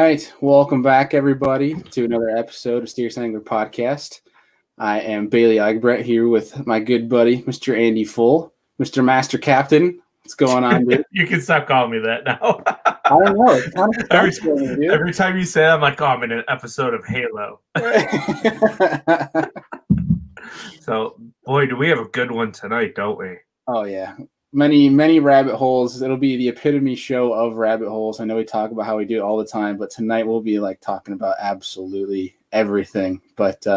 right. Welcome back, everybody, to another episode of Steers Angler Podcast. I am Bailey Egbrett here with my good buddy, Mr. Andy Full, Mr. Master Captain. What's going on, dude? You can stop calling me that now. I don't know. It's kind of every time you say that, I'm like, oh, I'm in an episode of Halo. So, boy, do we have a good one tonight, don't we? Oh, yeah. Many rabbit holes. It'll be the epitome show of rabbit holes. I know we talk about how we do it all the time, but tonight we'll be like talking about absolutely everything. But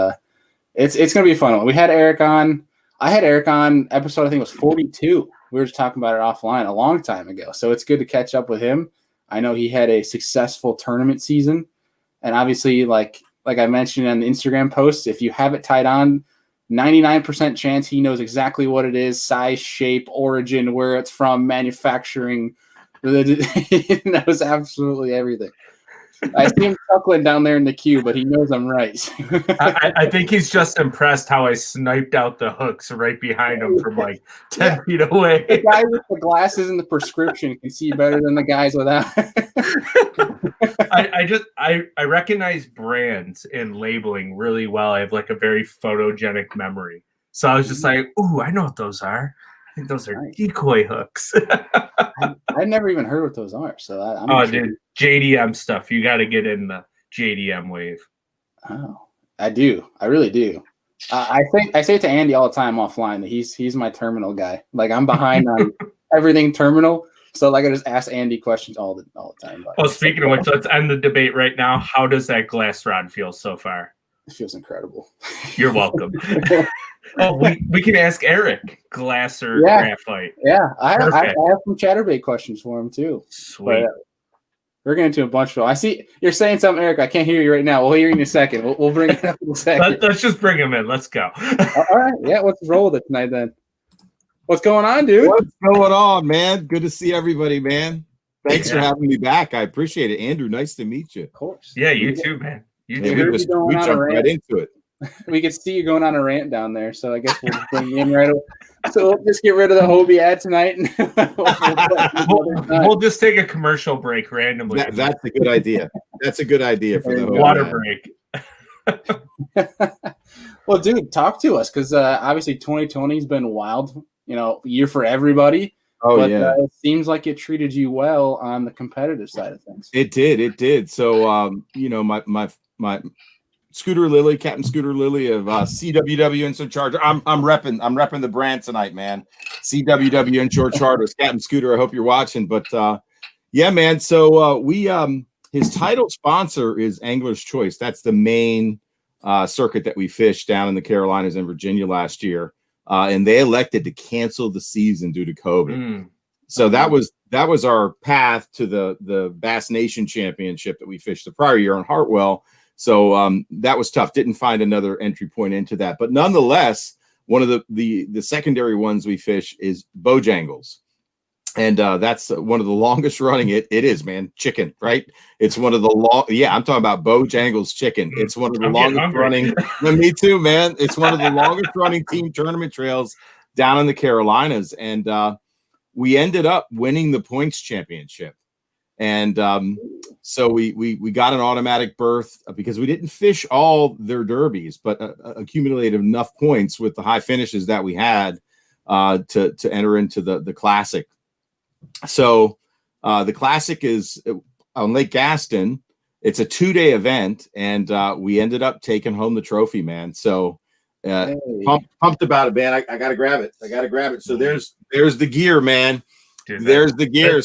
it's going to be a fun one. We had Eric on. I had Eric on episode, I think it was 42. We were just talking about it offline a long time ago. So it's good to catch up with him. I know he had a successful tournament season. And obviously, like I mentioned on the Instagram post, if you have it tied on, 99% chance he knows exactly what it is, size, shape, origin, where it's from, manufacturing. He knows absolutely everything. I see him chuckling down there in the queue, but he knows I'm right. I think he's just impressed how I sniped out the hooks right behind him from like 10 feet away. The guy with the glasses and the prescription can see better than the guys without. I recognize brands and labeling really well. I have like a very photogenic memory. So I was just like, ooh, I know what those are. I think those are decoy hooks. I never even heard what those are. So I'm dude, JDM stuff. You got to get in the JDM wave. Oh, I do. I really do. I say it to Andy all the time offline that he's my terminal guy. Like I'm behind on everything terminal. So like I just ask Andy questions all the time. Well, speaking of which, let's end the debate right now. How does that glass rod feel so far? It feels incredible. You're welcome. Oh, we can ask Eric, glass or graphite. Yeah, I have some chatterbait questions for him too. Sweet. But, we're getting into a bunch of them. I see you're saying something, Eric. I can't hear you right now. We'll hear you in a second. We'll bring it up in a second. Let's just bring him in. Let's go. All right. Yeah, let's roll with it tonight then. What's going on, dude? What's going on, man? Good to see everybody, man. Thanks for having me back. I appreciate it. Andrew, nice to meet you. Of course. Yeah, you too, man. You too. We jumped right into it. We could see you going on a rant down there, so I guess we'll just bring you in right away. So we'll just get rid of the Hobie ad tonight. We'll just take a commercial break randomly. That's a good idea. That's a good idea for the water break. Well, dude, talk to us because obviously 2020 has been wild, year for everybody. But it seems like it treated you well on the competitive side of things. It did. So, my Scooter Lily, Captain Scooter Lily of CWW Inshore Charter. I'm repping the brand tonight, man. CWW Inshore Charters, Captain Scooter. I hope you're watching. But yeah, man. So his title sponsor is Angler's Choice. That's the main circuit that we fished down in the Carolinas and Virginia last year. And they elected to cancel the season due to COVID. So that was our path to the Bass Nation Championship that we fished the prior year in Hartwell. So that was tough. Didn't find another entry point into that. But nonetheless, one of the secondary ones we fish is Bojangles. And that's one of the longest running. It is, man. Chicken, right? It's one of the I'm talking about Bojangles chicken. It's one of the longest running. Me too, man. It's one of the longest running team tournament trails down in the Carolinas. And we ended up winning the points championship. And so we got an automatic berth because we didn't fish all their derbies, but accumulated enough points with the high finishes that we had to enter into the classic. So the classic is on Lake Gaston. It's a 2-day event, and we ended up taking home the trophy, man. So pumped about it, man. I gotta grab it. So there's the gear, man. Dude, there's the gear.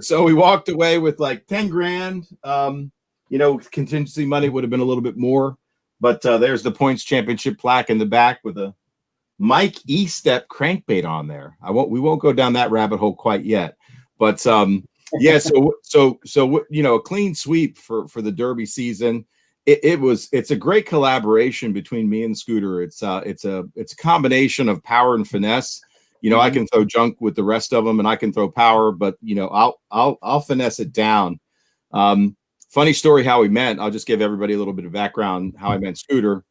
So we walked away with like 10 grand. Contingency money would have been a little bit more, but there's the points championship plaque in the back with a Mike E-Step crankbait on there. We won't go down that rabbit hole quite yet, but yeah. So a clean sweep for the Derby season. It's a great collaboration between me and Scooter. It's a combination of power and finesse. I can throw junk with the rest of them, and I can throw power, but I'll finesse it down. Funny story how we met. I'll just give everybody a little bit of background how I met Scooter.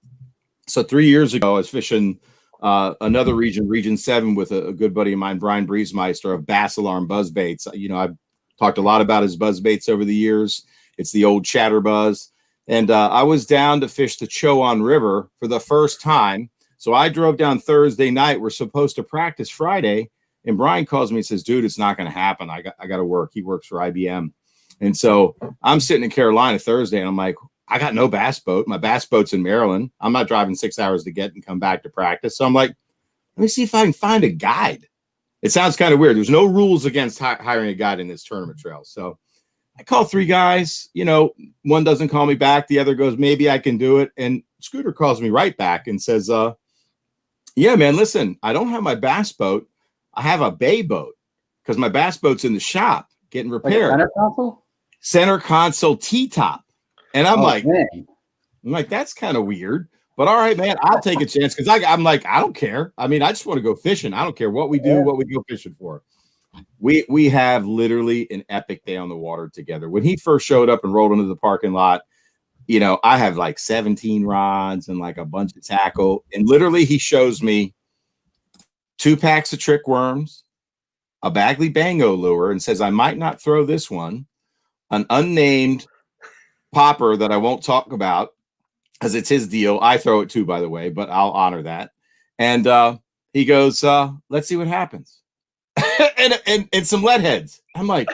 So 3 years ago, I was fishing another region 7 with a good buddy of mine, Brian Briesmeister of Bass Alarm Buzz Baits. I've talked a lot about his buzz baits over the years. It's the old Chatterbuzz. And I was down to fish the Chowan River for the first time. So I drove down Thursday night. We're supposed to practice Friday. And Brian calls me and says, dude, it's not going to happen. I got to work. He works for IBM. And so I'm sitting in Carolina Thursday, and I'm like, I got no bass boat. My bass boat's in Maryland. I'm not driving 6 hours to get and come back to practice. So I'm like, let me see if I can find a guide. It sounds kind of weird. There's no rules against hiring a guide in this tournament trail. So I call 3 guys. You know, one doesn't call me back. The other goes, maybe I can do it. And Scooter calls me right back and says, yeah, man, listen, I don't have my bass boat. I have a bay boat because my bass boat's in the shop getting repaired. Like center console? Center console T-top. And I'm like, that's kind of weird. But all right, man, I'll take a chance because I'm like, I don't care. I mean, I just want to go fishing. I don't care what we do, what we go fishing for. We have literally an epic day on the water together. When he first showed up and rolled into the parking lot, you know, I have like 17 rods and like a bunch of tackle. And literally he shows me 2 packs of trick worms, a Bagley Bango lure, and says, I might not throw this one, an unnamed popper that I won't talk about because it's his deal. I throw it too, by the way, but I'll honor that. And he goes, let's see what happens. and some lead heads. I'm like,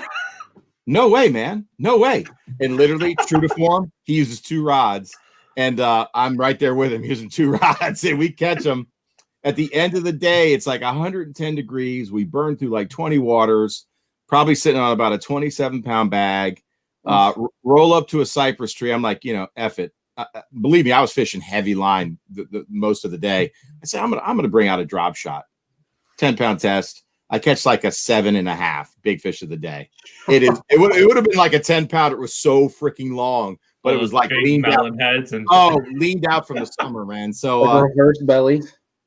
no way, man. No way. And literally, true to form, he uses 2 rods. And I'm right there with him using 2 rods. And we catch them. At the end of the day, it's like 110 degrees. We burn through like 20 waters, probably sitting on about a 27-pound bag. Roll up to a cypress tree. I'm like, you know, F it. Believe me, I was fishing heavy line the most of the day. I said, I'm gonna bring out a drop shot, 10-pound test. I catch like a 7.5 big fish of the day. It would have been like a 10-pound. It was so freaking long, but it was like leaned out. Heads and leaned out from the summer, man. So like reverse belly.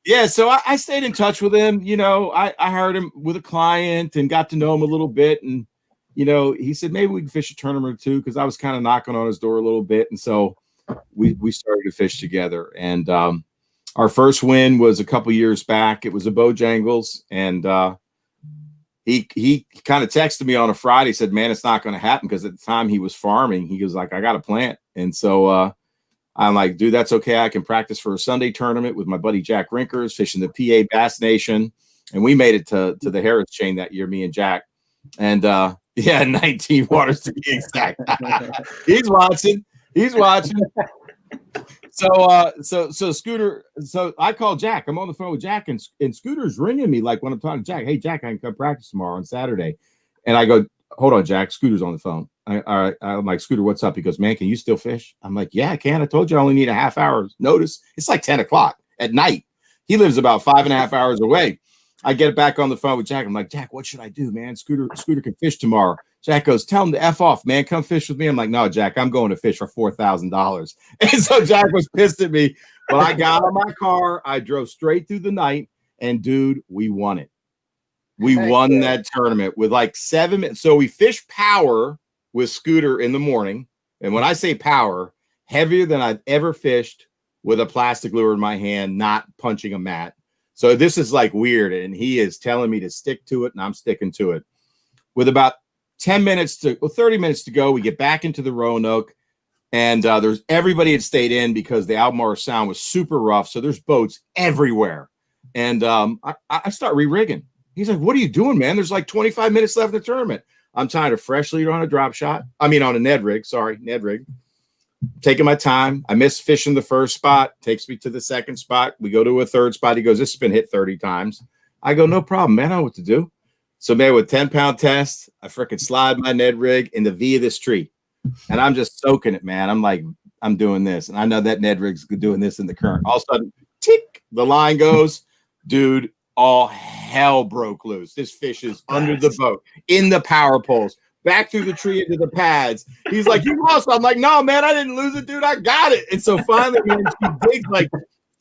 Yeah, so I stayed in touch with him. You know, I hired him with a client and got to know him a little bit. And, you know, he said, maybe we can fish a tournament or 2 because I was kind of knocking on his door a little bit. And so we started to fish together. And our first win was a couple years back. It was a Bojangles. And he kind of texted me on a Friday, said, man, it's not going to happen because at the time he was farming. He was like, I got a plant. And so I'm like, dude, that's okay. I can practice for a Sunday tournament with my buddy Jack Rinkers fishing the PA Bass Nation. And we made it to the Harris chain that year, me and Jack. And 19 waters to be exact. He's watching. So Scooter, so I call Jack. I'm on the phone with Jack, and Scooter's ringing me like when I'm talking to Jack. Hey, Jack, I can come practice tomorrow on Saturday. And I go, hold on, Jack. Scooter's on the phone. All right. I'm like, Scooter, what's up? He goes, man, can you still fish? I'm like, yeah, I can. I told you I only need a half hour's notice. It's like 10 o'clock at night. He lives about 5.5 hours away. I get back on the phone with Jack. I'm like, Jack, what should I do, man? Scooter can fish tomorrow. Jack goes, tell him to F off, man. Come fish with me. I'm like, no, Jack, I'm going to fish for $4,000. And so Jack was pissed at me. But I got out of my car. I drove straight through the night. And, dude, we won it. We won that tournament with like 7 minutes. So we fished power with Scooter in the morning. And when I say power, heavier than I've ever fished with a plastic lure in my hand, not punching a mat. So this is like weird. And he is telling me to stick to it, and I'm sticking to it. With about 30 minutes to go, we get back into the Roanoke. And there's everybody had stayed in because the Albemarle Sound was super rough. So there's boats everywhere. And I start re-rigging. He's like, what are you doing, man? There's like 25 minutes left in the tournament. I'm tying a fresh leader on a drop shot. I mean, on a Ned rig. Sorry, Ned rig. Taking my time. I missed fishing the first spot. Takes me to the second spot. We go to a third spot. He goes, this has been hit 30 times. I go, no problem, man. I know what to do. So, man, with 10-pound test, I freaking slide my Ned rig in the V of this tree. And I'm just soaking it, man. I'm like, I'm doing this. And I know that Ned rig's doing this in the current. All of a sudden, tick, the line goes. Dude, all hell broke loose. This fish is under the boat, in the power poles, back through the tree into the pads. He's like, you lost. I'm like, no, man, I didn't lose it, dude. I got it. And so finally, man, she digs like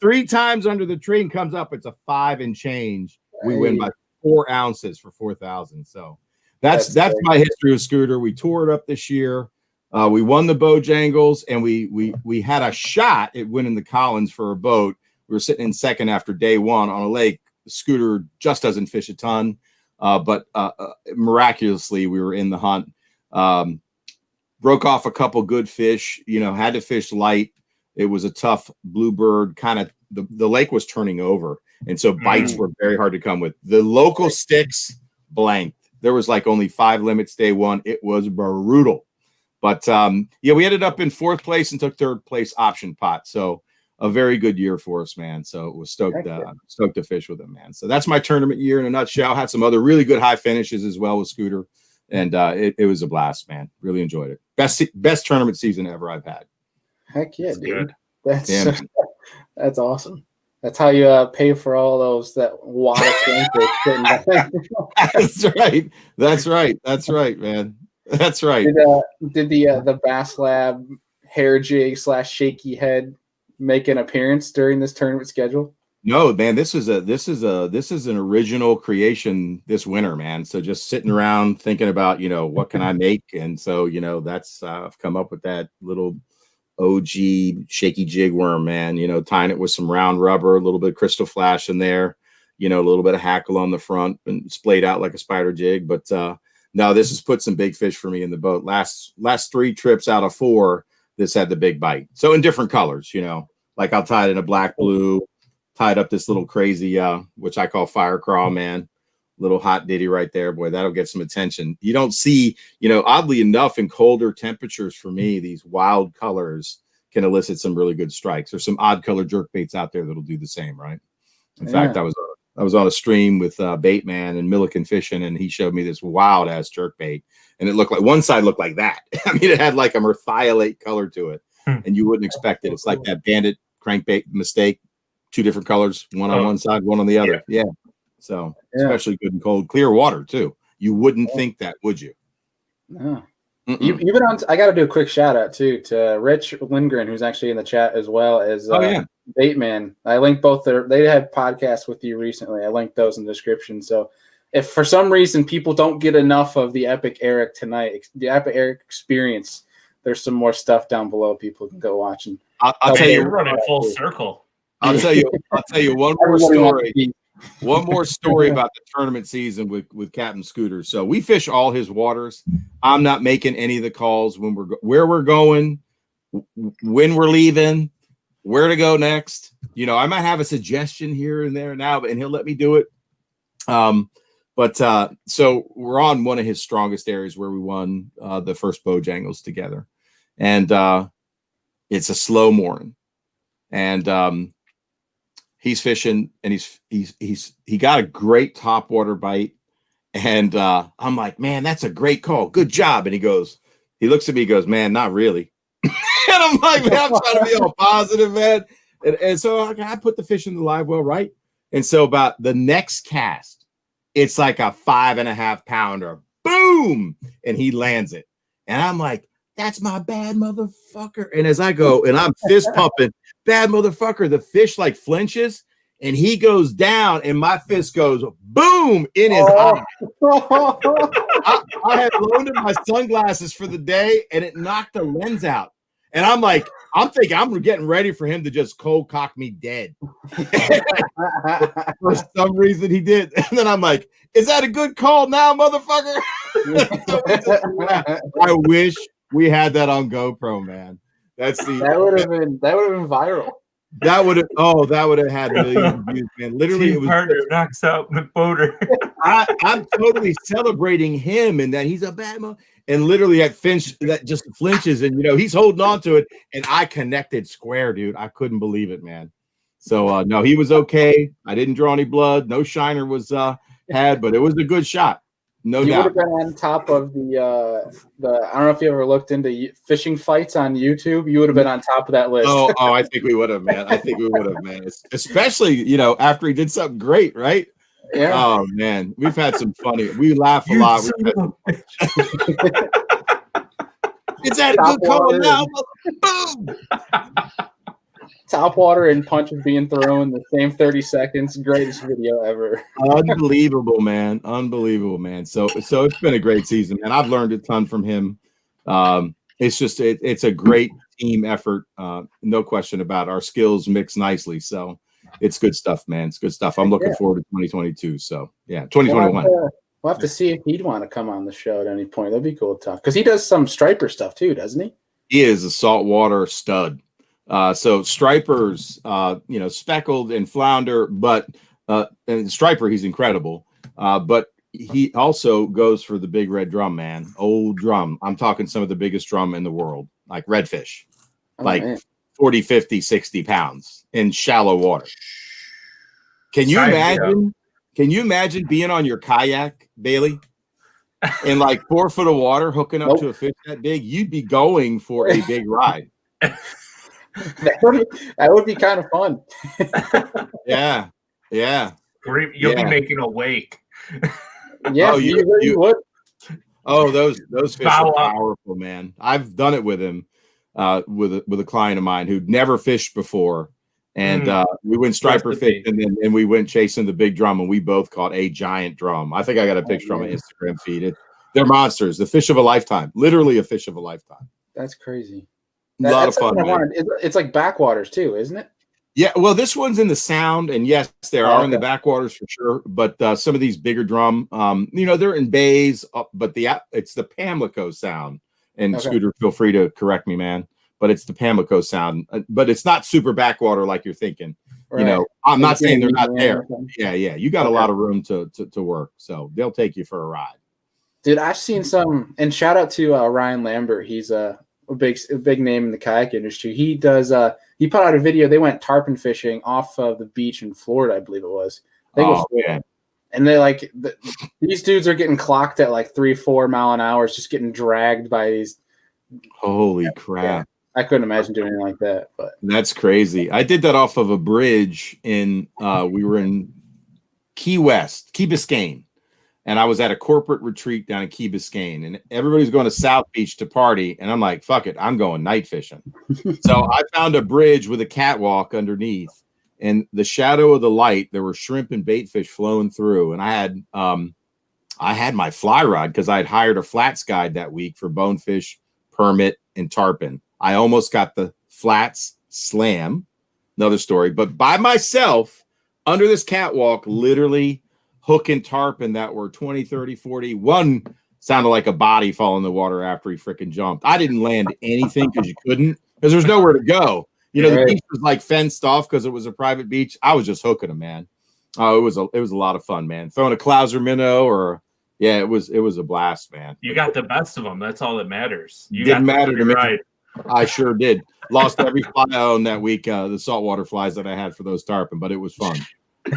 3 times under the tree and comes up. It's a 5 and change. We win by 4 ounces for 4,000. So that's my history with Scooter. We tore it up this year. We won the Bojangles, and we had a shot at winning the Collins for a boat. We were sitting in second after day 1 on a lake. Scooter just doesn't fish a ton, but miraculously we were in the hunt. broke off a couple good fish, had to fish light. It was a tough bluebird kind of, the lake was turning over. And so bites were very hard to come with. The local sticks blanked. There was like only 5 limits day one. It was brutal. But we ended up in 4th place and took 3rd place option pot. So a very good year for us, man. So it was stoked to fish with him, man. So that's my tournament year in a nutshell. Had some other really good high finishes as well with Scooter. And it was a blast, man. Really enjoyed it. Best tournament season ever I've had. Heck yeah, dude. Good. That's awesome. That's how you pay for all those that water That's right, man. That's right. Did the Bass Lab hair jig / shaky head make an appearance during this tournament schedule? No, man. This is an original creation this winter, man. So just sitting around thinking about what can I make, and so that's I've come up with that little OG shaky jig worm, man. Tying it with some round rubber, a little bit of crystal flash in there, a little bit of hackle on the front, and splayed out like a spider jig. But no, this has put some big fish for me in the boat. Last 3 trips out of 4, this had the big bite. So in different colors, like I'll tie it in a black blue, tied up this little crazy, which I call fire crawl, man. Little hot ditty right there, boy. That'll get some attention. You don't see, oddly enough, in colder temperatures for me, these wild colors can elicit some really good strikes. There's some odd color jerk baits out there that'll do the same, right? In fact, I was on a stream with Bait Man and Milliken Fishing, and he showed me this wild ass jerk bait, and it looked like one side looked like that. I mean, it had like a merthiolate color to it, and you wouldn't expect it. It's like that bandit crankbait mistake, 2 different colors, one on one side, one on the other. Yeah. So especially good in cold, clear water too. You wouldn't think that, would you? No. You've been on. I got to do a quick shout out too to Rich Lindgren, who's actually in the chat, as well as Bateman. I linked both they had podcasts with you recently. I linked those in the description. So if for some reason people don't get enough of the Epic Eric tonight, the Epic Eric experience, there's some more stuff down below people can go watch. And I'll tell you, you're running full circle. I'll tell you one more story. One more story about the tournament season with Captain Scooter. So we fish all his waters. I'm not making any of the calls when where we're going, when we're leaving, where to go next. I might have a suggestion here and there now, and he'll let me do it. So we're on one of his strongest areas where we won the first Bojangles together, and it's a slow morning, and he's fishing, and he got a great topwater bite, and I'm like, man, that's a great call, good job. And he looks at me, he goes, man, not really. And I'm like, man, I'm trying to be all positive, man. And so I put the fish in the live well, right? And so about the next cast, it's like a 5.5 pounder, boom, and he lands it, and I'm like, that's my bad motherfucker. And as I go, and I'm fist pumping, bad motherfucker, the fish like flinches, and he goes down, and my fist goes boom in his eye. I had loaned him my sunglasses for the day, and it knocked the lens out. And I'm thinking I'm getting ready for him to just cold cock me dead. For some reason he did. And then I'm like, is that a good call now, motherfucker? I wish we had that on GoPro, man. That would have been viral. That would have had millions of views, man. Literally, it was partner knocks out McBoater. I'm totally celebrating him and that he's a bad man. And literally that just flinches, and he's holding on to it, and I connected square, dude. I couldn't believe it, man. So no, he was okay. I didn't draw any blood. No shiner was had, but it was a good shot. No doubt. You would have been on top of the I don't know if you ever looked into fishing fights on YouTube. You would have been on top of that list. Oh, I think we would have, man. Especially, after he did something great, right? Yeah. Oh man, we've had some funny. We laugh a lot. It's that a good call now? Boom! Top water and punches being thrown the same 30 seconds. Greatest video ever. Unbelievable, man. Unbelievable, man. So it's been a great season, man. I've learned a ton from him. It's just it's a great team effort. No question about it. Our skills mix nicely. So it's good stuff, man. It's good stuff. I'm looking forward to 2022. So yeah, 2021. We'll have to see if he'd want to come on the show at any point. That'd be cool to talk because he does some striper stuff too, doesn't he? He is a saltwater stud. So stripers, speckled and flounder, but and striper, he's incredible. But he also goes for the big red drum, man. Old drum. I'm talking some of the biggest drum in the world, like redfish, man. 40, 50, 60 pounds in shallow water. Can you imagine? Can you imagine being on your kayak, Bailey, in like 4 foot of water, hooking up to a fish that big? You'd be going for a big ride. That would be kind of fun. Yeah. You'll be making a wake. Yeah, you would. Oh, those fish are powerful, man. I've done it with him, with a client of mine who'd never fished before, and we went striper fishing, and we went chasing the big drum, and we both caught a giant drum. I think I got a picture on my Instagram feed. They're monsters. The fish of a lifetime. Literally a fish of a lifetime. That's crazy. A lot of fun. It's like backwaters too, isn't it? Yeah, well, this one's in the Sound, and yes, there are in the backwaters for sure. But some of these bigger drum, they're in bays, but it's the Pamlico Sound. And Scooter, feel free to correct me, man. But it's the Pamlico Sound, but it's not super backwater like you're thinking. Right. I'm not saying they're not there. Yeah, you got a lot of room to work, so they'll take you for a ride. Dude, I've seen some, and shout out to Ryan Lambert. He's a big name in the kayak industry. He does. He put out a video. They went tarpon fishing off of the beach in Florida, I believe it was. And they these dudes are getting clocked at like 3-4 mile an hour, just getting dragged by these. Holy crap! Yeah, I couldn't imagine doing anything like that. But that's crazy. I did that off of a bridge in. We were in Key Biscayne. And I was at a corporate retreat down in Key Biscayne, and everybody's going to South Beach to party. And I'm like, fuck it, I'm going night fishing. So I found a bridge with a catwalk underneath, and the shadow of the light, there were shrimp and bait fish flowing through. And I had my fly rod because I had hired a flats guide that week for bonefish, permit, and tarpon. I almost got the flats slam, another story, but by myself under this catwalk, literally hooking tarpon that were 20, 30, 40. One sounded like a body fall in the water after he freaking jumped. I didn't land anything because you couldn't, because there's nowhere to go. The beach was like fenced off because it was a private beach. I was just hooking them, man. Oh, it was a lot of fun, man. Throwing a Clouser minnow it was a blast, man. You got the best of them. That's all that matters. Didn't matter to me. Right. I sure did. Lost every fly I owned that week, the saltwater flies that I had for those tarpon, but it was fun.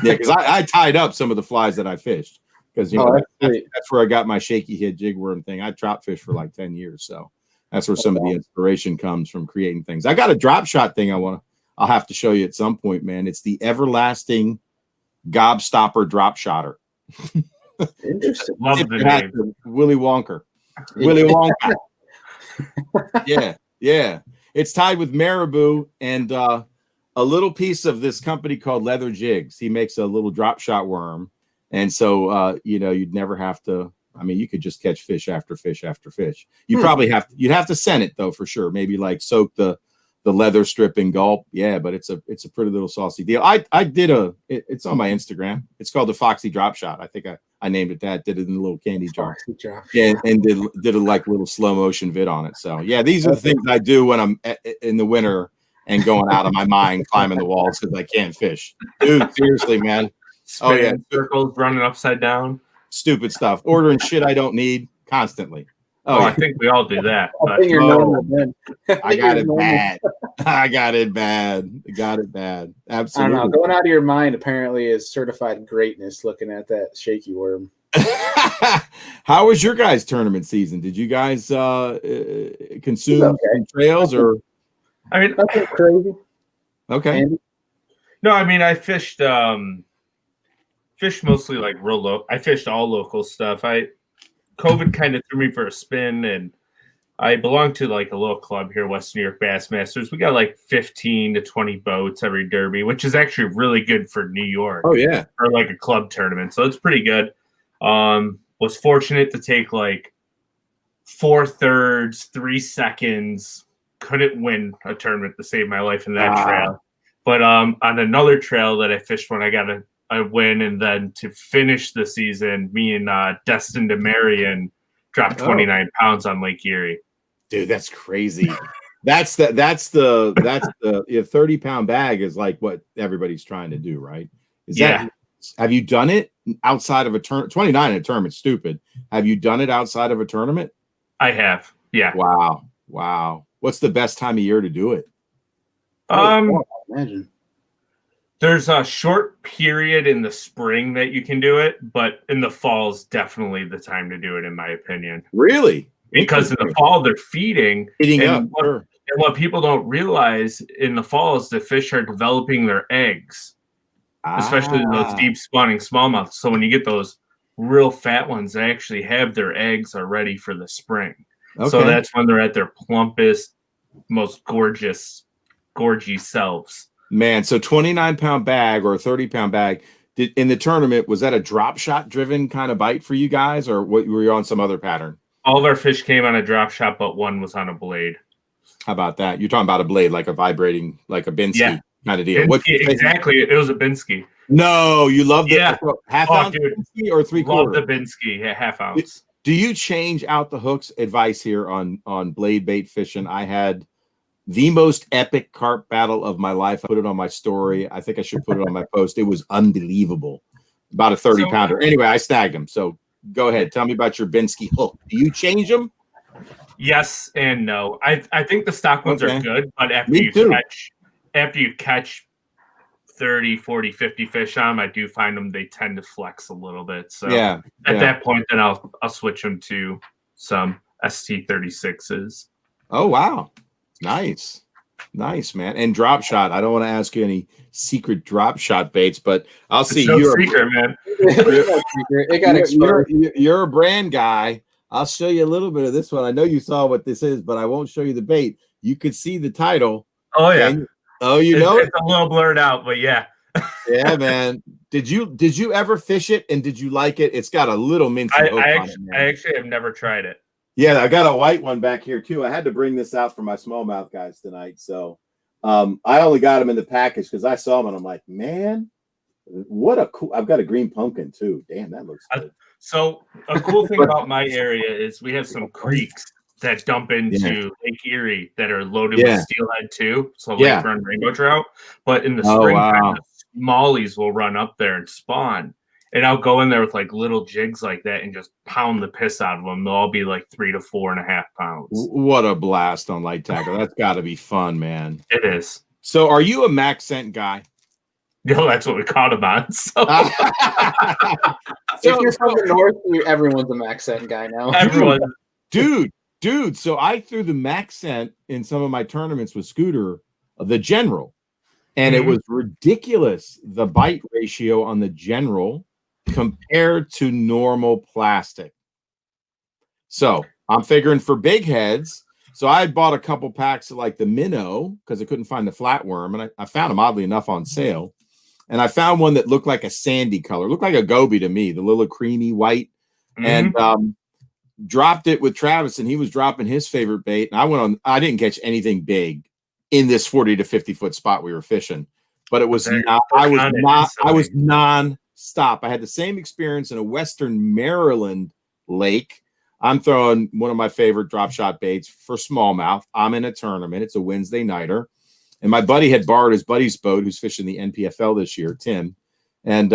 Yeah, because I tied up some of the flies that I fished because that's where I got my shaky head jig worm thing. I drop fish for like 10 years, so that's where some of the inspiration comes from creating things. I got a drop shot thing I'll have to show you at some point, man. It's the everlasting gobstopper drop shotter. Interesting. Love the name. Willy Wonka. Willy Wonka. Yeah. It's tied with marabou and a little piece of this company called Leather Jigs. He makes a little drop shot worm. And so, you'd never have to, you could just catch fish after fish after fish. You'd have to send it though, for sure. Maybe like soak the leather strip in gulp. Yeah, but it's a pretty little saucy deal. It's on my Instagram. It's called the Foxy Drop Shot. I think I named it that, did it in a little candy jar. Yeah, and did a like little slow motion vid on it. So yeah, these are the things I do when I'm in the winter and going out of my mind, climbing the walls because I can't fish. Dude, seriously, man. Circles running upside down. Stupid stuff. Ordering shit I don't need constantly. I think we all do that. I think you're normal, man. I got it bad. I got it bad. Absolutely. I don't know. Going out of your mind apparently is certified greatness looking at that shaky worm. How was your guys' tournament season? Did you guys consume trails or? Nothing crazy. Okay. Andy? No, I fished mostly like real low. I fished all local stuff. COVID kind of threw me for a spin, and I belong to like a little club here, West New York Bassmasters. We got like 15 to 20 boats every derby, which is actually really good for New York. Oh yeah. For like a club tournament. So it's pretty good. Was fortunate to take like 4 thirds, 3 seconds. Couldn't win a tournament to save my life in that trail. But on another trail that I fished when I got a win, and then to finish the season, me and Destin DeMarion dropped 29 pounds on Lake Erie. Dude, that's crazy. That's the 30-pound bag is like what everybody's trying to do, right? Have you done it outside of a tournament? 29 in a tournament's stupid. Have you done it outside of a tournament? I have. Yeah. Wow. What's the best time of year to do it? Imagine. There's a short period in the spring that you can do it, but in the fall is definitely the time to do it, in my opinion. Really? Because in the fall they're feeding up. And what people don't realize in the fall is the fish are developing their eggs, especially those deep spawning smallmouth. So when you get those real fat ones, they actually have their eggs are ready for the spring. Okay. So that's when they're at their plumpest, most gorgy selves. Man, so 29-pound bag or a 30-pound bag in the tournament, was that a drop shot driven kind of bite for you guys, or what, were you on some other pattern? All of our fish came on a drop shot, but one was on a blade. How about that? You're talking about a blade, like a vibrating, like a Binsky kind of deal. Exactly. It was a Binsky. No, you love the half ounce dude. Binsky or 3/4? Love the Binsky, half ounce. Do you change out the hooks? Advice here on blade bait fishing. I had the most epic carp battle of my life. I put it on my story. I think I should put it on my post. It was unbelievable. About a 30-pounder. Anyway, I snagged him. So go ahead. Tell me about your Binsky hook. Do you change them? Yes and no. I think the stock ones are good, but after you catch 30, 40, 50 fish on them, I do find them they tend to flex a little bit. So at that point, then I'll switch them to some ST36s. Oh wow. Nice, man. And drop shot. I don't want to ask you any secret drop shot baits, but I'll see. You're secret, man. It got exposed. You're a brand guy. I'll show you a little bit of this one. I know you saw what this is, but I won't show you the bait. You could see the title. Oh yeah. You know it's a little blurred out, but yeah. Yeah, man. Did you ever fish it, and did you like it? It's got a little mincy hook on it, man. I actually have never tried it. Yeah, I got a white one back here too. I had to bring this out for my smallmouth guys tonight. So I only got them in the package because I saw them and I'm like, man, what a cool. I've got a green pumpkin too. Damn, that looks good. So a cool thing about my area is we have some creeks that dump into Lake Erie that are loaded with steelhead too. So Lake Burn rainbow trout. But in the springtime, the smallies will run up there and spawn. And I'll go in there with like little jigs like that and just pound the piss out of them. They'll all be like 3 to 4.5 pounds. What a blast on light tackle. That's got to be fun, man. It is. So are you a max scent guy? No, that's what we caught him on. So. If you're from the north, everyone's a max scent guy now. Everyone. Dude. So I threw the max scent in some of my tournaments with Scooter, the General. And it was ridiculous, the bite ratio on the General compared to normal plastic. So I'm figuring for big heads. So I had bought a couple packs of like the minnow because I couldn't find the flatworm. And I found them oddly enough on sale. And I found one that looked like a sandy color, looked like a goby to me, the little creamy white. And dropped it with Travis, and he was dropping his favorite bait. And I didn't catch anything big in this 40 to 50 foot spot we were fishing, but it was I was non-stop. I had the same experience in a Western Maryland lake. I'm throwing one of my favorite drop shot baits for smallmouth. I'm in a tournament. It's a Wednesday nighter. And my buddy had borrowed his buddy's boat who's fishing the NPFL this year, Tim. And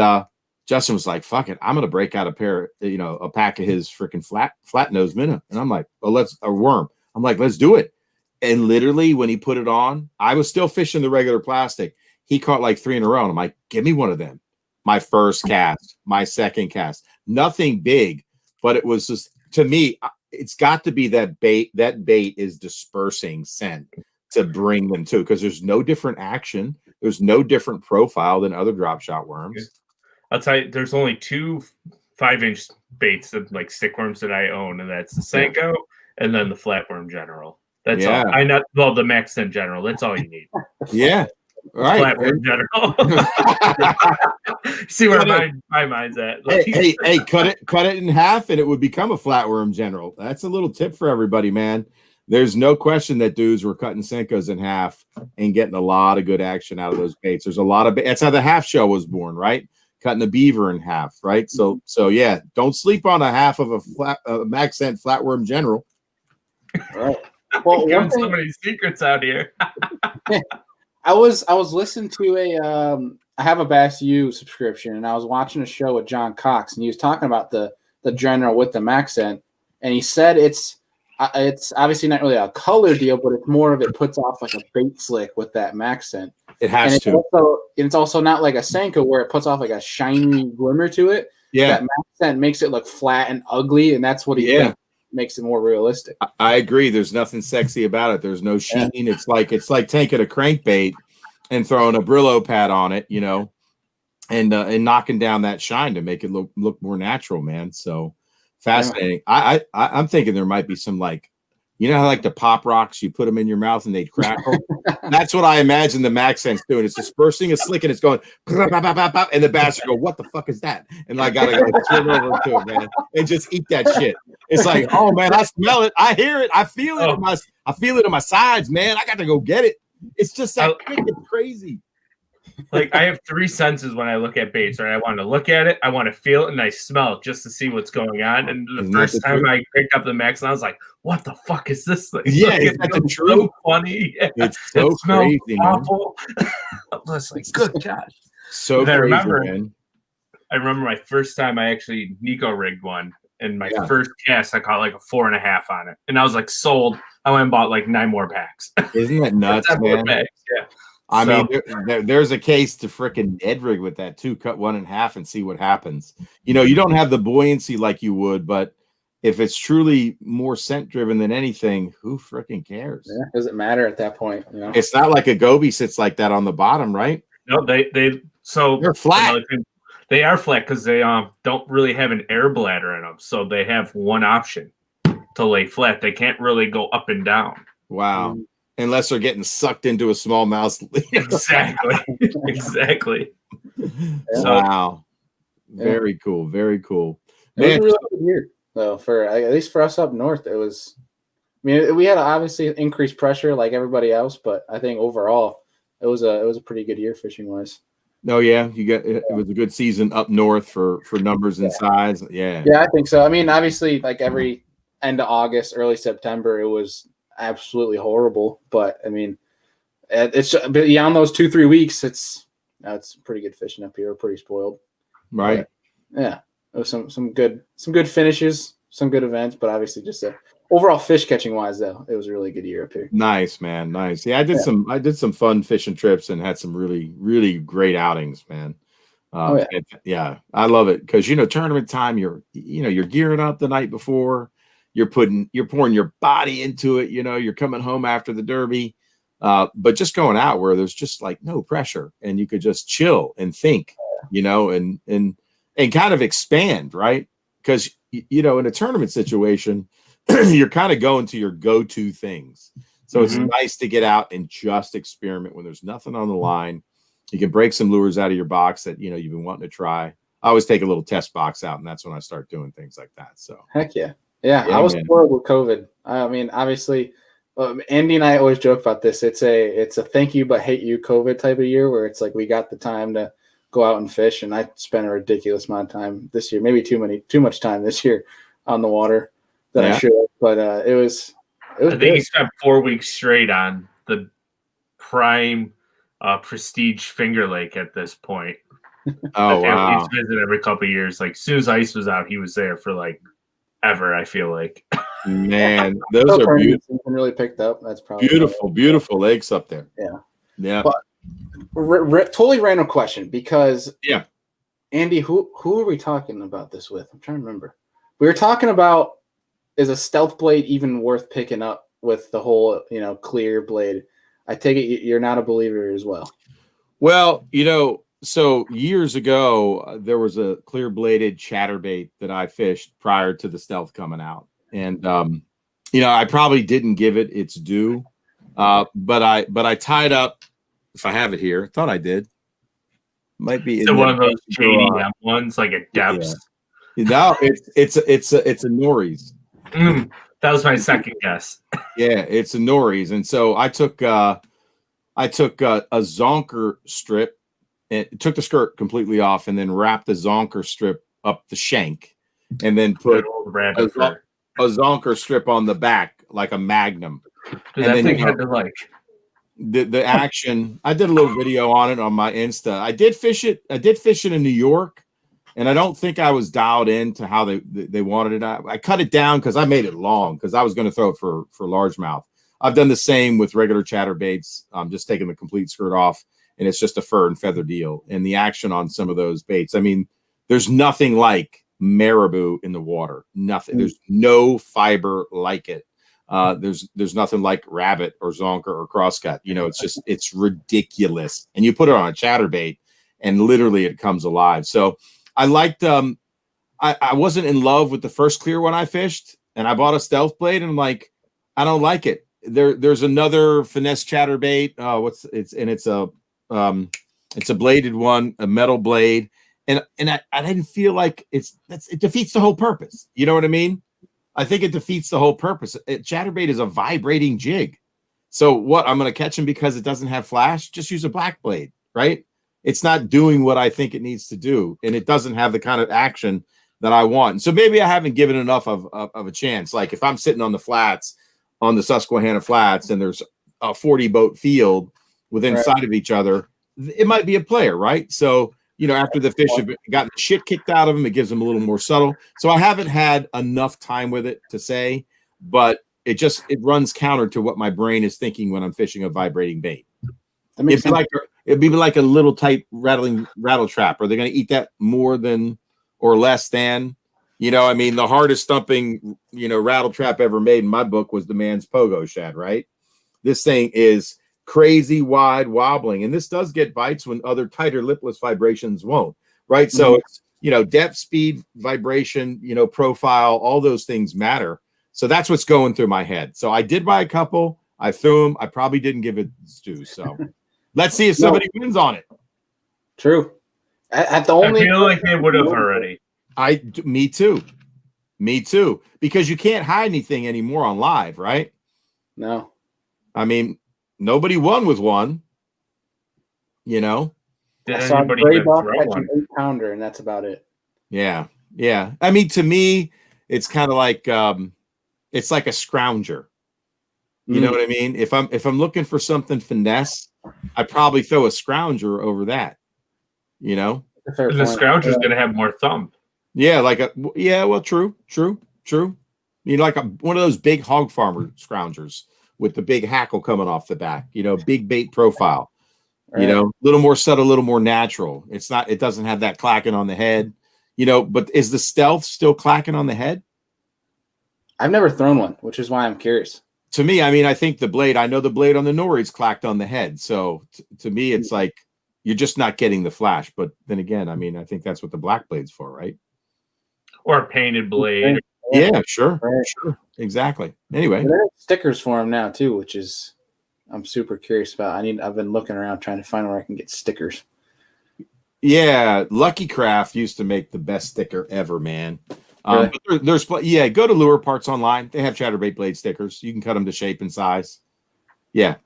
Justin was like, fuck it. I'm going to break out a pack of his freaking flat nose minnow. And I'm like, a worm. I'm like, let's do it. And literally when he put it on, I was still fishing the regular plastic. He caught like 3 in a row. And I'm like, give me one of them. My first cast, my second cast, nothing big, but it was just, to me, it's got to be that bait. That bait is dispersing scent to bring them to, because there's no different action. There's no different profile than other drop shot worms. I'll tell you, there's only 2 5-inch baits of like stick worms that I own, and that's the Senko and then the flatworm General. That's all. The Max in General. That's all you need. Yeah. All right. Flatworm General. See where my mind's at. Like, hey, cut it in half and it would become a flatworm General. That's a little tip for everybody, man. There's no question that dudes were cutting Senkos in half and getting a lot of good action out of those baits. There's a lot of that's how the half shell was born, right? cutting a beaver in half, right? So yeah, don't sleep on a half of a mag scent flatworm general. All right. Well, giving so many secrets out here. I was listening to I have a Bass U subscription, and I was watching a show with John Cox, and he was talking about the general with the max scent, and he said it's obviously not really a color deal, but it's more of it puts off like a bait slick with that max scent. It has and to. It's also not like a Senko where it puts off like a shiny glimmer to it. Yeah, that max scent makes it look flat and ugly, and that's what he thinks makes it more realistic. I agree. There's nothing sexy about it. There's no sheen. Yeah. It's like taking a crankbait and throwing a Brillo pad on it, you know, and knocking down that shine to make it look more natural, man. So fascinating. Yeah. I'm thinking there might be some, like, you know how like the pop rocks, you put them in your mouth and they crackle. That's what I imagine the max scent's doing. It's dispersing a slick and it's going, and the bass go, what the fuck is that? And I gotta go swim over to it, man, and just eat that shit. It's like, oh man, I smell it, I hear it, I feel it. I feel it in my sides, man. I got to go get it. It's just that freaking crazy. Like, I have 3 senses when I look at baits, right? I want to look at it, I want to feel it, and I smell it just to see what's going on. And the first time I picked up the max, and I was like, what the fuck is this thing? Yeah, like, it's so funny. Yeah. It's so crazy, awful. I was like, good gosh. So crazy, man. I remember my first time I actually Nico rigged one, and my first cast, I caught like a 4.5 on it. And I was like, sold. I went and bought like 9 more packs. Isn't that nuts, man? Packs, yeah. I mean, there's a case to frickin' Ed rig with that too. Cut 1 in half and see what happens. You know, you don't have the buoyancy like you would, but if it's truly more scent driven than anything, who frickin' cares? Yeah, doesn't matter at that point. You know? It's not like a goby sits like that on the bottom, right? No, they're flat. You know, they are flat because they don't really have an air bladder in them, so they have one option to lay flat. They can't really go up and down. Wow. Unless they're getting sucked into a small mouse. Exactly. Exactly. Wow. Very cool. Very cool. It was a really good year, though, for at least for us up north. It was, I mean, we had obviously increased pressure like everybody else, but I think overall it was a pretty good year fishing wise. No, yeah, it was a good season up north for numbers and size. Yeah. Yeah, I think so. I mean, obviously, like every end of August, early September, it was absolutely horrible, but I mean, it's beyond those 2-3 weeks. It's pretty good fishing up here. We're pretty spoiled, right? But, yeah, it was some good finishes, some good events, but obviously just overall fish catching wise, though, it was a really good year up here. Nice, man, nice. Yeah, I did some fun fishing trips and had some really, really great outings, man. Yeah, I love it because tournament time, you're gearing up the night before. You're pouring your body into it. You're coming home after the Derby, but just going out where there's just like no pressure and you could just chill and think, and kind of expand, right? Because, in a tournament situation, you're kind of going to your go-to things. So it's nice to get out and just experiment when there's nothing on the line. You can break some lures out of your box that, you've been wanting to try. I always take a little test box out, and that's when I start doing things like that. So heck yeah. Yeah, I was spoiled with COVID. I mean, obviously, Andy and I always joke about this. It's a thank you but hate you COVID type of year where it's like we got the time to go out and fish, and I spent a ridiculous amount of time this year, maybe too much time this year on the water than I should. But it was. I think he spent 4 weeks straight on the prime prestige Finger Lake at this point. Oh wow! He's visited every couple of years. Like as soon as ice was out, he was there for like. Ever, I feel like. Man, those are beautiful. Really picked up. That's probably beautiful lakes up there. Yeah. But totally random question because Andy, who are we talking about this with? I'm trying to remember. We were talking about is a stealth blade even worth picking up with the whole clear blade? I take it you're not a believer as well. Well, so years ago, there was a clear bladed chatterbait that I fished prior to the stealth coming out. And, I probably didn't give it its due, but I tied up, if I have it here, I thought I did. Might be one of those shady ones, like a depth. Yeah. No, it's a Norries. That was my second guess. Yeah, it's a Norries. And so I took a Zonker strip it took the skirt completely off, and then wrapped the zonker strip up the shank, and then put a zonker strip on the back like a Magnum. And that thing had to like the action. I did a little video on it on my Insta. I did fish it in New York, and I don't think I was dialed into how they wanted it. I cut it down because I made it long because I was going to throw it for largemouth. I've done the same with regular chatterbaits. I'm just taking the complete skirt off, and it's just a fur and feather deal. And the action on some of those baits, I mean, there's nothing like marabou in the water. Nothing. There's no fiber like it. There's nothing like rabbit or zonker or crosscut. You know, it's ridiculous. And you put it on a chatterbait, and literally it comes alive. So I liked. I wasn't in love with the first clear one I fished, and I bought a stealth blade, and I'm like, I don't like it. There's another finesse chatterbait. It's a bladed one, a metal blade, and I didn't feel like it defeats the whole purpose. You know what I mean? I think it defeats the whole purpose. Chatterbait is a vibrating jig. So what? I'm going to catch him because it doesn't have flash? Just use a black blade, right? It's not doing what I think it needs to do, and it doesn't have the kind of action that I want. And so maybe I haven't given enough of a chance. Like if I'm sitting on the flats, on the Susquehanna Flats, and there's a 40 boat field within sight of each other, it might be a player, right? So, you know, after the fish have gotten the shit kicked out of them, it gives them a little more subtle. So I haven't had enough time with it to say, but it runs counter to what my brain is thinking when I'm fishing a vibrating bait. It'd be like a little tight rattle trap. Are they going to eat that more than or less than? You know, I mean, the hardest thumping, you know, rattle trap ever made in my book was the man's pogo shad, right? This thing is crazy wide wobbling, and this does get bites when other tighter lipless vibrations won't, right? So it's, you know, depth, speed, vibration, you know, profile, all those things matter. So that's what's going through my head. So I did buy a couple. I threw them. I probably didn't give it stew. So let's see if somebody wins on it. True. I feel like they would have already. Me too. Because you can't hide anything anymore on live, right? No. I mean, nobody won with one. You know? Did anybody even throw one? An 8-pounder, and that's about it. Yeah. I mean, to me, it's kind of like it's like a scrounger. You know what I mean? If I'm looking for something finesse, I'd probably throw a scrounger over that. You know? The scrounger is going to have more thump. Yeah, true. You know, like one of those big hog farmer scroungers with the big hackle coming off the back, you know, big bait profile, you know, a little more subtle, a little more natural. It doesn't have that clacking on the head, you know, but is the stealth still clacking on the head? I've never thrown one, which is why I'm curious. To me, I mean, I think the blade on the Nori's clacked on the head. So to me, it's like, you're just not getting the flash. But then again, I mean, I think that's what the black blade's for, right? Or a painted blade. Yeah, sure. Exactly. Anyway, there are stickers for them now too, which is I'm super curious about. I've been looking around trying to find where I can get stickers. Yeah, Lucky Craft used to make the best sticker ever, man. Really? But go to Lure Parts online. They have chatterbait blade stickers. You can cut them to shape and size. Yeah,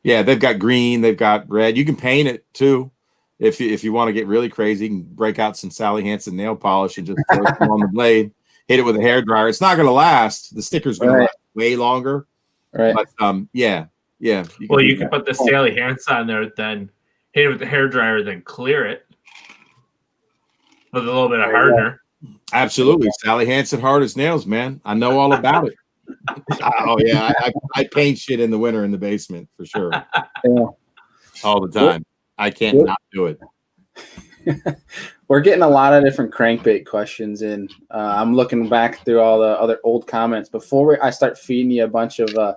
they've got green, they've got red. You can paint it too. If you want to get really crazy, you can break out some Sally Hansen nail polish and just throw it on the blade, hit it with a hairdryer. It's not going to last. The sticker's going to last way longer. Right. But yeah. You can put the Sally Hansen on there, then hit it with the hairdryer, then clear it with a little bit of hardener. Absolutely. Sally Hansen hard as nails, man. I know all about it. Oh yeah. I paint shit in the winter in the basement for sure. Yeah. All the time. I can't not do it. We're getting a lot of different crankbait questions in. I'm looking back through all the other old comments before I start feeding you a bunch of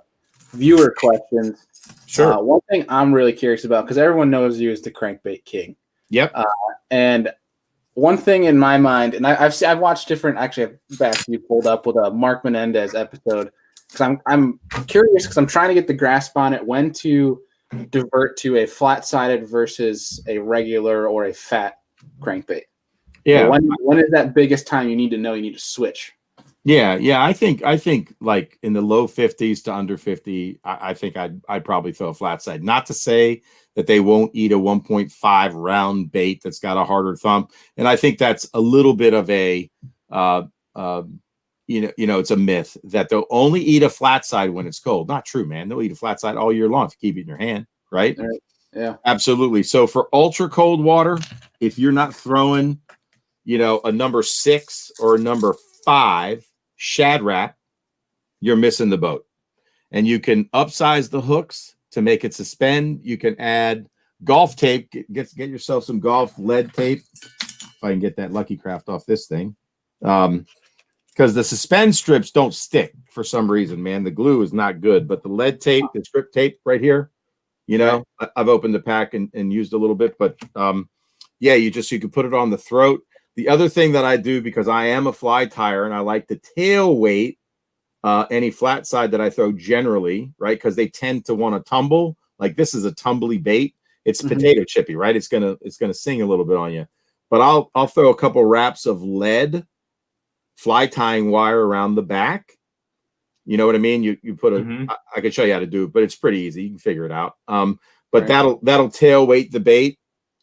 viewer questions. Sure. One thing I'm really curious about, because everyone knows you as the crankbait king. Yep. And one thing in my mind, and I've watched different. Actually, I've back you pulled up with a Mark Menendez episode because I'm curious because I'm trying to get the grasp on it when to divert to a flat-sided versus a regular or a fat crankbait. Yeah. When is that biggest time you need to know you need to switch? Yeah. I think like in the low 50s to under 50, I think I'd probably throw a flat side. Not to say that they won't eat a 1.5 round bait that's got a harder thump. And I think that's a little bit of a it's a myth that they'll only eat a flat side when it's cold. Not true, man. They'll eat a flat side all year long if you keep it in your hand, right? Yeah. Absolutely. So for ultra cold water, if you're not throwing, a number 6 or a number 5 shad wrap, you're missing the boat. And you can upsize the hooks to make it suspend. You can add golf tape. Get yourself some golf lead tape. If I can get that Lucky Craft off this thing. Because the suspend strips don't stick for some reason, man. The glue is not good. But the lead tape, the strip tape right here, I've opened the pack and used a little bit. But you can put it on the throat. The other thing that I do, because I am a fly tire and I like to tail weight any flat side that I throw generally, right? Because they tend to want to tumble. Like this is a tumbly bait. It's potato chippy, right? It's gonna sing a little bit on you. But I'll throw a couple wraps of lead fly tying wire around the back. You know what I mean? You put I can show you how to do it, but it's pretty easy. You can figure it out. But that'll tail weight the bait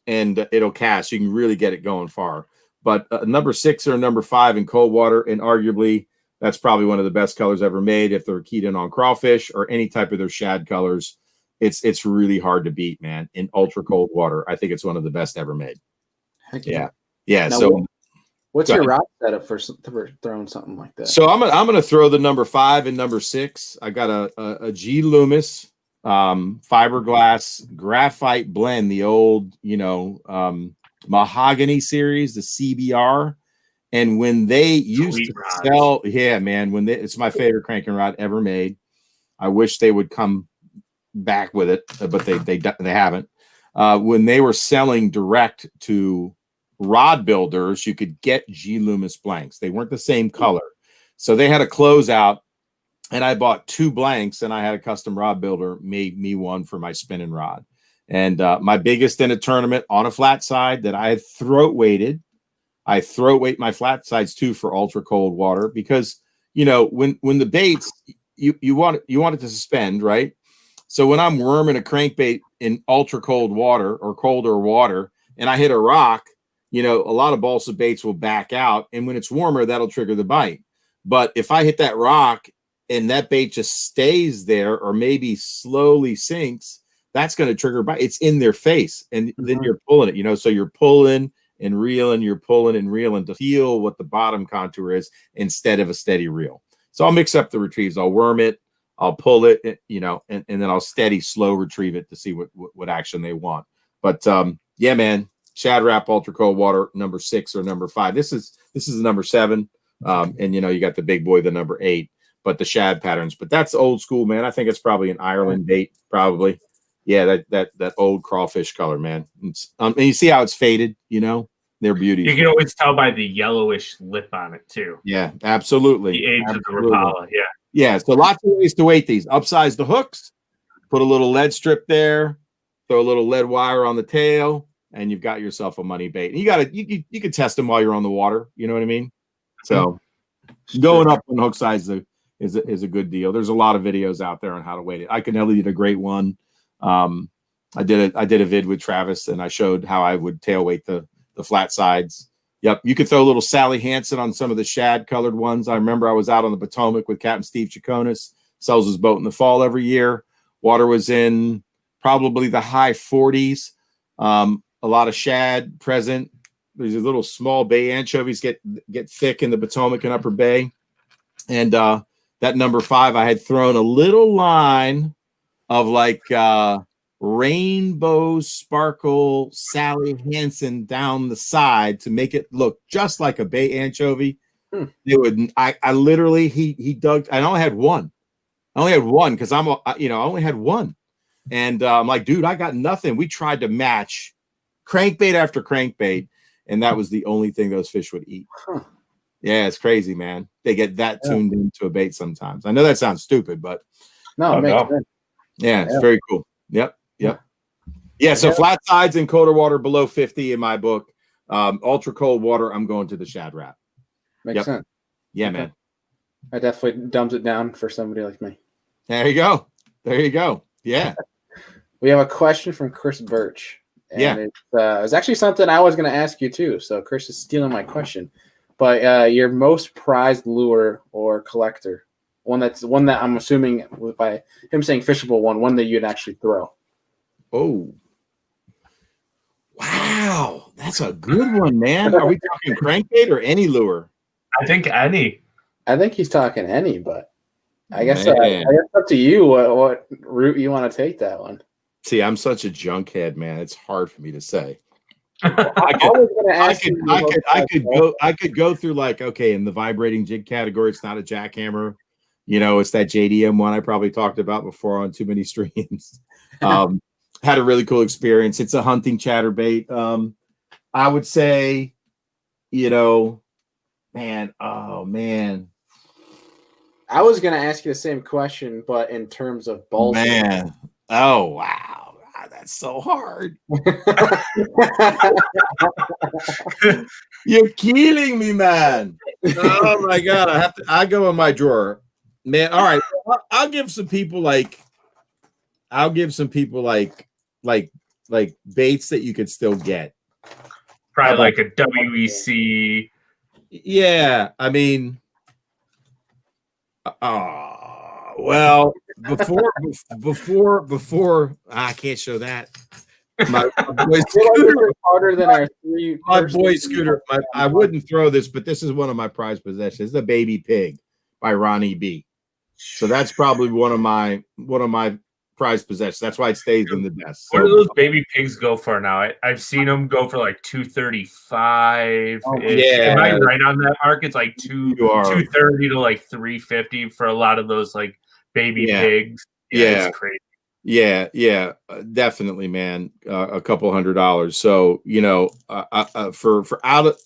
and it'll cast. You can really get it going far. But number 6 or number 5 in cold water, and arguably that's probably one of the best colors ever made. If they're keyed in on crawfish or any type of their shad colors, it's really hard to beat, man. In ultra cold water, I think it's one of the best ever made. Heck yeah. Now, So, what's your rod setup for throwing something like that? So I'm gonna throw the number 5 and number 6. I got a G Loomis fiberglass graphite blend, the old mahogany series, the CBR. And when they used to sell, it's my favorite cranking rod ever made. I wish they would come back with it, but they haven't. When they were selling direct to rod builders, you could get G Loomis blanks. They weren't the same color, so they had a closeout, and I bought 2 blanks, and I had a custom rod builder made me one for my spinning rod. And my biggest in a tournament on a flat side that I had throat weighted. I throat weight my flat sides too for ultra cold water because when the baits you want it to suspend, right? So when I'm worming a crankbait in ultra cold water or colder water and I hit a rock, a lot of balsa baits will back out, and when it's warmer, that'll trigger the bite. But if I hit that rock and that bait just stays there or maybe slowly sinks, that's going to trigger bite. It's in their face, and then you're pulling it, so you're pulling and reeling, you're pulling and reeling to feel what the bottom contour is instead of a steady reel. So I'll mix up the retrieves. I'll worm it, I'll pull it, and then I'll steady, slow retrieve it to see what action they want. But man, shad wrap ultra cold water number 6 or number 5. This is the number 7, and you got the big boy, the number 8, but the shad patterns. But that's old school, man. I think it's probably an Ireland bait, probably. Yeah, that old crawfish color, man. And you see how it's faded, they're beauties. You can always tell by the yellowish lip on it too. Yeah, absolutely. The age of the Rapala, Yeah, so lots of ways to weight these. Upsize the hooks, put a little lead strip there, throw a little lead wire on the tail, and you've got yourself a money bait. And you can test them while you're on the water. You know what I mean? So going up on hook size is a good deal. There's a lot of videos out there on how to weight it. Iconelli did a great one. I did a vid with Travis, and I showed how I would tail weight the flat sides. Yep, you could throw a little Sally Hansen on some of the shad colored ones. I remember I was out on the Potomac with Captain Steve Chaconis, sells his boat in the fall every year. Water was in probably the high 40s. A lot of shad present. There's a little small bay anchovies get thick in the Potomac and Upper Bay. And that number 5, I had thrown a little line of like rainbow sparkle Sally Hansen down the side to make it look just like a bay anchovy. I literally, he dug, I only had one. Because I only had one. And I'm like, dude, I got nothing. We tried to match crankbait after crankbait, and that was the only thing those fish would eat. Yeah, it's crazy, man. They get that tuned into a bait sometimes. I know that sounds stupid, but no, it makes sense. Yeah, it's very cool. Yep. Yeah, so flat sides in colder water below 50 in my book. Ultra cold water, I'm going to the shad wrap. Makes sense. Yeah, man. I definitely dumbed it down for somebody like me. There you go. There you go. Yeah. We have a question from Chris Birch. And it's actually something I was going to ask you too. So Chris is stealing my question. But your most prized lure or collector, one that I'm assuming by him saying fishable one that you'd actually throw. Oh. Wow. That's a good one, man. Are we talking crankbait or any lure? I think any. I think he's talking any, but I guess it's up to you what route you want to take that one. See, I'm such a junkhead, man. It's hard for me to say. I could go through like, okay, in the vibrating jig category, it's not a jackhammer. It's that JDM one I probably talked about before on Too Many Streams. Had a really cool experience. It's a hunting chatterbait. I would say, man. I was going to ask you the same question, but in terms of balls. Man. Oh, wow. That's so hard. You're killing me, man. Oh my God. I go in my drawer, man. All right. I'll give some people like baits that you could still get. Probably like a WEC. Yeah. I mean, well, before I can't show that. My boy Scooter harder than our three. My boy Scooter. I wouldn't throw this, but this is one of my prized possessions. The Baby Pig by Ronnie B. So that's probably one of my prized possessions. That's why it stays in the desk. What do those baby pigs go for now? I've seen them go for like $235. Oh, yeah. Am I right on that mark? It's like $230 to like $350 for a lot of those like baby pigs. Yeah, it's crazy. Yeah, definitely, man. A couple $100. So for out of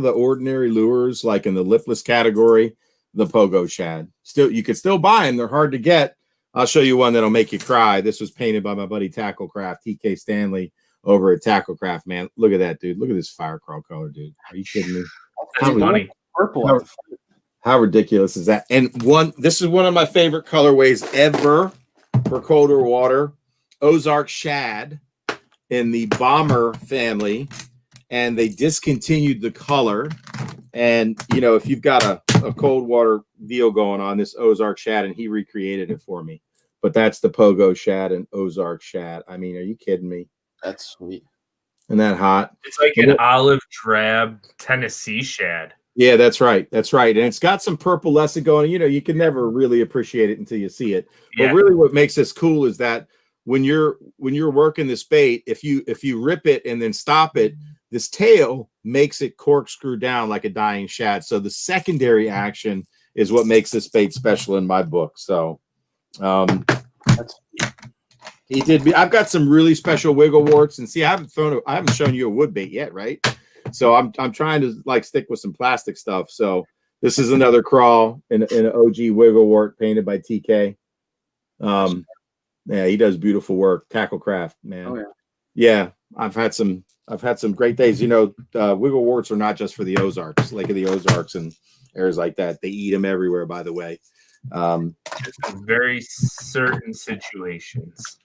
the ordinary lures, like in the lipless category, the Pogo Shad. You could still buy them. They're hard to get. I'll show you one that'll make you cry. This was painted by my buddy Tacklecraft, TK Stanley, over at Tacklecraft, man. Look at that, dude. Look at this fire crawl color, dude. Are you kidding me? That's funny. Purple. How ridiculous is that? And this is one of my favorite colorways ever for colder water. Ozark Shad in the Bomber family. And they discontinued the color. And, if you've got a cold water deal going on, this Ozark Shad, and he recreated it for me. But that's the Pogo Shad and Ozark Shad. I mean, are you kidding me? That's sweet. Isn't that hot? It's like an olive drab Tennessee Shad. Yeah, that's right. That's right. And it's got some purplescent going. You can never really appreciate it until you see it. Yeah. But really what makes this cool is that when you're working this bait, if you rip it and then stop it, this tail makes it corkscrew down like a dying shad. So the secondary action is what makes this bait special in my book. So he did. I've got some really special wiggle warts, and see, I haven't shown you a wood bait yet, right? So I'm trying to like stick with some plastic stuff. So this is another crawl in an OG wiggle wart painted by TK. Yeah, he does beautiful work. Tacklecraft, man. Oh, yeah. Yeah, I've had some great days. Wiggle warts are not just for the Ozarks, Lake of the Ozarks and areas like that. They eat them everywhere, by the way. Very certain situations.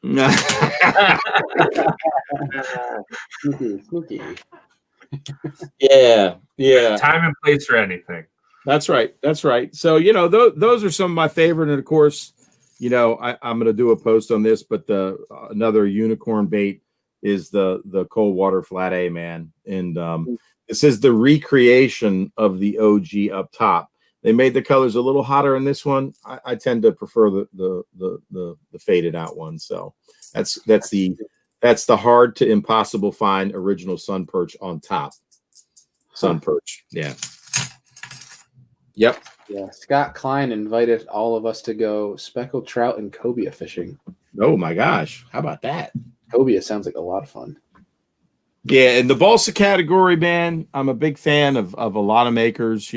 Spooky. Yeah. Time and place for anything. That's right. So those are some of my favorite, and of course, I'm going to do a post on this, but another unicorn bait is the cold water flat A, man. And this is the recreation of the OG up top. They made the colors a little hotter in this one. I tend to prefer the faded out one. So that's the hard to impossible find original sun perch on top. Sun perch. Yeah. Yep. Yeah. Scott Klein invited all of us to go speckled trout and cobia fishing. Oh my gosh. How about that? Cobia sounds like a lot of fun. Yeah, in the balsa category, man, I'm a big fan of a lot of makers,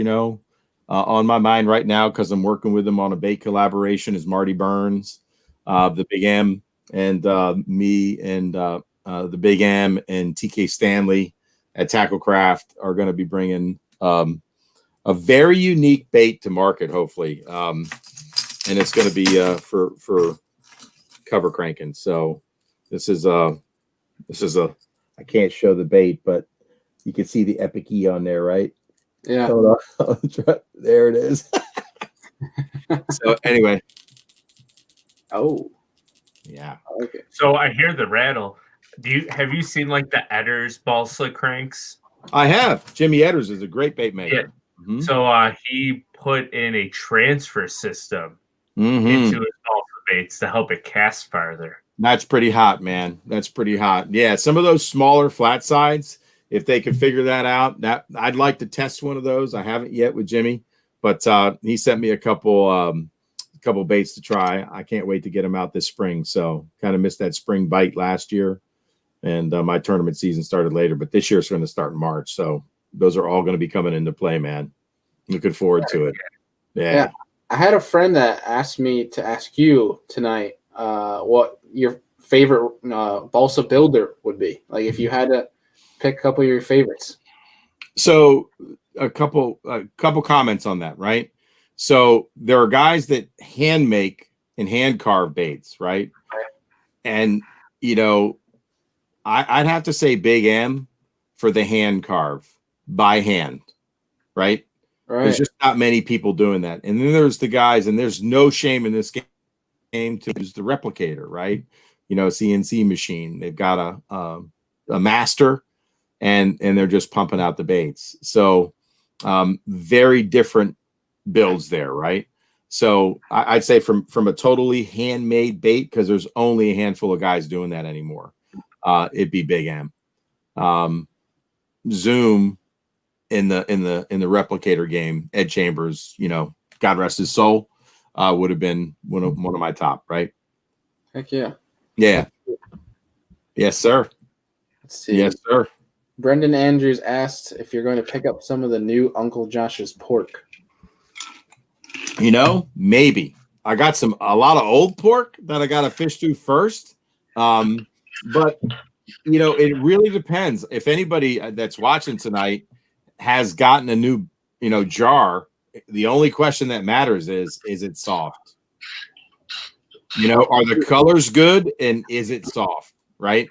on my mind right now, because I'm working with them on a bait collaboration, is Marty Burns, the Big M, and me and the Big M and TK Stanley at Tacklecraft are going to be bringing a very unique bait to market, hopefully. And it's going to be for cover cranking. So this is a I can't show the bait, but you can see the Epic E on there, right? Yeah. Hold on. There it is. So anyway. Oh. Yeah. Okay. So I hear the rattle. Have you seen like the Edder's balsa cranks? I have. Jimmy Edders is a great bait maker. Yeah. Mm-hmm. So he put in a transfer system Mm-hmm. into his balsa baits to help it cast farther. That's pretty hot, man. That's pretty hot. Yeah, some of those smaller flat sides, if they could figure that out, that I'd like to test one of those. I haven't yet with Jimmy, but he sent me a couple baits to try. I can't wait to get them out this spring. So kind of missed that spring bite last year, and my tournament season started later, but this year's going to start in March. So those are all going to be coming into play, man. Looking forward to it. Yeah. I had a friend that asked me to ask you tonight what your favorite balsa builder would be. Like if you had to pick a couple of your favorites. So a couple comments on that, right? So there are guys that hand make and hand carve baits, right? And I'd have to say Big M for the hand carve by hand, right? There's just not many people doing that. And then there's the guys, and there's no shame in this game to use the replicator, right? CNC machine. They've got a master, and they're just pumping out the baits. So very different builds there, right? So I'd say from a totally handmade bait, because there's only a handful of guys doing that anymore. It'd be Big M. Zoom in the replicator game, Ed Chambers, God rest his soul, would have been one of my top, right? Heck yeah. Yeah. Yes, sir. Let's see. Yes, sir. Brendan Andrews asked if you're going to pick up some of the new Uncle Josh's pork. Maybe. I got a lot of old pork that I got to fish through first. But it really depends. If anybody that's watching tonight has gotten a new, jar, the only question that matters is it soft? Are the colors good, and is it soft, right?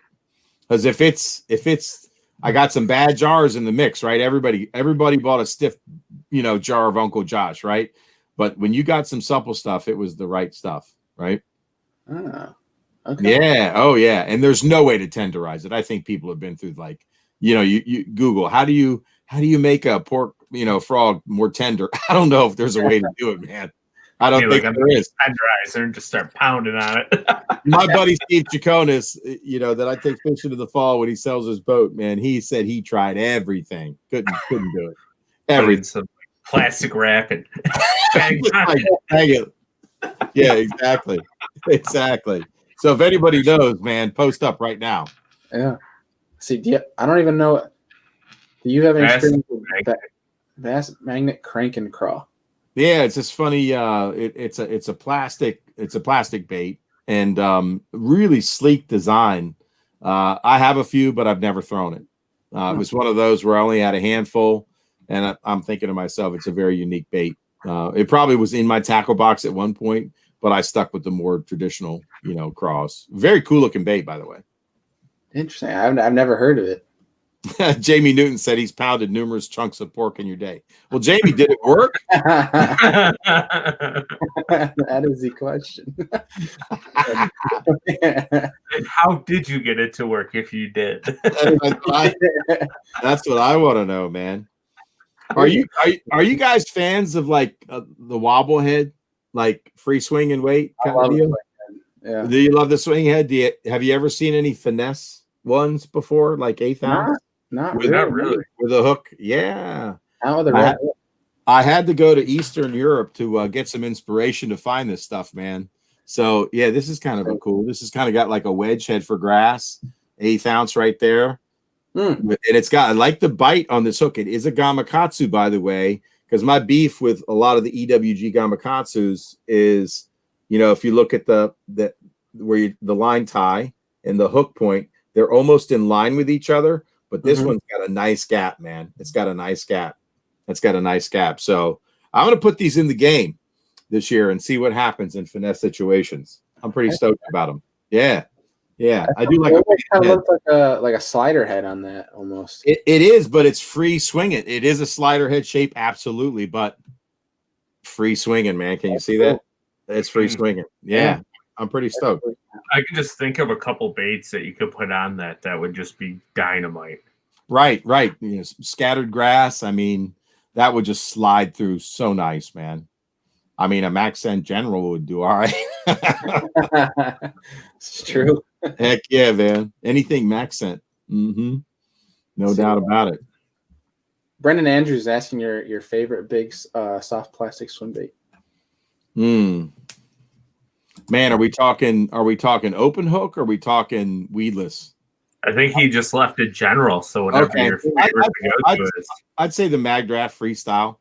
Because if it's I got some bad jars in the mix, right? Everybody bought a stiff, jar of Uncle Josh, right? But when you got some supple stuff, it was the right stuff, right? Ah, okay. Yeah. Oh, yeah. And there's no way to tenderize it. I think people have been through you Google how do you make a pork, frog more tender. I don't know if there's a way to do it, man. I don't think there is. Tenderizer and just start pounding on it. My buddy Steve Chaconis, that I take fishing in the fall when he sells his boat, man, he said he tried everything. Couldn't do it. Everything. Some plastic wrap and bang it. Yeah, exactly. Exactly. So if anybody knows, man, post up right now. Yeah. See, I don't even know. Do you have any experience with Bass Magnet Crank and Craw? Yeah, it's just funny. It's a plastic bait, and really sleek design. I have a few, but I've never thrown it. It was one of those where I only had a handful, and I'm thinking to myself, it's a very unique bait. It probably was in my tackle box at one point, but I stuck with the more traditional, craws. Very cool looking bait, by the way. Interesting. I've never heard of it. Jamie Newton said he's pounded numerous chunks of pork in your day. Well, Jamie, did it work? That is the question. And how did you get it to work if you did? That's what I want to know, man. Are you guys fans of like the wobble head, like free swing and weight kind of deal? Yeah. Do you love the swing head? Have you ever seen any finesse ones before, like 8th ounce? Not really. With a hook. Yeah. How are the I had to go to Eastern Europe to get some inspiration to find this stuff, man. So yeah, this is kind of cool. This has kind of got like a wedge head for grass, 1/8 ounce right there. And it's got, I like the bite on this hook. It is a Gamakatsu, by the way, because my beef with a lot of the EWG Gamakatsus is, if you look at the line tie and the hook point, they're almost in line with each other. But this one's got a nice gap, man. It's got a nice gap. That's got a nice gap. So I'm going to put these in the game this year and see what happens in finesse situations. I'm pretty stoked about them. Yeah. Yeah. I do like it kind of looks like a slider head on that almost. It is, but it's free swinging. It is a slider head shape, absolutely, but free swinging, man. Can you see that? It's free swinging. Yeah. I'm pretty stoked. I can just think of a couple baits that you could put on that would just be dynamite. Right. You know, scattered grass. I mean, that would just slide through so nice, man. I mean, a Maxent General would do all right. It's true. Heck yeah, man. Anything Maxent. No doubt about it. Brendan Andrews is asking your favorite big soft plastic swim bait. Man, are we talking open hook or are we talking weedless? I think he just left it general, so whatever your favorite to go to is. I'd say the Mag Draft Freestyle.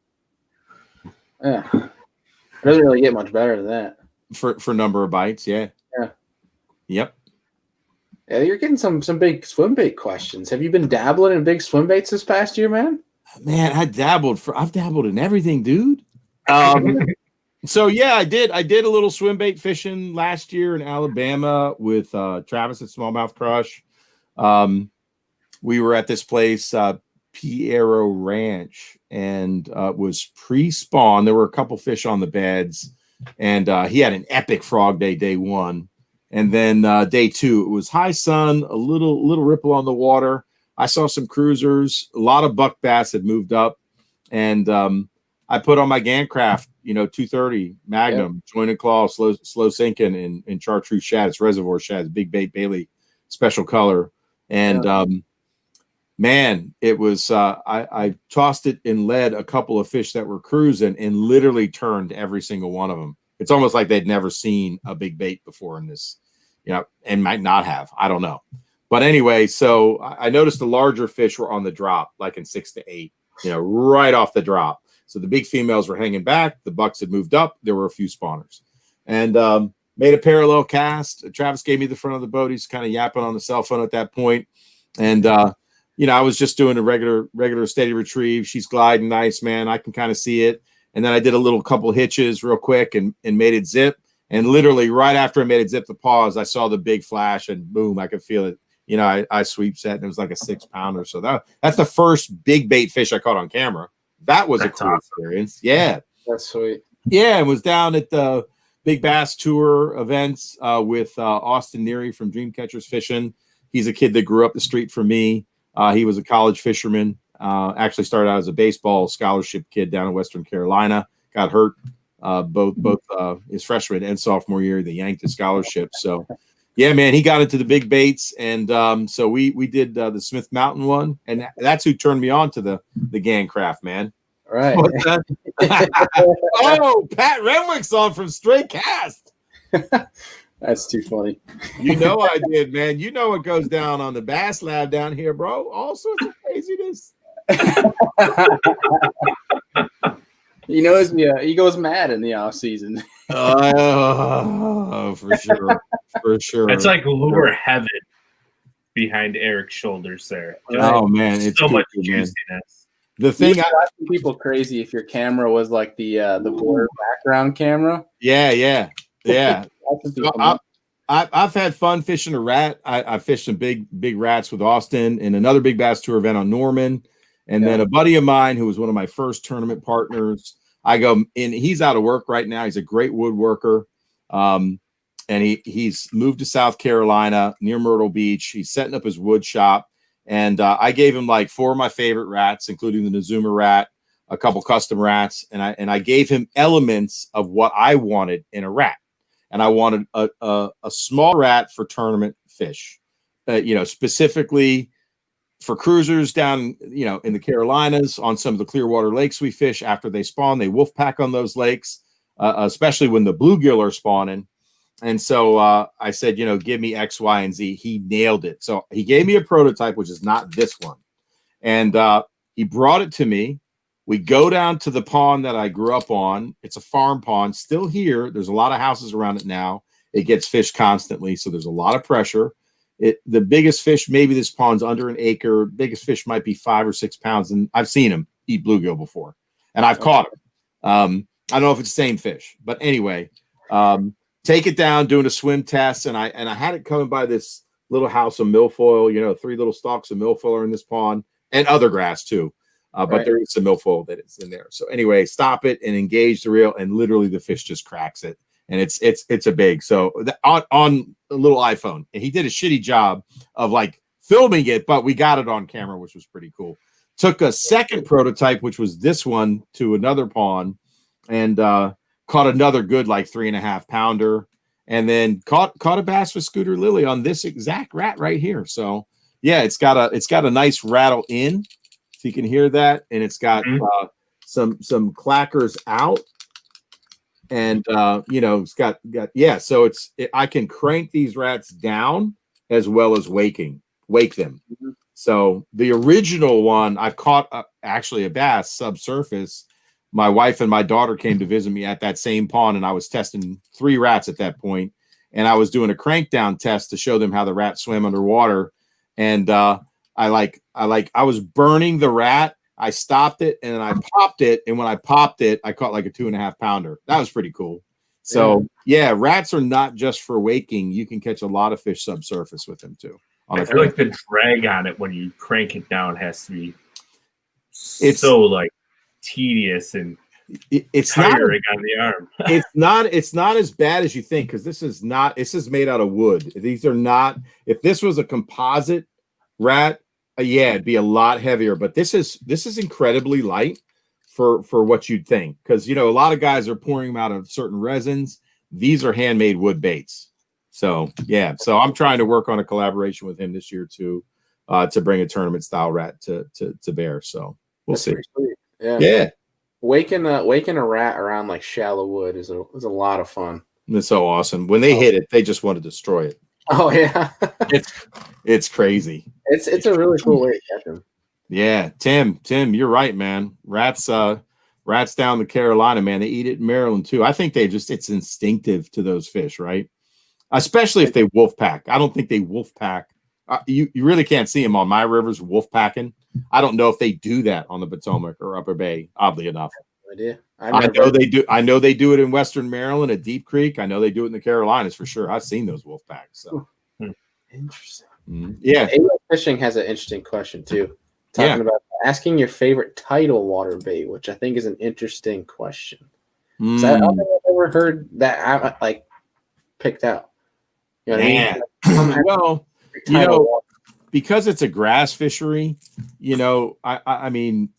Yeah. It doesn't really get much better than that. For number of bites, yeah. Yeah. Yep. Yeah, you're getting some big swim bait questions. Have you been dabbling in big swim baits this past year, man? Man, I've dabbled in everything, dude. So yeah, I did a little swim bait fishing last year in Alabama with Travis at Smallmouth Crush. We were at this place, Piero Ranch, and was pre-spawn. There were a couple fish on the beds, and he had an epic frog day one. And then day two, it was high sun, a little ripple on the water. I saw some cruisers, a lot of buck bass had moved up, and I put on my Gancraft, 230 Magnum, joint and claw, slow sinking, in chartreuse shad. It's reservoir shad, big bait Bailey, special color, and man, it was. I tossed it and led a couple of fish that were cruising, and literally turned every single one of them. It's almost like they'd never seen a big bait before in this, and might not have. I don't know. But anyway, so I noticed the larger fish were on the drop, like in 6 to 8, right off the drop. So the big females were hanging back. The bucks had moved up. There were a few spawners. And made a parallel cast. Travis gave me the front of the boat. He's kind of yapping on the cell phone at that point. And, I was just doing a regular steady retrieve. She's gliding nice, man. I can kind of see it. And then I did a couple hitches real quick and made it zip. And literally right after I made it zip the pause, I saw the big flash and boom, I could feel it. I sweep set and it was like a 6-pounder. So that's the first big bait fish I caught on camera. That was a cool experience. Yeah. That's sweet. Yeah. It was down at the Big Bass Tour events with Austin Neary from Dreamcatchers Fishing. He's a kid that grew up the street from me. He was a college fisherman. Actually started out as a baseball scholarship kid down in Western Carolina. Got hurt both his freshman and sophomore year. They yanked his scholarship. So, yeah, man, he got into the big baits, and so we did the Smith Mountain one, and that's who turned me on to the Gancraft, man. Right. Oh, Pat Renwick's on from Straight Cast. That's too funny. I did, man. What goes down on the Bass Lab down here, bro. All sorts of craziness. He goes mad in the off season. Oh, for sure. It's like lure heaven behind Eric's shoulders there. Oh man, it's so much juiciness. The thing driving people crazy if your camera was like the blur background camera. Yeah. So I've had fun fishing a rat. I fished some big rats with Austin and another Big Bass Tour event on Norman. And then a buddy of mine who was one of my first tournament partners, I go, and he's out of work right now. He's a great woodworker. And he's moved to South Carolina near Myrtle Beach. He's setting up his wood shop. And I gave him like 4 of my favorite rats, including the Nazuma rat, a couple custom rats. And I gave him elements of what I wanted in a rat. And I wanted a small rat for tournament fish, specifically for cruisers down, in the Carolinas on some of the Clearwater lakes we fish after they spawn. They wolf pack on those lakes, especially when the bluegill are spawning. And so I said, give me X, Y, and Z. He nailed it. So he gave me a prototype, which is not this one. And he brought it to me. We go down to the pond that I grew up on. It's a farm pond, still here. There's a lot of houses around it now. It gets fished constantly, so there's a lot of pressure. The biggest fish, maybe this pond's under an acre. Biggest fish might be 5 or 6 pounds, and I've seen them. eat bluegill before, and I've caught them. I don't know if it's the same fish, but anyway, take it down, doing a swim test, and I had it coming by this little house of milfoil. 3 little stalks of milfoil are in this pond, and other grass too. But there is some milfoil that is in there. So anyway, stop it and engage the reel, and literally the fish just cracks it, and it's a big. So on a little iPhone, and he did a shitty job of like filming it, but we got it on camera, which was pretty cool. Took a second prototype, which was this one, to another pond, and caught another good like 3.5 pounder, and then caught a bass with Scooter Lily on this exact rat right here. So yeah, it's got a nice rattle in, if you can hear that, and it's got some clackers out, and it's got so I can crank these rats down as well as wake them. So the original one I caught actually a bass subsurface. My wife and my daughter came to visit me at that same pond, and I was testing 3 rats at that point, and I was doing a crank down test to show them how the rats swim underwater. And I was burning the rat. I stopped it, and then I popped it, and when I popped it, I caught like a 2.5 pounder. That was pretty cool. So yeah, rats are not just for waking. You can catch a lot of fish subsurface with them too. I feel like the drag on it when you crank it down has to be so like tedious, and it's tiring on the arm. it's not as bad as you think, because this is made out of wood. These are not. If this was a composite rat, it'd be a lot heavier. But this is incredibly light for what you'd think, because a lot of guys are pouring them out of certain resins. These are handmade wood baits. So yeah, so I'm trying to work on a collaboration with him this year to bring a tournament style rat to bear. So we'll see. Yeah. Waking a rat around like shallow wood is a lot of fun. It's so awesome. When they hit it, they just want to destroy it. Oh yeah. it's crazy. It's a really cool way to catch them. Yeah, Tim, you're right, man. Rats down the Carolina, man, they eat it in Maryland too. I think it's instinctive to those fish, right? Especially if they wolf pack. I don't think they wolf pack. You really can't see them on my rivers wolf packing. I don't know if they do that on the Potomac or Upper Bay, oddly enough. I know they do. I know they do it in Western Maryland at Deep Creek. I know they do it in the Carolinas for sure. I've seen those wolf packs. So interesting. Yeah. Fishing has an interesting question too. Talking about asking your favorite tidal water bait, which I think is an interesting question. So I don't think I've ever heard that picked out. You know what I mean? Well, because it's a grass fishery, I mean,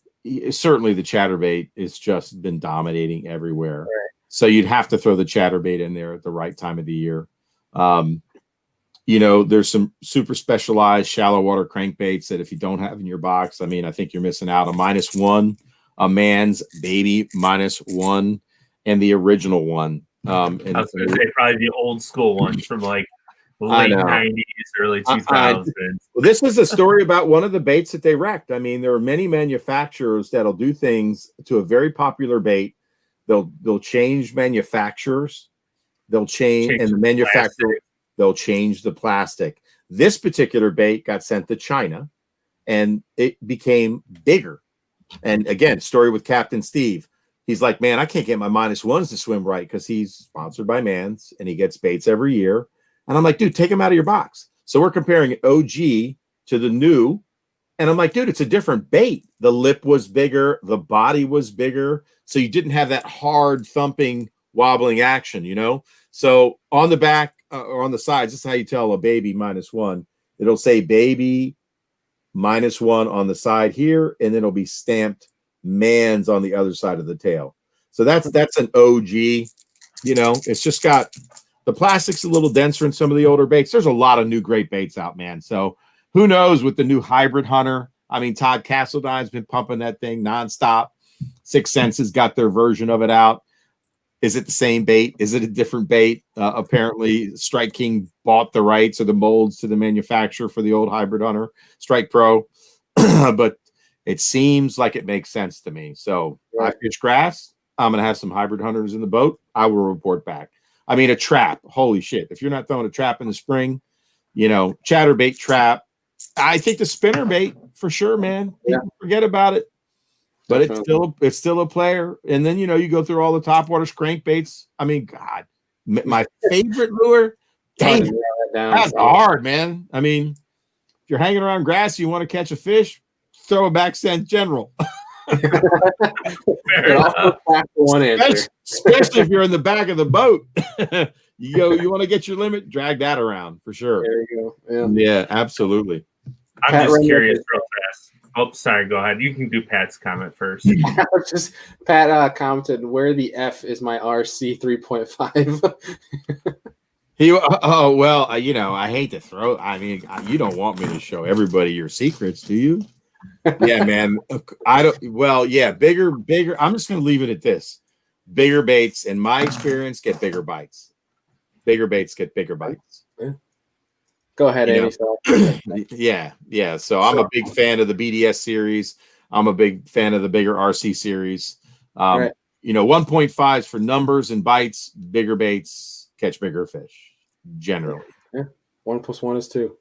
certainly the chatterbait has just been dominating everywhere. Right. So you'd have to throw the chatterbait in there at the right time of the year. There's some super specialized shallow water crankbaits that if you don't have in your box, I mean, I think you're missing out. A -1, a man's baby -1, and the original one. And I was going to say probably the old school ones from like late 90s, early 2000s. Well, this is a story about one of the baits that they wrecked. I mean, there are many manufacturers that'll do things to a very popular bait. They'll change manufacturers. They'll change and the manufacturer. They'll change the plastic. This particular bait got sent to China, and it became bigger. And again, story with Captain Steve. He's like, man, I can't get my -1s to swim right because he's sponsored by Mans and he gets baits every year. And I'm like, dude, take them out of your box. So we're comparing OG to the new. And I'm like, dude, it's a different bait. The lip was bigger. The body was bigger. So you didn't have that hard thumping, wobbling action, So on the back or on the sides, this is how you tell a baby -1. It'll say baby -1 on the side here, and then it'll be stamped Mans on the other side of the tail. So that's an OG. It's just got the plastic's a little denser in some of the older baits. There's a lot of new great baits out, man. So who knows with the new hybrid hunter? I mean, Todd Castledine's been pumping that thing nonstop. Six Senses got their version of it out. Is it the same bait? Is it a different bait? Apparently, Strike King bought the rights or the molds to the manufacturer for the old hybrid hunter, Strike Pro. But it seems like it makes sense to me. So I fish grass. I'm going to have some hybrid hunters in the boat. I will report back. I mean, a trap. Holy shit. If you're not throwing a trap in the spring, chatterbait trap. I think the spinner bait for sure, man. People forget about it. but it's still a player. And then, you go through all the topwaters, crankbaits. I mean, God, my favorite lure. Dang, that's hard, man. I mean, if you're hanging around grass, you want to catch a fish, throw a back scent general. Especially if you're in the back of the boat. You want to get your limit, drag that around for sure. There you go. Yeah, absolutely. I'm Pat, just curious real fast. Oh, sorry, go ahead. You can do Pat's comment first. Pat commented, where the F is my RC 3.5? I hate to throw. I mean, you don't want me to show everybody your secrets, do you? Yeah, man. I don't. Well, yeah, bigger. I'm just going to leave it at this. Bigger baits, in my experience, get bigger bites. Bigger baits get bigger bites. Go ahead, Andy. Yeah. So I'm a big fan of the BDS series. I'm a big fan of the bigger RC series. 1.5s for numbers and bites. Bigger baits catch bigger fish, generally. Yeah. 1 + 1 is 2.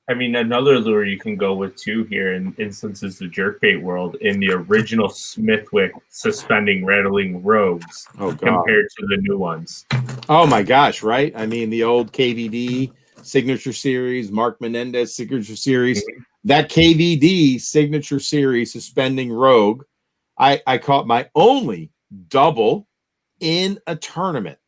I mean, another lure you can go with too here in instances the jerkbait world in the original Smithwick suspending rattling rogues compared to the new ones. Oh my gosh, right? I mean, the old KVD signature series, Mark Menendez signature series, that KVD signature series suspending rogue, I caught my only double in a tournament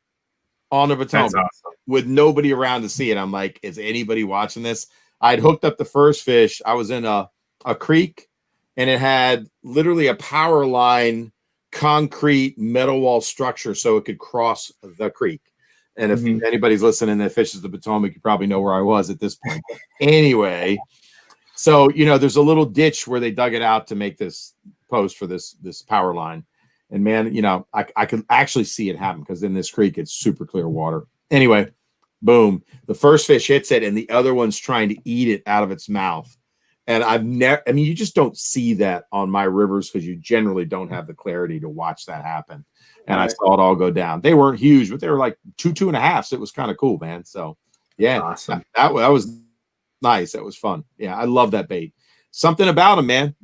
on the Potomac with nobody around to see it. I'm like, is anybody watching this? I'd hooked up the first fish. I was in a creek, and it had literally a power line, concrete metal wall structure so it could cross the creek. And if anybody's listening that fishes the Potomac, you probably know where I was at this point. Anyway, so, there's a little ditch where they dug it out to make this post for this power line. And man, I could actually see it happen because in this creek, it's super clear water. Anyway, boom, the first fish hits it and the other one's trying to eat it out of its mouth. And you just don't see that on my rivers because you generally don't have the clarity to watch that happen. And I saw it all go down. They weren't huge, but they were like 2.5. So it was kind of cool, man. So yeah, awesome. That was nice. That was fun. Yeah, I love that bait. Something about them, man.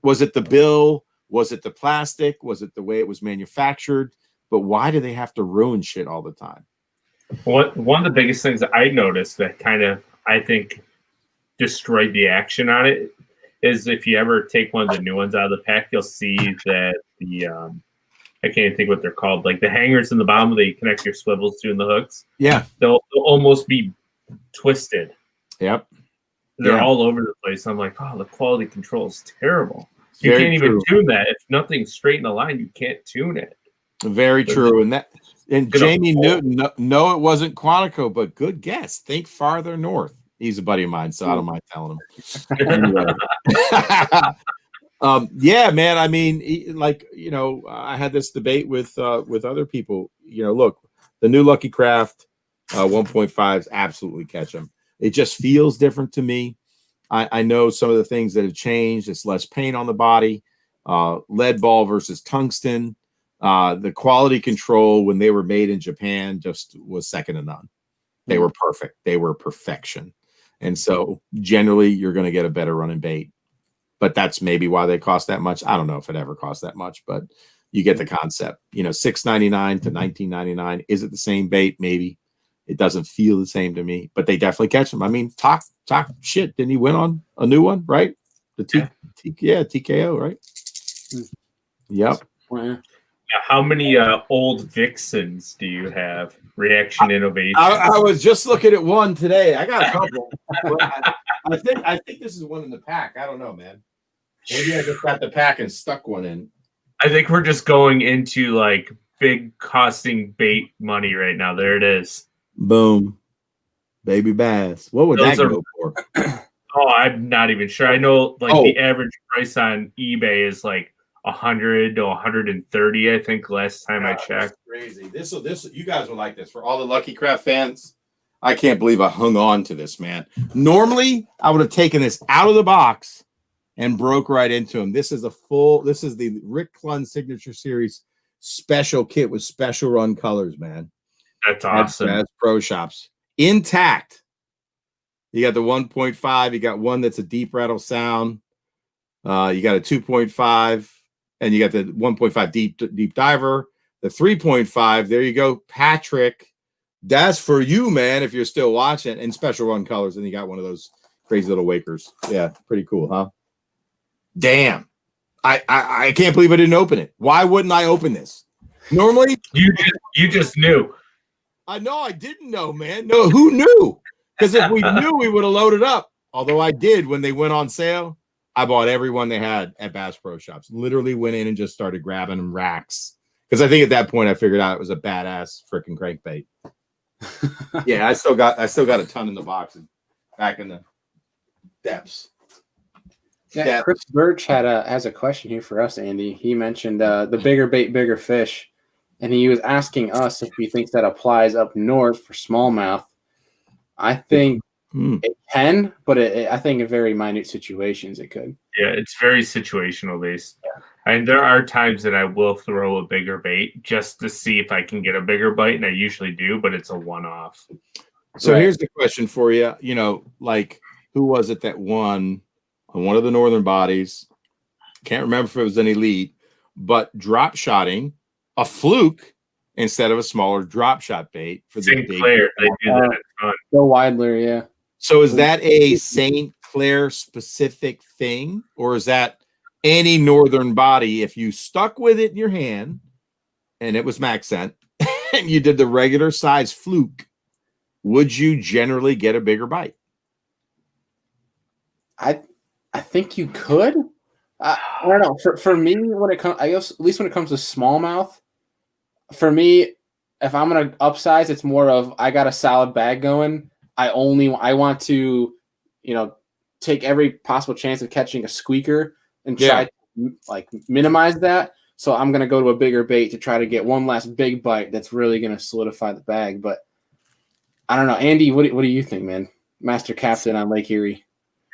Was it the bill? Was it the plastic? Was it the way it was manufactured? But why do they have to ruin shit all the time? One of the biggest things that I noticed that kind of, I think, destroyed the action on it is if you ever take one of the new ones out of the pack, you'll see that the I can't even think what they're called, like the hangers in the bottom that you connect your swivels to in the hooks. Yeah, they'll almost be twisted. Yep, they're all over the place. I'm like, oh, the quality control is terrible. You can't even tune that. If nothing's straight in the line, you can't tune it. Very true. And Jamie Newton, no, it wasn't Quantico, but good guess. Think farther north. He's a buddy of mine, so I don't mind telling him. Yeah, man. I mean, I had this debate with other people. Look, the new Lucky Craft 1.5s absolutely catch them. It just feels different to me. I know some of the things that have changed. It's less paint on the body. Lead ball versus tungsten. The quality control when they were made in Japan just was second to none. They were perfect. They were perfection. And so generally you're going to get a better running bait. But that's maybe why they cost that much. I don't know if it ever cost that much, but you get the concept. $6.99 to $19.99. Is it the same bait? Maybe. It doesn't feel the same to me, but they definitely catch them. I mean, talk shit. Didn't he win on a new one, right? The TKO, right? Yep. Now, how many old Vixens do you have? Reaction Innovation. I was just looking at one today. I got a couple. I think this is one in the pack. I don't know, man. Maybe I just got the pack and stuck one in. I think we're just going into like big costing bait money right now. There it is. Boom. Baby bass. What would that go for? Oh, I'm not even sure. I know the average price on eBay is like 100 to 130, I think, last time I checked. Crazy. This you guys will like this. For all the Lucky Craft fans, I can't believe I hung on to this, man. Normally, I would have taken this out of the box and broke right into him. This is the Rick Clunn Signature Series special kit with special run colors, man. That's awesome. That's Pro Shops. Intact. You got the 1.5. You got one that's a deep rattle sound. You got a 2.5. and you got the 1.5 deep diver, the 3.5. There you go, Patrick. That's for you, man, if you're still watching. And special run colors, and you got one of those crazy little wakers. Yeah, pretty cool, huh? Damn. I can't believe I didn't open it. Why wouldn't I open this? Normally, you just knew. I know I didn't know, man. No, who knew? Because if we knew, we would have loaded up. Although I did when they went on sale. I bought every one they had at Bass Pro Shops. Literally went in and just started grabbing them racks. Because I think at that point I figured out it was a badass freaking crankbait. Yeah, I still got a ton in the box and back in the depths. Yeah, Chris Birch has a question here for us, Andy. He mentioned the bigger bait, bigger fish, and he was asking us if he thinks that applies up north for smallmouth. I think it can, but I think in very minute situations it could. Yeah, it's very situational based. Yeah. And there are times that I will throw a bigger bait just to see if I can get a bigger bite, and I usually do, but it's a one-off. So here's the question for you. You know, like, who was it that won on one of the northern bodies? Can't remember if it was an elite, but drop shotting a fluke instead of a smaller drop shot bait for the St. Clair. They do that a ton. Go Widler, yeah. So is that a St. Clair specific thing, or is that any northern body? If you stuck with it in your hand and it was max scent and you did the regular size fluke, would you generally get a bigger bite? I think you could. I don't know. For me, when it comes, I guess at least when it comes to smallmouth, for me, if I'm gonna upsize, it's more of I got a solid bag going. I want to, take every possible chance of catching a squeaker and try to like minimize that. So I'm gonna go to a bigger bait to try to get one last big bite that's really gonna solidify the bag. But I don't know, Andy. What do you think, man? Master Captain on Lake Erie.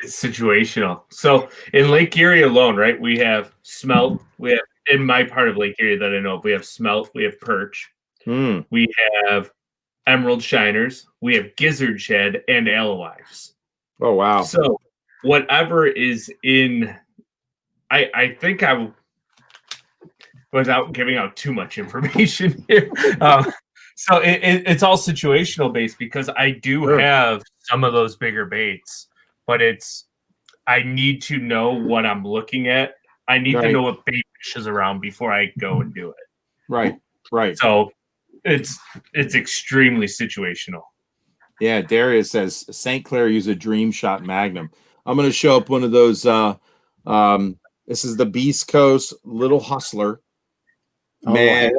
It's situational. So in Lake Erie alone, right? We have smelt. We have in my part of Lake Erie that I know of, we have smelt. We have perch. We have emerald shiners. We have gizzard shed and alewives. Oh wow! So whatever is in, I think I, without giving out too much information here. So it's all situational based because I do have some of those bigger baits, but I need to know what I'm looking at. I need to know what bait fish is around before I go and do it. Right. So it's extremely situational. Yeah, Darius says St. Clair use a Dream Shot Magnum. I'm going to show up one of those. This is the Beast Coast Little Hustler. Man,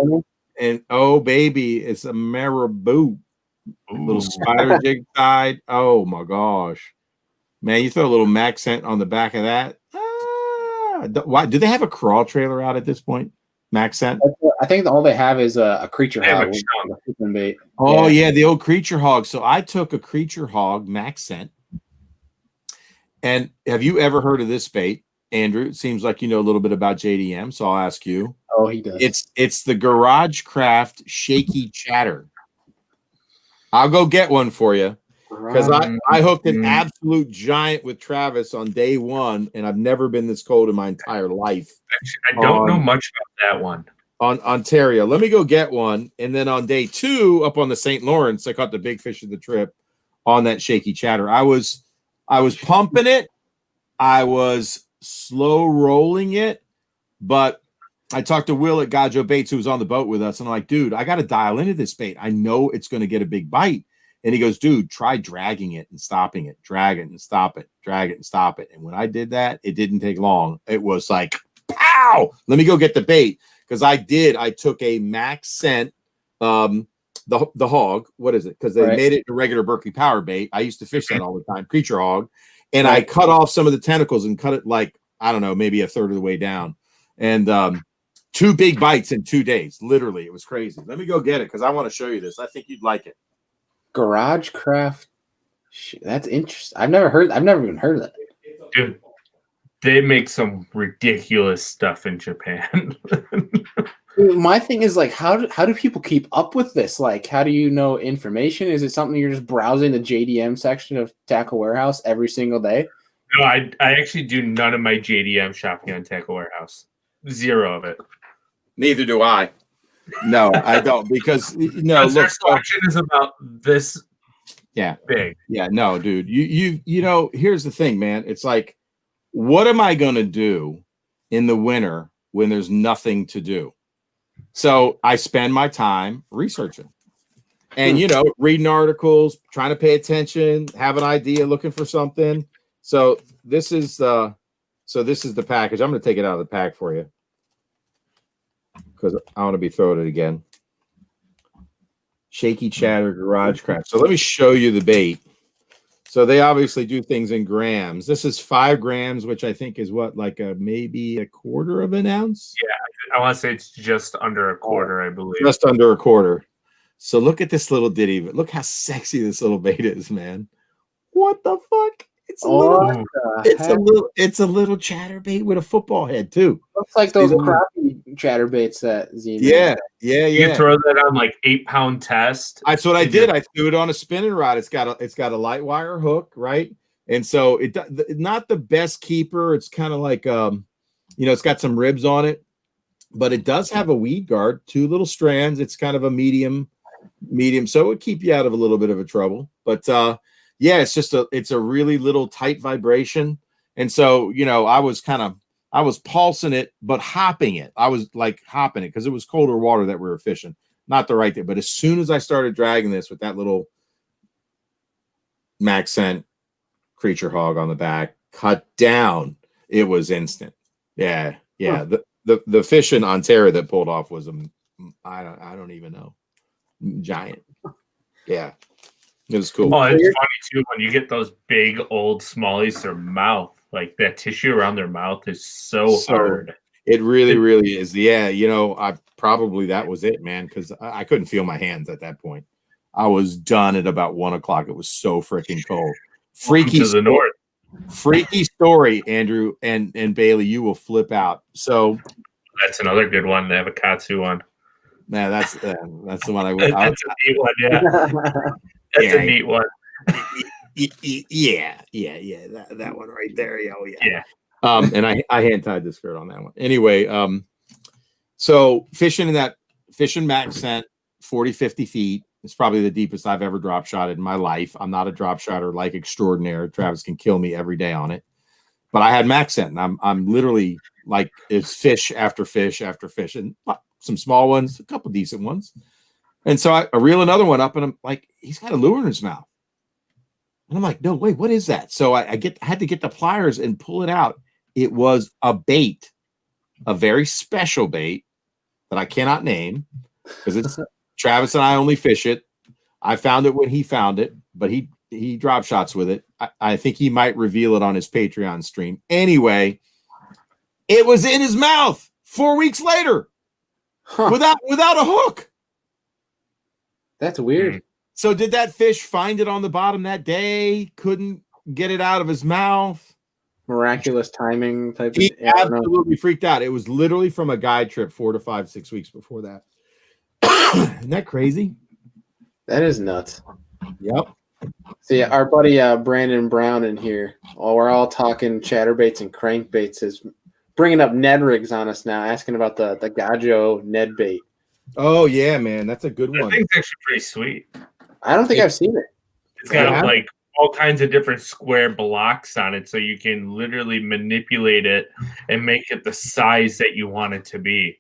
and oh baby, it's a marabou. Little spider jig side. Oh my gosh, man! You throw a little max scent on the back of that. Why do they have a crawl trailer out at this point? Max scent. I think all they have is a creature hog. Oh yeah, the old creature hog. So I took a creature hog max scent. And have you ever heard of this bait, Andrew? It seems like you know a little bit about JDM, so I'll ask you. Oh, he does. It's the Garage Craft Shaky Chatter. I'll go get one for you because I hooked an absolute giant with Travis on day one, and I've never been this cold in my entire life. Actually, I don't know much about that one. On Ontario. Let me go get one. And then on day two, up on the St. Lawrence, I caught the big fish of the trip on that Shaky Chatter. I was pumping it. I was slow rolling it, but I talked to Will at Gajo Baits, who was on the boat with us, and I'm like, dude, I got to dial into this bait. I know it's going to get a big bite. And he goes, dude, try dragging it and stopping it. Drag it and stop it. Drag it and stop it. And when I did that, it didn't take long. It was like, pow! Let me go get the bait. Because I took a max scent, the hog. What is it? Because they made it a regular Berkeley power bait. I used to fish that all the time, creature hog. And I cut off some of the tentacles and cut it like, I don't know, maybe a third of the way down. And 2 big bites in 2 days. Literally, it was crazy. Let me go get it because I want to show you this. I think you'd like it. Garage Craft. That's interesting. I've never even heard of that. Dude, they make some ridiculous stuff in Japan. My thing is like, how do people keep up with this? Like, how do you know information? Is it something you're just browsing the JDM section of Tackle Warehouse every single day? No, I actually do none of my JDM shopping on Tackle Warehouse. zero of it. Neither do I. No, I don't, because Look, their selection is about this big. Yeah, no, dude. You know, here's the thing, man. It's like, what am I gonna do in the winter when there's nothing to do? So I spend my time researching and reading articles, trying to pay attention, have an idea, looking for something. So this is the package. I'm gonna take it out of the pack for you, because I want to be throwing it again. Shaky Chatter Garage Craft. So let me show you the bait. So they obviously do things in grams. This is 5 grams, which I think is what, like maybe a quarter of an ounce? Yeah, I want to say it's just under a quarter, I believe. Just under a quarter. So look at this little ditty. Look how sexy this little bait is, man. What the fuck? It's a little chatterbait with a football head too. Looks like those crappie chatterbaits that Z. Yeah. You throw that on like 8-pound test. That's what I did. I threw it on a spinning rod. It's got a light wire hook, right? And so it's not the best keeper. It's kind of like it's got some ribs on it, but it does have a weed guard, 2 little strands. It's kind of a medium, so it would keep you out of a little bit of a trouble. But yeah, it's a really little tight vibration. And so, I was pulsing it, but hopping it. I was like hopping it because it was colder water that we were fishing. Not the right thing. But as soon as I started dragging this with that little Max Scent creature hog on the back, cut down, it was instant. Yeah. Yeah. Huh. The fish in Ontario that pulled off was I don't even know. Giant. Yeah. It was cool. Oh, it's funny too when you get those big old smallies. Their mouth, like that tissue around their mouth, is so hard. It really, really is. Yeah, that was it, man. Because I couldn't feel my hands at that point. I was done at about 1 o'clock. It was so freaking cold. Freaky to the north. Freaky story, Andrew and Bailey. You will flip out. So that's another good one. The Avokatsu one. Man, that's the one I would. That's a neat one. Yeah. That's a neat one. Yeah. That one right there. Oh yeah. And I hand tied the skirt on that one. Anyway, so fishing Max Scent 40-50 feet. It's probably the deepest I've ever drop shotted in my life. I'm not a drop shotter like extraordinaire. Travis can kill me every day on it. But I had Max Scent, and I'm literally like, it's fish after fish after fish, and some small ones, a couple decent ones. And so I reel another one up, and I'm like, he's got a lure in his mouth. And I'm like, no, wait, what is that? So I had to get the pliers and pull it out. It was a bait, a very special bait that I cannot name because it's Travis and I only fish it. I found it when he found it, but he drop shots with it. I think he might reveal it on his Patreon stream. Anyway, it was in his mouth 4 weeks later without a hook. That's weird. So did that fish find it on the bottom that day? Couldn't get it out of his mouth? Miraculous timing type. He absolutely freaked out. It was literally from a guide trip 4 to 5, 6 weeks before that. Isn't that crazy? That is nuts. Yep. See, our buddy Brandon Brown in here, while we're all talking chatterbaits and crankbaits, is bringing up Ned rigs on us now, asking about the Gajo Ned bait. Oh yeah, man, that's a good one. I think it's actually pretty sweet. I don't think I've seen it. It's got like all kinds of different square blocks on it, so you can literally manipulate it and make it the size that you want it to be.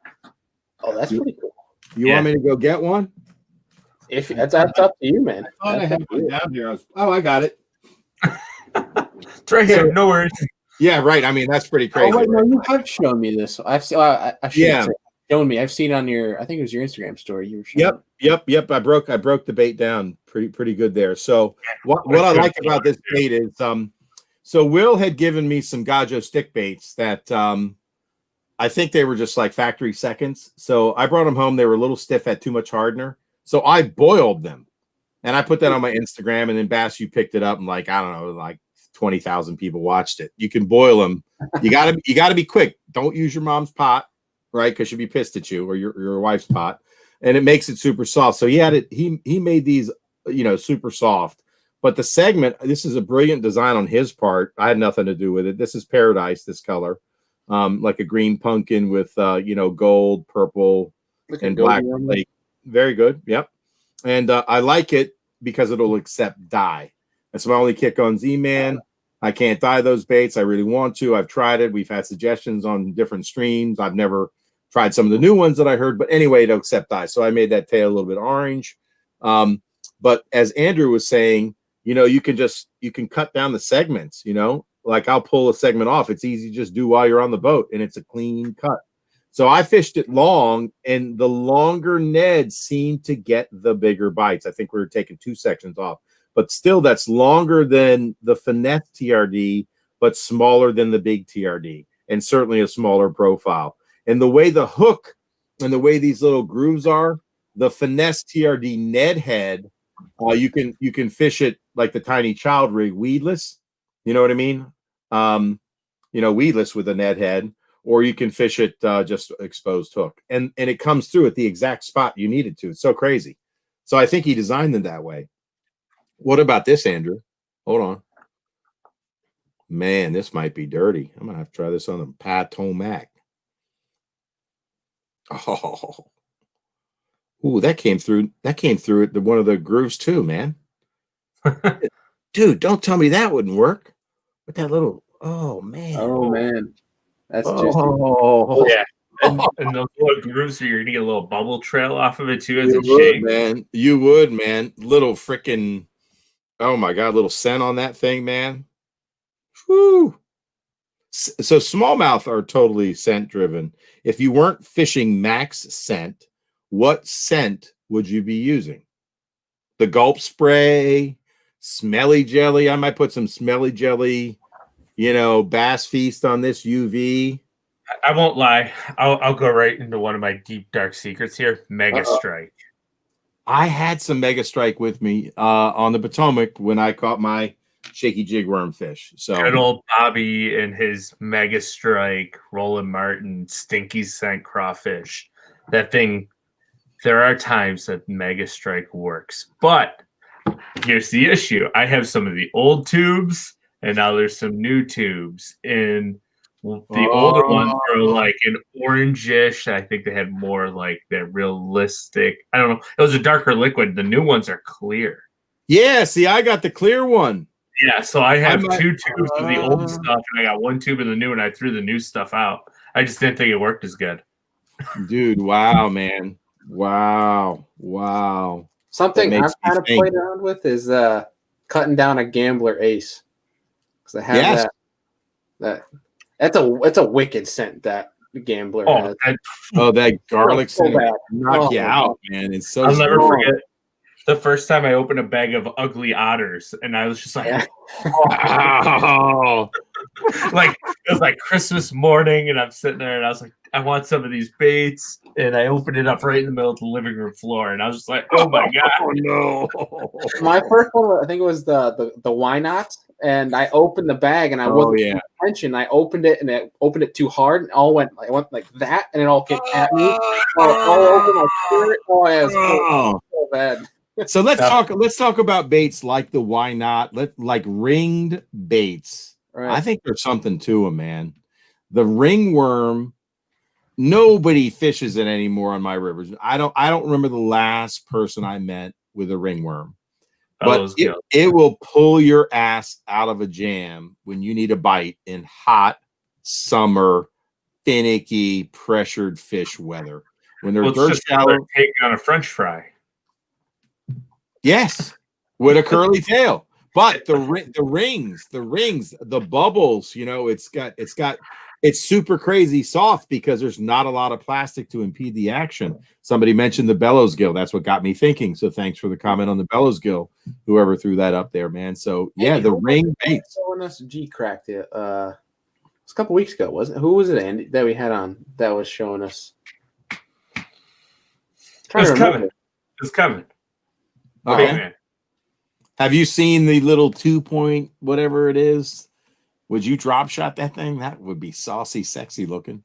Oh, that's pretty cool. You want me to go get one? If that's up to you, man. I thought I had one down here. I got it. It's right here. No worries. Yeah, right. I mean, that's pretty crazy. Oh, wait, no, you have shown me this. I've seen. I should say. Shown me. I've seen it on your. I think it was your Instagram story. You were showing. Yep. I broke the bait down pretty good there. So what I like about this bait is so Will had given me some Gajo stick baits that I think they were just like factory seconds. So I brought them home. They were a little stiff, had too much hardener. So I boiled them, and I put that on my Instagram. And then Bass, you picked it up, and like I don't know, like 20,000 people watched it. You can boil them. You gotta be quick. Don't use your mom's pot. Right, because she'll be pissed at you, or your wife's pot, and it makes it super soft. So he made these, super soft. But the segment, this is a brilliant design on his part. I had nothing to do with it. This is Paradise, this color. like a green pumpkin with gold, purple, Like and a black. gold one. Like, very good. Yep. And I like it because it'll accept dye. That's my only kick on Z-Man. I can't dye those baits. I really want to. I've tried it. We've had suggestions on different streams. I've never tried some of the new ones that I heard, but anyway, it'll accept dye. So I made that tail a little bit orange. But as Andrew was saying, you can cut down the segments, like I'll pull a segment off. It's easy to just do while you're on the boat, and it's a clean cut. So I fished it long, and the longer Ned seemed to get the bigger bites. I think we were taking 2 sections off, but still that's longer than the finesse TRD, but smaller than the big TRD, and certainly a smaller profile. And the way the hook and the way these little grooves are, the finesse TRD Ned head, you can fish it like the tiny child rig weedless. You know what I mean? Weedless with a Ned head. Or you can fish it just exposed hook. And it comes through at the exact spot you need it to. It's so crazy. So I think he designed them that way. What about this, Andrew? Hold on. Man, this might be dirty. I'm going to have to try this on the Potomac. Oh. Ooh, that came through at one of the grooves too, man. Dude, don't tell me that wouldn't work. With that little, oh, man. Oh, man. That's just yeah. And those little grooves, you're gonna get a little bubble trail off of it too as you it would, shakes. Man. You would, man. Little freaking, oh my God, little scent on that thing, man. Whew. So smallmouth are totally scent driven. If you weren't fishing max scent, what scent would you be using? The gulp spray, smelly jelly. I might put some smelly jelly, Bass Feast on this UV. I won't lie. I'll go right into one of my deep dark secrets here. Mega Strike. I had some Mega Strike with me on the Potomac when I caught my shaky jig worm fish. So good old Bobby and his Mega Strike, Roland Martin, stinky scent crawfish. That thing. There are times that Mega Strike works, but here's the issue. I have some of the old tubes, and now there's some new tubes. And the older ones are like an orangish. I think they had more like that realistic. I don't know. It was a darker liquid. The new ones are clear. Yeah, see, I got the clear one. Yeah, so I have 2 tubes of the old stuff, and I got 1 tube of the new, and I threw the new stuff out. I just didn't think it worked as good. Dude, wow, man. Wow. Something I've kind of played around with is cutting down a Gambler Ace, because I have that. It's a wicked scent that Gambler has. That garlic scent bad. knock you out, man. It's so. I'll never forget the first time I opened a bag of ugly otters, and I was just like, oh. Like it was like Christmas morning, and I'm sitting there, and I was like, I want some of these baits, and I opened it up right in the middle of the living room floor, and I was just like, oh my God. Oh no. My first one, I think it was the Why Not, and I opened the bag, and I wasn't paying attention. I opened it, and I opened it too hard, and I went like that, and it all came at me all over my spirit. Oh, yeah, it was so bad. So let's talk about baits like the Why Not, like ringed baits. Right. I think there's something to them, man. The ringworm, nobody fishes it anymore on my rivers. I don't remember the last person I met with a ringworm, but it will pull your ass out of a jam when you need a bite in hot summer, finicky, pressured fish weather. When they're dirt shallow, take on a French fry. Yes, with a curly tail. But the rings, the bubbles, it's super crazy soft because there's not a lot of plastic to impede the action. Somebody mentioned the bellows gill. That's what got me thinking. So thanks for the comment on the bellows gill, whoever threw that up there, man. So yeah, the ring baits. Showing us G cracked it. It was a couple weeks ago, wasn't it? Who was it, Andy, that we had on that was showing us? It was Kevin. Okay. Man. Have you seen the little 2-point whatever it is? Would you drop shot that thing? That would be saucy, sexy looking.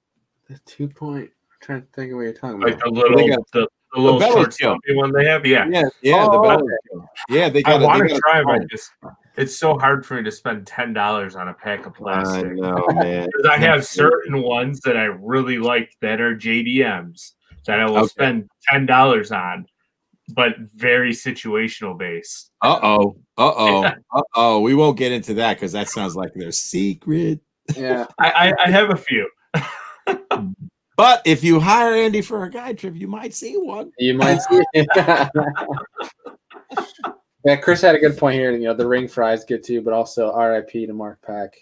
The 2-point. I'm trying to think of what you're talking about. Like the little short one they have. Yeah. The bellows gill. Yeah, they got. I want to try them. It's so hard for me to spend $10 on a pack of I plastic. know, man. Because I have certain ones that I really like that are JDMs that I will spend $10 on, but very situational based. We won't get into that because that sounds like their secret. Yeah, I have a few. But if you hire Andy for a guide trip, you might see one. you might see it. Yeah, Chris had a good point here. You know, the ring fries good too, but also RIP to Mark Pack.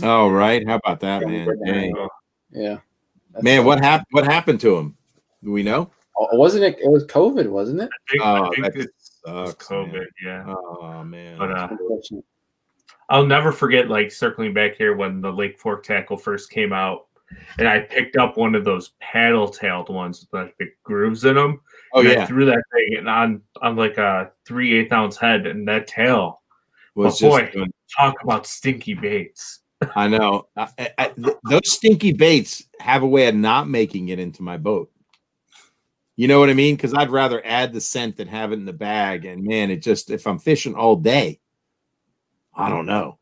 Oh, right. How about that, man? Yeah. Man, what happened? What happened to him? Do we know? Wasn't it? It was COVID, wasn't it? I think it's COVID. Man. Yeah. Oh man. But I'll never forget, like, circling back here when the Lake Fork tackle first came out, and I picked up one of those paddle-tailed ones with like big grooves in them. Oh, I threw that thing and on like a 3/8 ounce head, and that tail was talk about stinky baits. I know. Those stinky baits have a way of not making it into my boat. You know what I mean? Because I'd rather add the scent than have it in the bag. And man, it just, if I'm fishing all day, I don't know.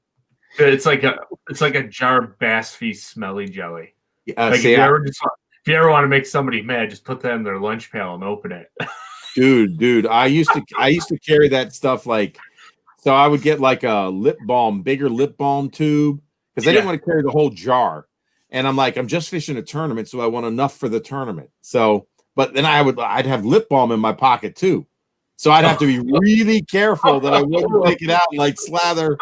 It's like a jar of Bass Feast smelly jelly. If you ever want to make somebody mad, just put that in their lunch pail and open it. Dude, I used to carry that stuff so I would get like a bigger lip balm tube because I didn't want to carry the whole jar. And I'm like, I'm just fishing a tournament, so I want enough for the tournament. So, but then I'd have lip balm in my pocket too. So I'd have to be really careful that I wouldn't take it out and like slather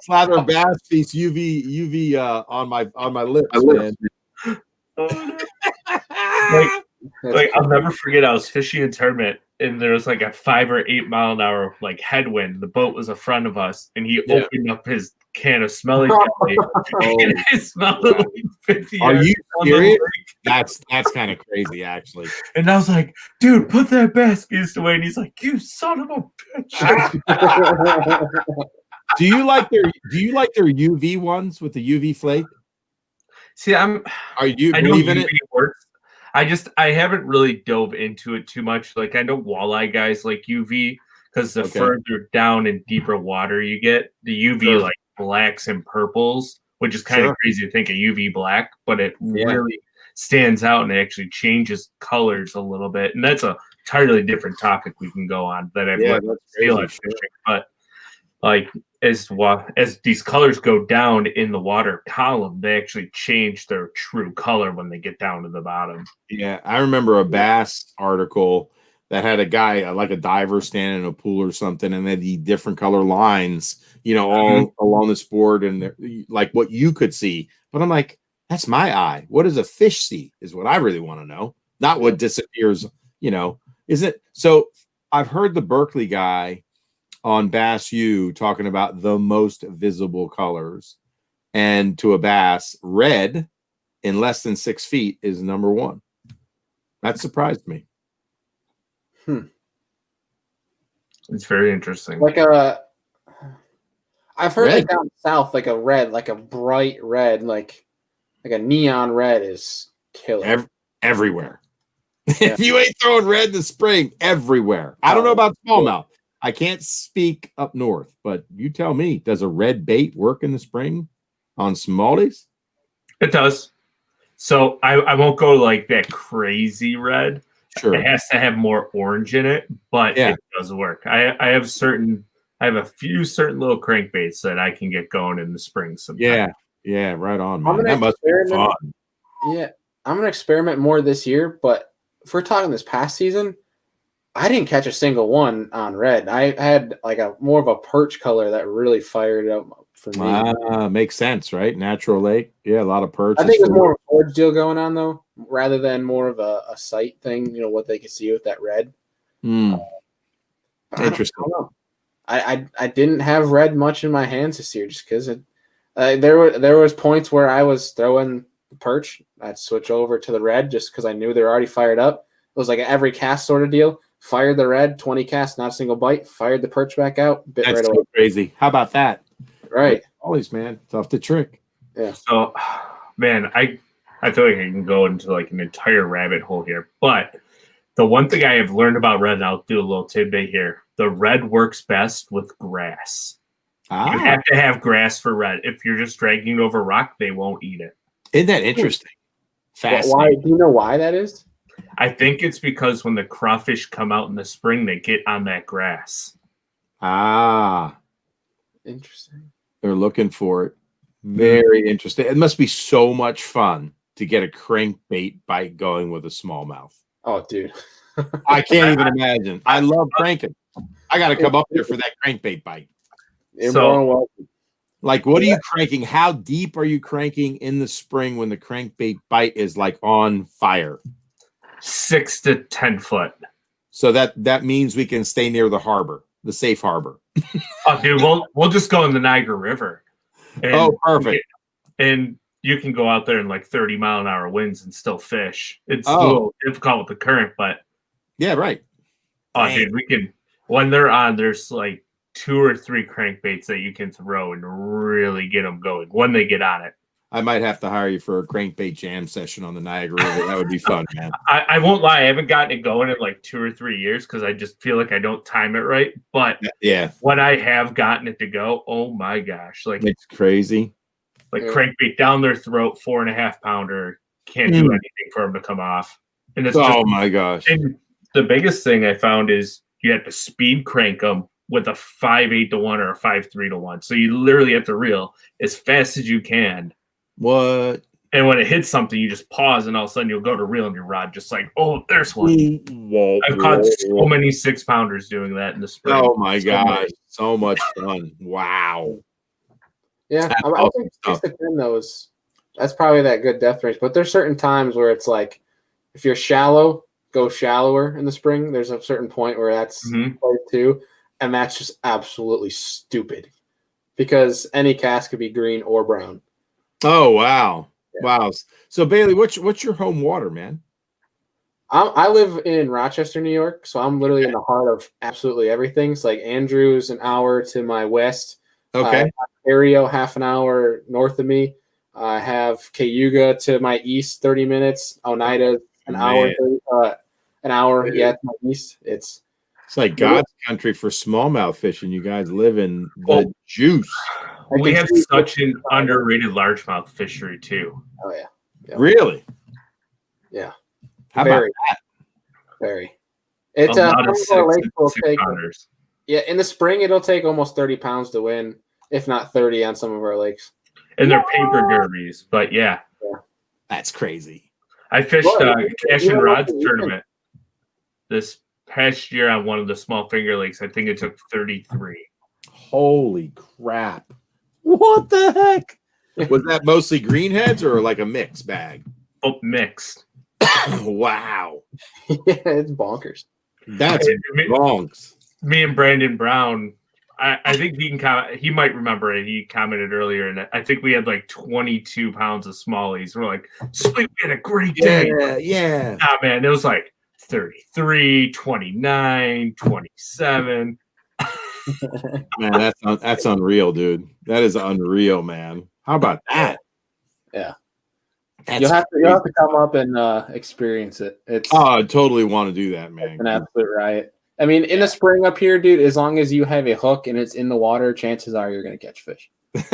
Bass Feast UV on my lips, man. Like I'll never forget, I was fishing a tournament and there was like a 5 or 8 mile an hour like headwind. The boat was in front of us, and he opened up his can of smelly jelly, and it smelled like 50 Are yards. you serious? That's kind of crazy, actually. And I was like, dude, put that Bass Feast away. And he's like, you son of a bitch. Do you like their UV ones with the UV flake? See, I know believe in it works. I haven't really dove into it too much. Like, I know walleye guys like UV because the further down and deeper water you get, the UV like blacks and purples, which is kind of crazy to think of UV black, but it really stands out and it actually changes colors a little bit. And that's a entirely different topic we can go on that I've learned fishing. But like as these colors go down in the water column, they actually change their true color when they get down to the bottom. Yeah, I remember a bass article that had a guy like a diver standing in a pool or something, and they had the different color lines, all along this board, and like what you could see. But I'm like, that's my eye. What does a fish see? Is what I really want to know, not what disappears. Is it? So I've heard the Berkeley guy on Bass U talking about the most visible colors, and to a bass, red in less than 6 feet is number one. That surprised me. It's very interesting. Like I've heard like down south, like a red, like a bright red, like a neon red is killer. Everywhere. If you ain't throwing red in the spring, everywhere. I don't know about smallmouth. I can't speak up north, but you tell me, does a red bait work in the spring on smallies? It does. So I won't go like that crazy red. Sure. It has to have more orange in it, but it does work. I have a few certain little crankbaits that I can get going in the spring sometimes. Yeah, right on, man. That must be fun. Yeah, I'm gonna experiment more this year, but if we're talking this past season, I didn't catch a single one on red. I had like more of a perch color that really fired up for me. Makes sense, right? Natural lake. Yeah, a lot of perch. I think it's more of a forage deal going on though, rather than more of a sight thing. What they could see with that red. Interesting. I didn't have red much in my hands this year just because there was points where I was throwing the perch. I'd switch over to the red just because I knew they were already fired up. It was like an every cast sort of deal. Fired the red, 20 casts, not a single bite. Fired the perch back out. Bit That's right so away. crazy. How about that? Right. Always, man. Tough to trick. Yeah. So, man, I feel like I can go into like an entire rabbit hole here. But the one thing I have learned about red, and I'll do a little tidbit here, the red works best with grass. You have to have grass for red. If you're just dragging it over rock, they won't eat it. Isn't that interesting? Fascinating. Why? Do you know why that is? I think it's because when the crawfish come out in the spring, they get on that grass. Interesting. They're looking for it. Very interesting. It must be so much fun to get a crankbait bite going with a smallmouth. Oh, dude. I can't even imagine. I love cranking. I got to come up there for that crankbait bite. Like, what are you cranking? How deep are you cranking in the spring when the crankbait bite is like on fire? 6 to 10 foot. So that means we can stay near the harbor, the safe harbor. Oh, dude, we'll just go in the Niagara River. And perfect. And you can go out there in like 30-mile-an-hour winds and still fish. It's a little difficult with the current, but yeah, right. Oh, dude, we can. When they're on, there's like 2 or 3 crankbaits that you can throw and really get them going when they get on it. I might have to hire you for a crankbait jam session on the Niagara River. That would be fun, man. I won't lie. I haven't gotten it going in like 2 or 3 years because I just feel like I don't time it right. But yeah, when I have gotten it to go, oh my gosh. Like, it's crazy. Like crankbait down their throat, 4.5 pounder. Can't do anything for them to come off. And it's my gosh. And the biggest thing I found is you have to speed crank them with a 5.8 to 1 or a 5.3 to 1. So you literally have to reel as fast as you can. What? And when it hits something, you just pause, and all of a sudden you'll go to reel in your rod, just like, oh, there's one. I've caught so many 6-pounders doing that in the spring. Oh my gosh, so much fun! Wow. Yeah, I think 6 to 10 those. That's probably that good death range. But there's certain times where it's like, if you're shallow, go shallower in the spring. There's a certain point where that's played too, and that's just absolutely stupid because any cast could be green or brown. Oh wow, wow! So Bailey, what's your home water, man? I live in Rochester, New York, so I'm literally in the heart of absolutely everything. It's like Andrews, an hour to my west. Okay. Aereo, half an hour north of me. I have Cayuga to my east, 30 minutes. Oneida, an hour. Yeah, to my east. It's like God's country for smallmouth fishing. You guys live in the juice. We have such an underrated largemouth fishery too. Oh yeah. Really? Yeah. How about that? Very. It's a lot of 6 pounders. Yeah, in the spring it'll take almost 30 pounds to win, if not 30 on some of our lakes. And they're paper derbies, but yeah. That's crazy. I fished Cash and Rods tournament this past year on one of the small finger lakes. I think it took 33. Holy crap. What the heck? Was that mostly greenheads or like a mixed bag? Oh, mixed. Wow. Yeah, it's bonkers. That's bonks. Me and Brandon Brown, I think he might remember it. He commented earlier, and I think we had like 22 pounds of smallies. We're like, sweet, we had a great day. Yeah. Nah, man, it was like 33, 29, 27. Man, that's unreal, dude. That is unreal, man. How about that? Yeah. You'll have to come up and experience it. I totally want to do that, man. It's an absolute riot. I mean, in the spring up here, dude, as long as you have a hook and it's in the water, chances are you're going to catch fish. It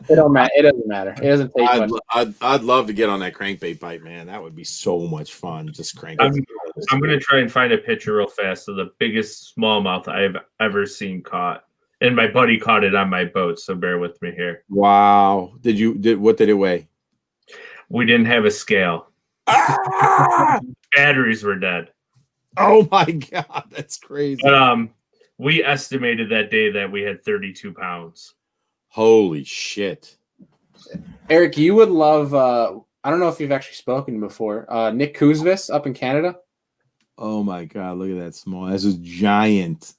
doesn't matter. It doesn't take much. I'd love to get on that crankbait bite, man. That would be so much fun. Just crank it. I'm going to try and find a picture real fast of the biggest smallmouth I've ever seen caught. And my buddy caught it on my boat, so bear with me here. Wow. What did it weigh? We didn't have a scale. Batteries were dead. Oh my God, that's crazy. But we estimated that day that we had 32 pounds. Holy shit. Eric, you would love I don't know if you've actually spoken before. Nick Kuzvis up in Canada. Oh my God, look at that small. That's a giant.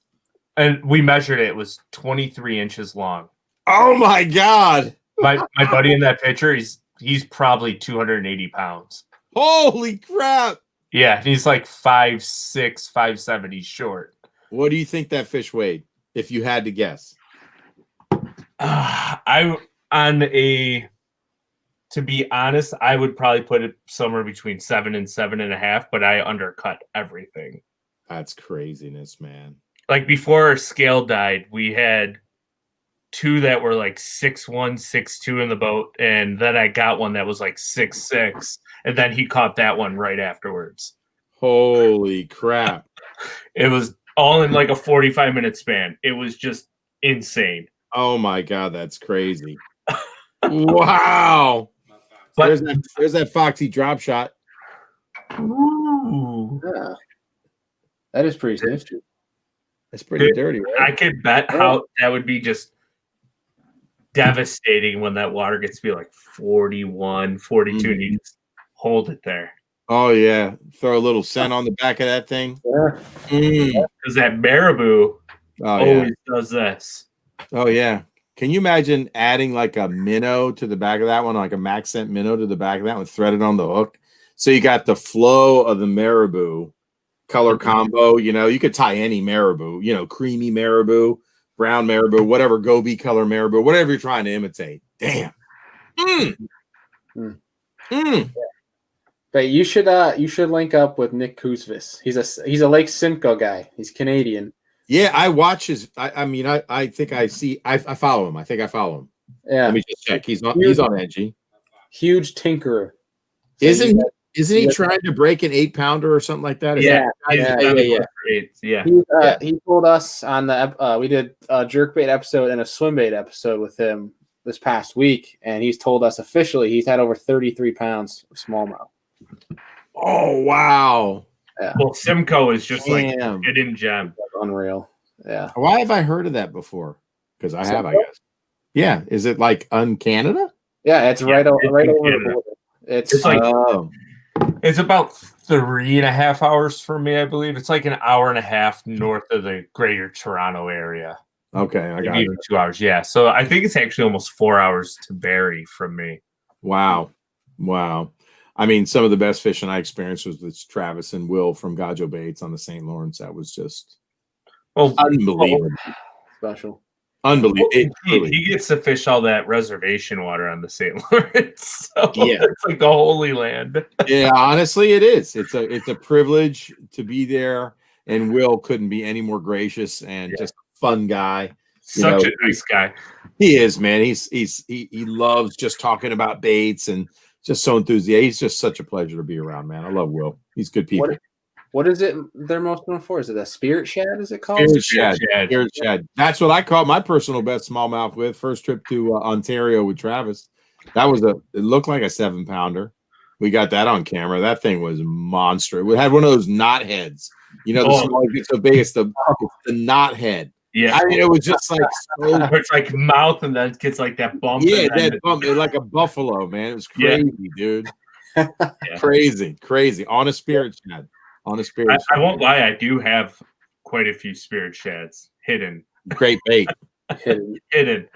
And we measured it. It was 23 inches long. Oh my God. My buddy in that picture, he's probably 280 pounds. Holy crap. Yeah, he's like 5'6", 5'7". He's short. What do you think that fish weighed, if you had to guess? To be honest, I would probably put it somewhere between 7 and 7.5, but I undercut everything. That's craziness, man. Like before our scale died, we had two that were like 6'1", 6'2" in the boat, and then I got one that was like 6'6", and then he caught that one right afterwards. Holy crap. It was all in like a 45-minute span. It was just insane. Oh my God, that's crazy. Wow. But There's that Foxy drop shot. ooh, Yeah. That is pretty nifty. That's pretty dirty, right? I could bet how that would be just devastating when that water gets to be like 41, 42, and you just hold it there. Oh yeah. Throw a little scent on the back of that thing. Yeah. Because that marabou always does this. Oh yeah. Can you imagine adding like a minnow to the back of that one, like a max scent minnow to the back of that one, threaded on the hook? So you got the flow of the marabou color combo. You know, you could tie any marabou, you know, creamy marabou, brown marabou, whatever, goby color marabou, whatever you're trying to imitate. Damn. But you should link up with Nick Kuzvis. He's a Lake Simcoe guy. He's Canadian. Yeah, I watch his. I think I see. I follow him. I think I follow him. Yeah. Let me just check. He's on Edgy. Huge tinkerer. So Isn't he trying to break an 8-pounder or something like that? Yeah. He told us on the we did a jerkbait episode and a swimbait episode with him this past week, and he's told us officially he's had over 33 pounds of smallmouth. Oh wow! Yeah. Well, Simcoe is just like a hidden gem. That's unreal. Yeah. Why have I heard of that before? Because I have, I guess. Yeah. Is it like Canada? Yeah, it's right over the border. It's like it's about 3.5 hours for me, I believe. It's like an hour and a half north of the greater Toronto area. Okay, I got it. 2 hours, yeah. So I think it's actually almost 4 hours to Barrie from me. Wow. I mean, some of the best fishing I experienced was with Travis and Will from Gajo Baits on the St. Lawrence. That was just unbelievable. Special. Unbelievable. He gets to fish all that reservation water on the St. Lawrence. So it's like the Holy Land. Yeah, honestly, it is. It's a privilege to be there. And Will couldn't be any more gracious and just a fun guy. Such a nice guy. He is, man. He loves just talking about baits and just so enthusiastic. He's just such a pleasure to be around, man. I love Will. He's good people. What is it they're most known for? Is it a spirit shad? Is it called? Spirit shad. That's what I caught my personal best smallmouth with. First trip to Ontario with Travis. It looked like a 7-pounder. We got that on camera. That thing was monstrous. We had one of those knot heads. You know, the small gets so big, it's the knot head. Yeah, I mean, it was just like it's like mouth, and then it gets like that bump. Yeah, that bump. It was like a buffalo, man. It was crazy, dude. Crazy. On a spirit shad. I won't lie. I do have quite a few spirit shads hidden. Great bait. hidden.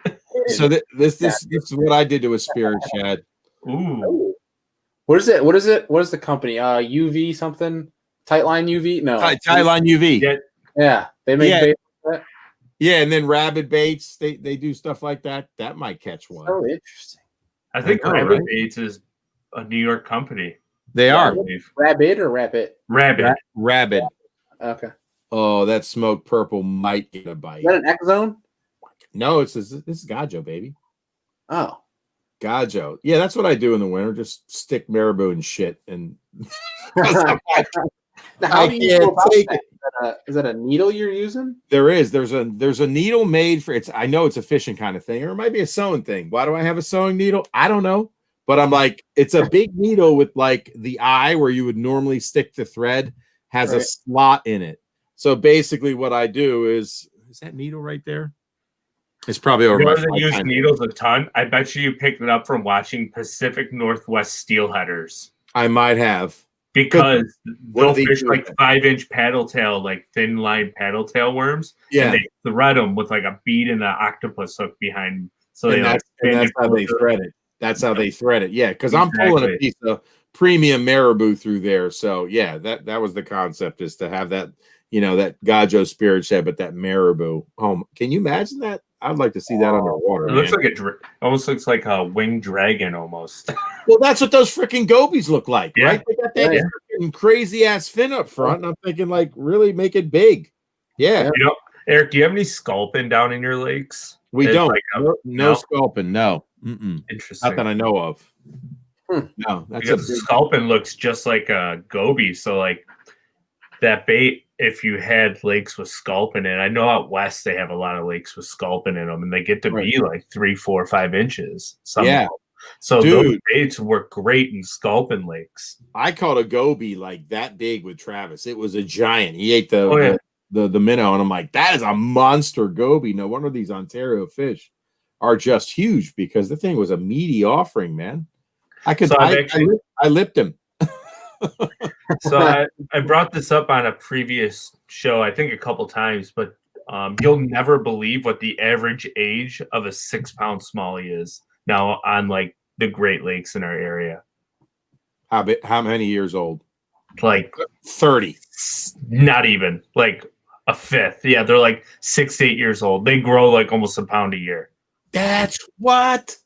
So this is what I did to a spirit shad. Ooh. What is it? What is the company? UV something? Tightline UV? No. Tightline UV. Yeah. They make baits like that? Yeah, and then Rabid Baits, they do stuff like that. That might catch one. Oh, interesting. I think Rabid Baits is a New York company. They are. Rabbit or Rabbit? Rabid. Okay. Oh, that smoked purple might get a bite. Is that an X-Zone? No, this is Gajo, baby. Oh. Gajo. Yeah, that's what I do in the winter. Just stick marabou and shit. And how do you go about that? Is that a needle you're using? There's a needle made for it's. I know it's a fishing kind of thing, or it might be a sewing thing. Why do I have a sewing needle? I don't know, but I'm like, it's a big needle with like the eye where you would normally stick the thread has a slot in it. So basically, what I do is that needle right there? It's probably over my. You use needles a ton. I bet you picked it up from watching Pacific Northwest steelheaders. I might have. Because they'll fish like 5-inch paddle tail, like thin line paddle tail worms. Yeah. And they thread them with like a bead and an octopus hook behind. So that's how they thread it. That's how they thread it. Yeah. Because I'm pulling a piece of premium marabou through there. So yeah, that was the concept, is to have that, that Gajo spirit shad, but that marabou. Can you imagine that? I'd like to see that underwater. It looks like almost looks like a winged dragon almost. Well, that's what those freaking gobies look like, right? They got that freaking crazy ass fin up front, and I'm thinking, like, really make it big. Yeah. Eric, do you have any sculpin down in your lakes? We It's don't. like No sculpin. No. Interesting. Not that I know of. Hmm. No, that's because a sculpin looks just like a goby. So like that bait, if you had lakes with sculpin in, I know out west they have a lot of lakes with sculpin in them, and they get to be like 3, 4, 5 inches. Some of them. So those baits work great in sculpin lakes. I caught a goby like that big with Travis. It was a giant. He ate the minnow, and I'm like, that is a monster goby. No wonder these Ontario fish are just huge, because the thing was a meaty offering, man. I lipped him. So I brought this up on a previous show, I think a couple times, but you'll never believe what the average age of a 6-pound smallie is now on like the Great Lakes in our area. How many years old? Like 30. Not even, like a fifth. Yeah, they're like 6 to 8 years old. They grow like almost a pound a year. That's what?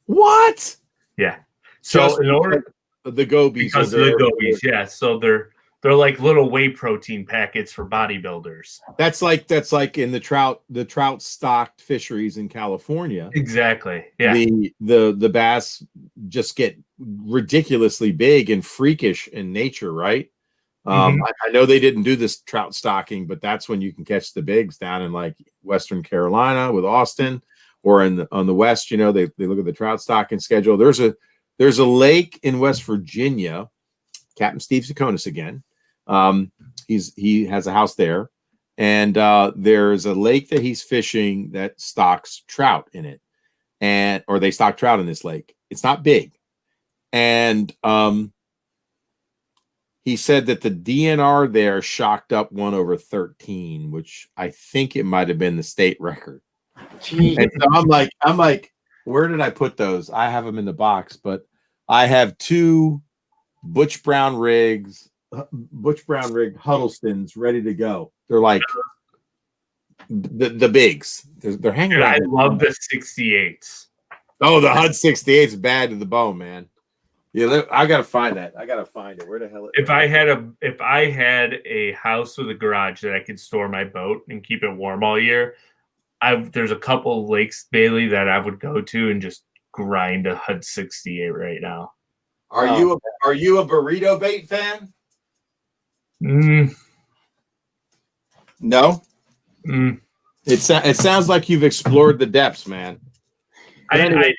What? Yeah. So just in order the gobies, because of the gobies, yeah. So they're like little whey protein packets for bodybuilders. That's like in the trout stocked fisheries in California. Exactly. Yeah. The bass just get ridiculously big and freakish in nature, right? I know they didn't do this trout stocking, but that's when you can catch the bigs down in like Western Carolina with Austin, or on the west. You know, they look at the trout stocking schedule. There's a lake in West Virginia, Captain Steve Sakonis again. He has a house there, and there's a lake that he's fishing that stocks trout in it, or they stock trout in this lake. It's not big, and he said that the DNR there shocked up 1/13, which I think it might have been the state record. And so I'm like, where did I put those? I have them in the box, but I have 2 Butch Brown rig Huddlestons ready to go. They're like the bigs. They're hanging around. I love the 68s. Oh, the HUD 68 is bad to the bone, man. Yeah, I gotta find that. I gotta find it. Where the hell? If I had a house with a garage that I could store my boat and keep it warm all year, there's a couple of lakes, Bailey, that I would go to and just grind a HUD 68 right now. Are you a burrito bait fan? No. It sounds like you've explored the depths, man. I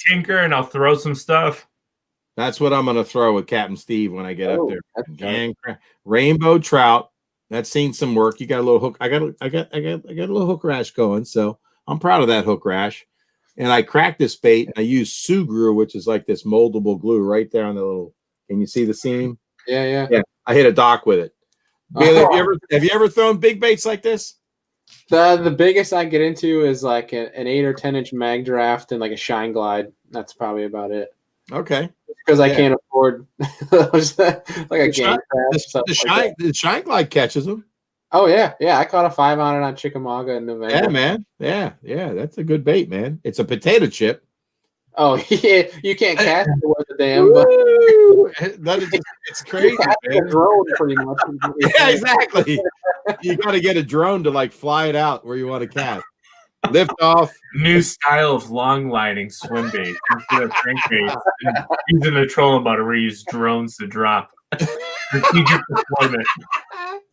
tinker and I'll throw some stuff. That's what I'm going to throw with Captain Steve when I get up there. Rainbow trout. That's seen some work. You got a little hook. I got a little hook rash going, so I'm proud of that hook rash. And I cracked this bait, and I used Sugru, which is like this moldable glue right there on the little. Can you see the seam? Yeah. I hit a dock with it. Bailey, have you ever thrown big baits like this? The biggest I get into is like an 8 or 10 inch mag draft and like a shine glide. That's probably about it. Okay. Because I can't afford like a game crash. The shine glide catches them. Oh yeah. I caught a 5 on it on Chickamauga in November. Yeah, man. Yeah. That's a good bait, man. It's a potato chip. Oh yeah, you can't cast it worth a damn. But it's crazy, man. A drone, pretty much. Yeah, exactly. You got to get a drone to like fly it out where you want to cast. Lift off. New style of long lining swim bait instead of crankbaits. Using a trolling motor, we use drones to drop. Strategic deployment.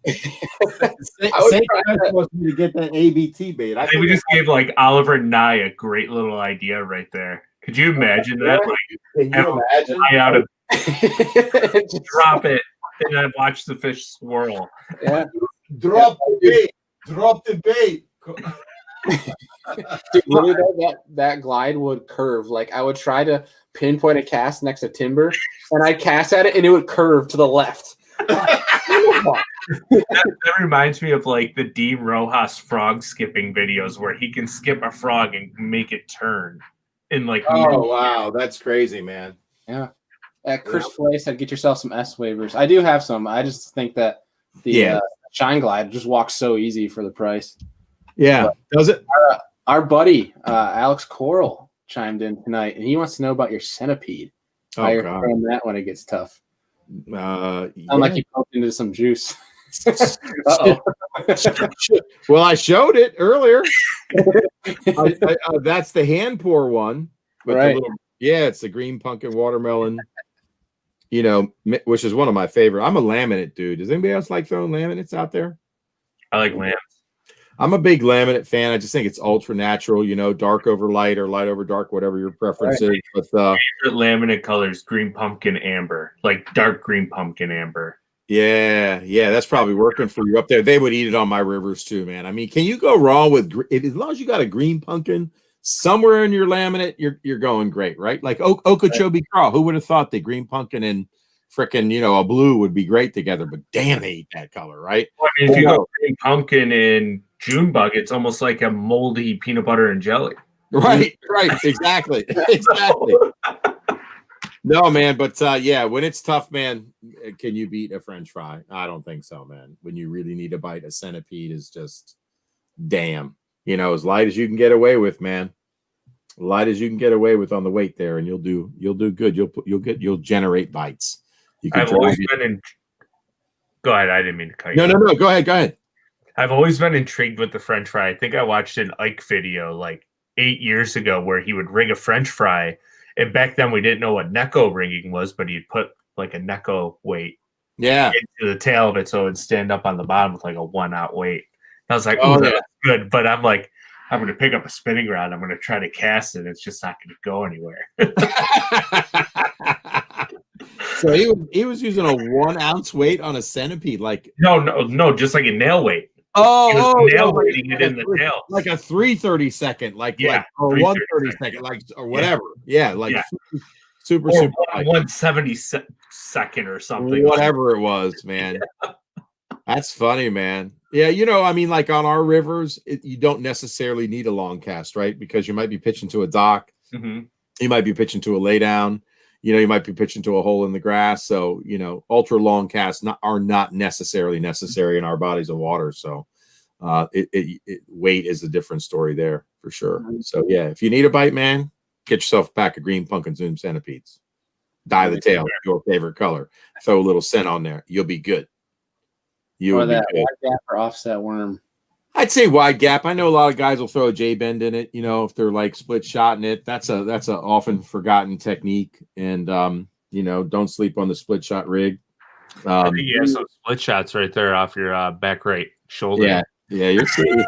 Same supposed to get that ABT bait. I think we just gave like Oliver Nye a great little idea right there. Could you imagine that? Like, can you imagine? Out of drop it and then watch the fish swirl. Yeah. Drop the bait. Drop the bait. Dude, really though, that glide would curve. Like I would try to pinpoint a cast next to timber, and I'd cast at it, and it would curve to the left. that reminds me of like the Dean Rojas frog skipping videos where he can skip a frog and make it turn. Like, oh wow, that's crazy, man. Yeah. At Chris Flay said, get yourself some S waivers. I do have some. I just think that the Shine Glide just walks so easy for the price. Yeah, does it? Our buddy Alex Coral chimed in tonight, and he wants to know about your centipede. How you're throwing that when it gets tough. Sound like you pumped into some juice. Well, I showed it earlier. That's the hand pour one. But Right. it's the green pumpkin watermelon, which is one of my favorite. I'm a laminate dude. Does anybody else like throwing laminates out there? I like lamb. I'm a big laminate fan. I just think it's ultra natural, dark over light or light over dark, whatever your preference is. But favorite laminate colors, green pumpkin amber, like dark green pumpkin amber. Yeah, that's probably working for you up there. They would eat it on my rivers too, man. I mean, can you go wrong with as long as you got a green pumpkin somewhere in your laminate, you're going great, right? Like Okeechobee Craw. Who would have thought that green pumpkin and frickin', a blue would be great together? But damn, they eat that color, right? Well, I mean, if you go green pumpkin and June bug, it's almost like a moldy peanut butter and jelly. Right, exactly. No, man, but when it's tough, man, can you beat a French fry? I don't think so, man. When you really need a bite, a centipede is just damn. As light as you can get away with, man. Light as you can get away with on the weight there, and you'll do good. You'll generate bites. I've always been Go ahead. I didn't mean to cut you. No. Go ahead. I've always been intrigued with the French fry. I think I watched an Ike video like 8 years ago where he would rig a French fry. And back then we didn't know what Necco rigging was, but he'd put like a Necco weight into the tail of it so it would stand up on the bottom with like a 1-out weight. And I was like, that's good. But I'm like, I'm going to pick up a spinning rod. I'm going to try to cast it. It's just not going to go anywhere. So he was using a 1-ounce weight on a centipede. Like No, just like a nail weight. Nail weighting it in the tail. Like a 3/32, or 1/32, or whatever. Super 1/72 or something. Whatever it was, man. That's funny, man. Yeah, I mean, like on our rivers, you don't necessarily need a long cast, right? Because you might be pitching to a dock. Mm-hmm. You might be pitching to a laydown. You might be pitching to a hole in the grass. So, ultra long casts are not necessarily necessary in our bodies of water. So, weight is a different story there for sure. So, if you need a bite, man, get yourself a pack of green pumpkin zoom centipedes. Dye the tail, your favorite color. Throw a little scent on there. You'll be good. Or that wide gap or offset worm. I'd say wide gap. I know a lot of guys will throw a J-bend in it, if they're like split shotting it. That's a often forgotten technique. And don't sleep on the split shot rig. I think you have some split shots right there off your back right shoulder. Yeah, you can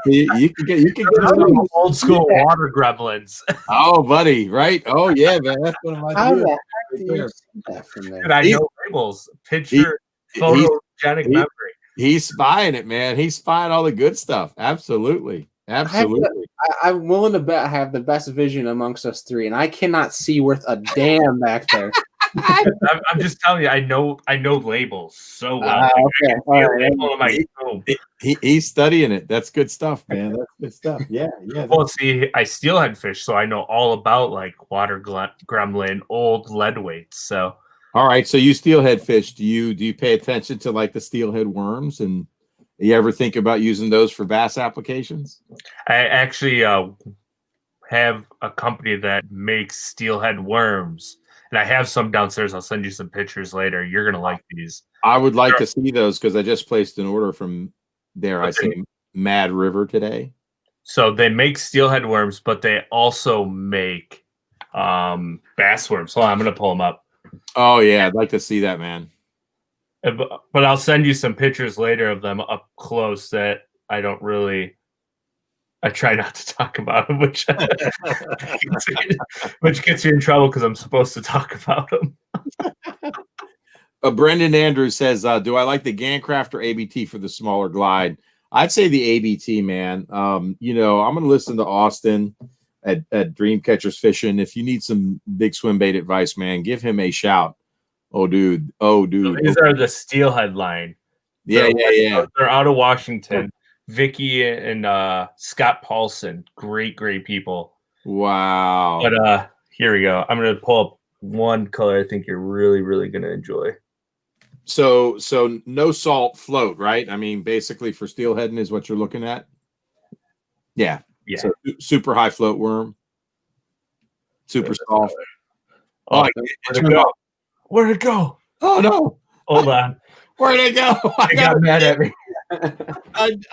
get some old school water gremlins. Oh, buddy, right? Oh yeah, man. That's one of my How the heck do you see that from there? I know labels. Picture photogenic memory. He's spying it, man. He's spying all the good stuff. Absolutely. I'm willing to bet I have the best vision amongst us three, and I cannot see worth a damn back there. I'm just telling you, I know labels so well. Okay. All right. He's studying it. That's good stuff, man. That's good stuff. Yeah. Well, see, I steelhead fish, so I know all about like water gremlin, old lead weights. So. All right, so you steelhead fish. Do you pay attention to like the steelhead worms, and you ever think about using those for bass applications? I actually have a company that makes steelhead worms, and I have some downstairs. I'll send you some pictures later. You're gonna like these. I would like to see those because I just placed an order from Mad River today. So they make steelhead worms, but they also make bass worms. So I'm gonna pull them up. Oh yeah, I'd like to see that, man. But I'll send you some pictures later of them up close that I try not to talk about them, which gets you in trouble because I'm supposed to talk about them. Brendan Andrews says, do I like the Gancraft or ABT for the smaller glide? I'd say the ABT, man. I'm going to listen to Austin at Dreamcatchers Fishing. If you need some big swim bait advice, man, give him a shout. Oh, dude. So these are the steelhead line. Yeah. They're out of Washington. Vicky and Scott Paulson, great people. Wow. But here we go. I'm going to pull up one color I think you're really, really going to enjoy. So no salt float, right? I mean, basically for steelheading is what you're looking at. Yeah. So super high float worm. Super soft. Where'd it go? Oh no. Hold on. Where'd it go? I got mad at me.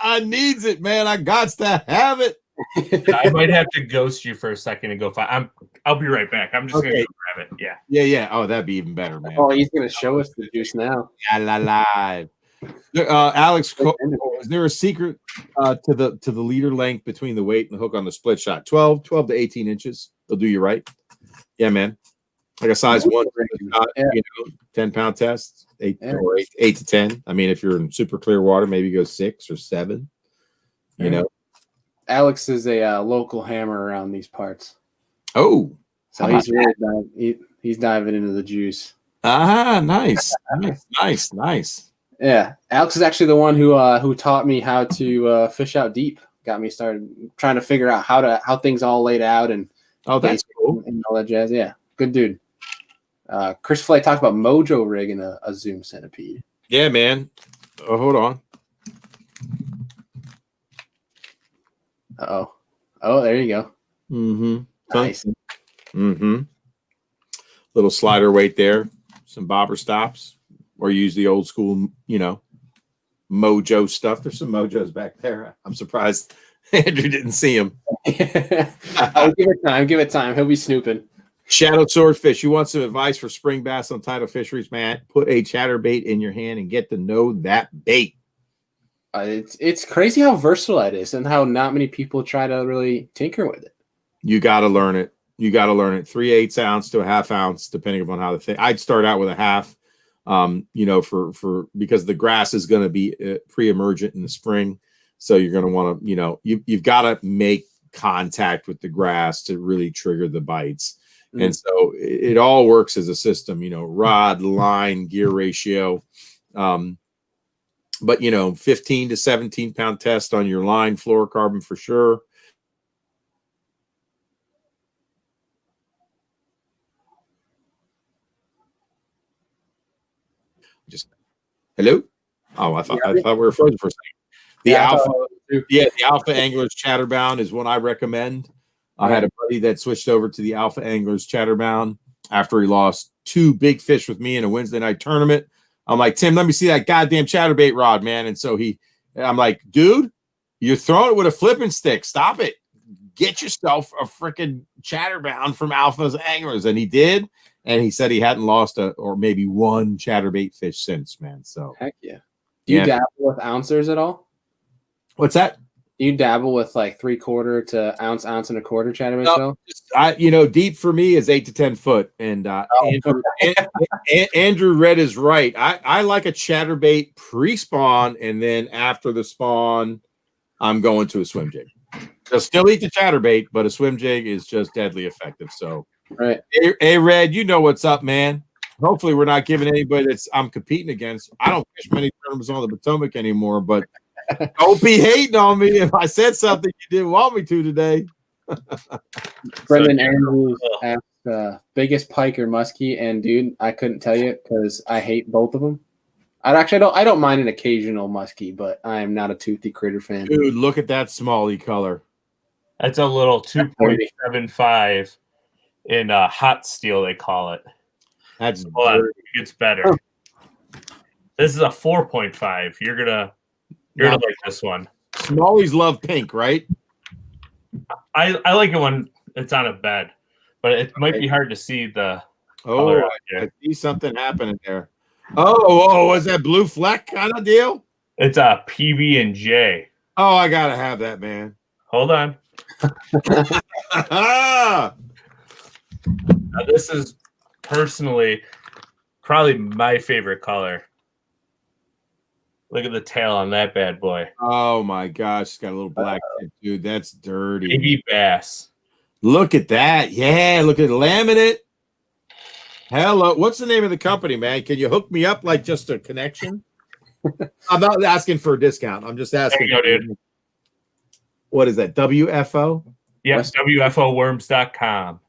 I needs it, man. I got to have it. I might have to ghost you for a second and go find. I'll be right back. I'm just gonna go grab it. Yeah. Yeah. Oh, that'd be even better, man. Oh, he's gonna show us the juice now. Live. Alex, is there a secret to the leader length between the weight and the hook on the split shot? 12 to 18 inches. They'll do you right. Yeah, man. Like a size 1 shot, 10-pound test, 8 to 10. I mean, if you're in super clear water, maybe go 6 or 7. You know. Alex is a local hammer around these parts. Oh, so he's really he's diving into the juice. Nice. Yeah, Alex is actually the one who taught me how to fish out deep. Got me started trying to figure out how things all laid out and that's cool and all that jazz. Yeah, good dude. Chris Flay talked about Mojo rigging a Zoom centipede. Yeah, man. Oh, hold on. Oh, there you go. Mm-hmm. Nice. Mm-hmm. Little slider weight there. Some bobber stops. Or use the old school, Mojo stuff. There's some Mojos back there. I'm surprised Andrew didn't see him. I'll give it time. He'll be snooping. Shadow swordfish. You want some advice for spring bass on tidal fisheries, man? Put a chatterbait in your hand and get to know that bait. It's crazy how versatile it is and how not many people try to really tinker with it. You got to learn it. 3/8 ounce to a half ounce, depending upon how the thing. I'd start out with a half. For because the grass is going to be pre-emergent in the spring, so you're going to want to, you've got to make contact with the grass to really trigger the bites. And so it all works as a system, rod, line, gear ratio. But 15 to 17 pound test on your line, fluorocarbon for sure. Hello. Oh, I thought we were frozen for a second. The Alpha Anglers Chatterbound is one I recommend. I had a buddy that switched over to the Alpha Anglers Chatterbound after he lost 2 big fish with me in a Wednesday night tournament. I'm like, Tim, let me see that goddamn chatterbait rod, man. And so I'm like, dude, you're throwing it with a flipping stick. Stop it. Get yourself a freaking chatterbound from Alpha's Anglers. And he did. And he said he hadn't lost or maybe one chatterbait fish since, man. So heck yeah. Do you dabble with ouncers at all? What's that? Do you dabble with like 3/4 to ounce and a quarter chatterbait? No, deep for me is 8 to 10 foot. And Andrew Red is right. I like a chatterbait pre-spawn, and then after the spawn, I'm going to a swim jig. They'll still eat the chatterbait, but a swim jig is just deadly effective. So, right. Hey, Red, you know what's up, man. Hopefully, we're not giving anybody I'm competing against. I don't fish many tournaments on the Potomac anymore, but don't be hating on me if I said something you didn't want me to today. Brendan Andrews asked biggest pike or muskie, and dude, I couldn't tell you because I hate both of them. I don't mind an occasional muskie, but I am not a toothy critter fan. Dude, look at that smally color. That's a little 2.75 in hot steel, they call it. That's it gets better. This is a 4.5. You're gonna like this one. Smallies love pink, right? I like it when it's on a bed, but it might be hard to see the color out here. I see something happening there. Oh, was that blue fleck kind of deal? It's a PB&J. Oh, I gotta have that, man. Hold on. Now, this is personally probably my favorite color. Look at the tail on that bad boy. Oh my gosh, it's got a little black tip, dude. That's dirty. Baby bass. Look at that. Yeah, look at laminate. Hello. What's the name of the company, man? Can you hook me up like just a connection? I'm not asking for a discount. I'm just asking. There you go, dude. What is that? WFO? Yes, WFOworms.com.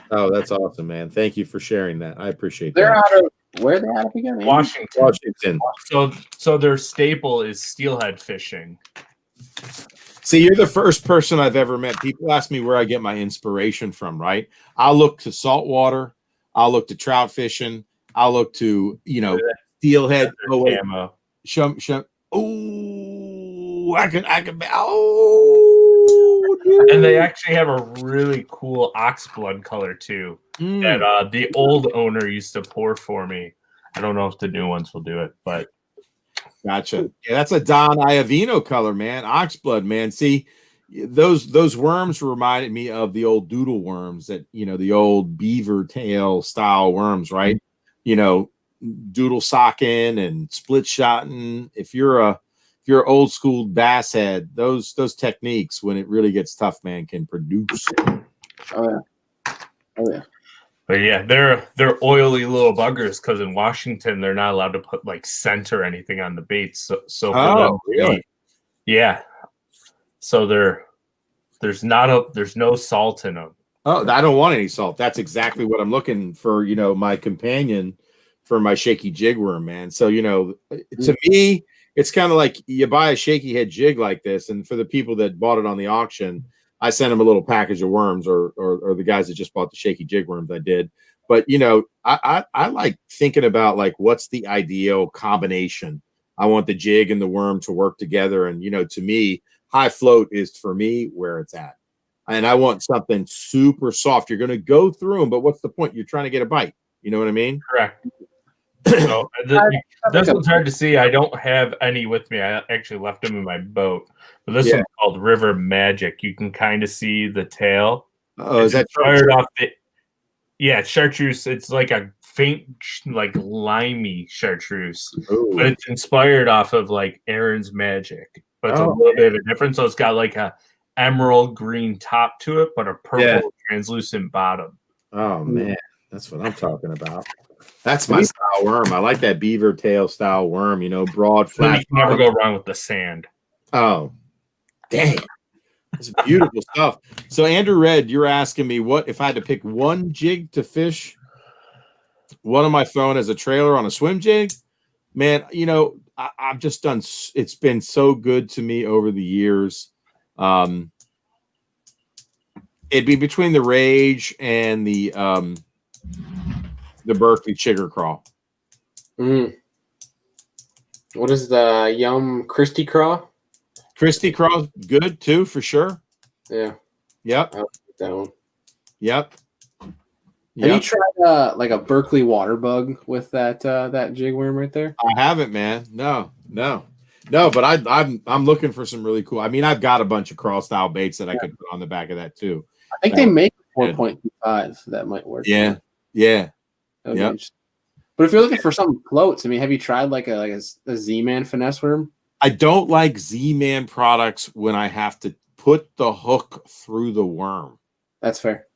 Oh, that's awesome, man. Thank you for sharing that. I appreciate They're that. out of where they out of again? Washington. So their staple is steelhead fishing. See, you're the first person I've ever met. People ask me where I get my inspiration from, right? I'll look to saltwater. I'll look to trout fishing. I'll look to, steelhead. Oh, I can. Oh, and they actually have a really cool oxblood color too that the old owner used to pour for me. I don't know if the new ones will do it, but gotcha. Yeah, that's a Don Iovino color, man. Oxblood, man. See, those worms reminded me of the old doodle worms that the old beaver tail style worms, right? Doodle socking and split shotting. If you're old school bass head, those techniques, when it really gets tough, man, can produce. Oh yeah. But yeah, they're oily little buggers because in Washington they're not allowed to put like scent or anything on the baits. So for them, really? Yeah. So there's no salt in them. Oh, I don't want any salt. That's exactly what I'm looking for. My companion for my shaky jig worm, man. So to me, it's kind of like you buy a shaky head jig like this, and for the people that bought it on the auction, I sent them a little package of worms, or the guys that just bought the shaky jig worms. I did, but I like thinking about like what's the ideal combination. I want the jig and the worm to work together, and to me, high float is for me where it's at, and I want something super soft. You're going to go through them, but what's the point? You're trying to get a bite. You know what I mean? Correct. So this one's hard to see. I don't have any with me. I actually left them in my boat. But this one's called River Magic. You can kind of see the tail. Oh, is that fired off the? Yeah, chartreuse. It's like a faint, like limey chartreuse, but it's inspired off of like Aaron's Magic. But it's a little bit of a difference. So it's got like a emerald green top to it, but a purple translucent bottom. Oh man, that's what I'm talking about. That's my style worm. I like that beaver tail style worm, broad, flat. You can never go wrong with the sand. Oh, dang. It's beautiful stuff. So, Andrew Red, you're asking me what if I had to pick one jig to fish? What am I throwing as a trailer on a swim jig? Man, I've just done, it's been so good to me over the years. It'd be between the Rage and the Berkeley Chigger Crawl. What is the Yum Christie Crawl? Christie Crawl, good too, for sure. Yeah. Yep. I like that one. Yep. Have you tried like a Berkeley water bug with that jig worm right there? I haven't, man. No. But I'm looking for some really cool. I mean, I've got a bunch of crawl style baits that I could put on the back of that too. I think they make 4.25. That might work. Yeah. But if you're looking for something floats, I mean, have you tried like a Z-Man finesse worm? I don't like Z-Man products when I have to put the hook through the worm. That's fair.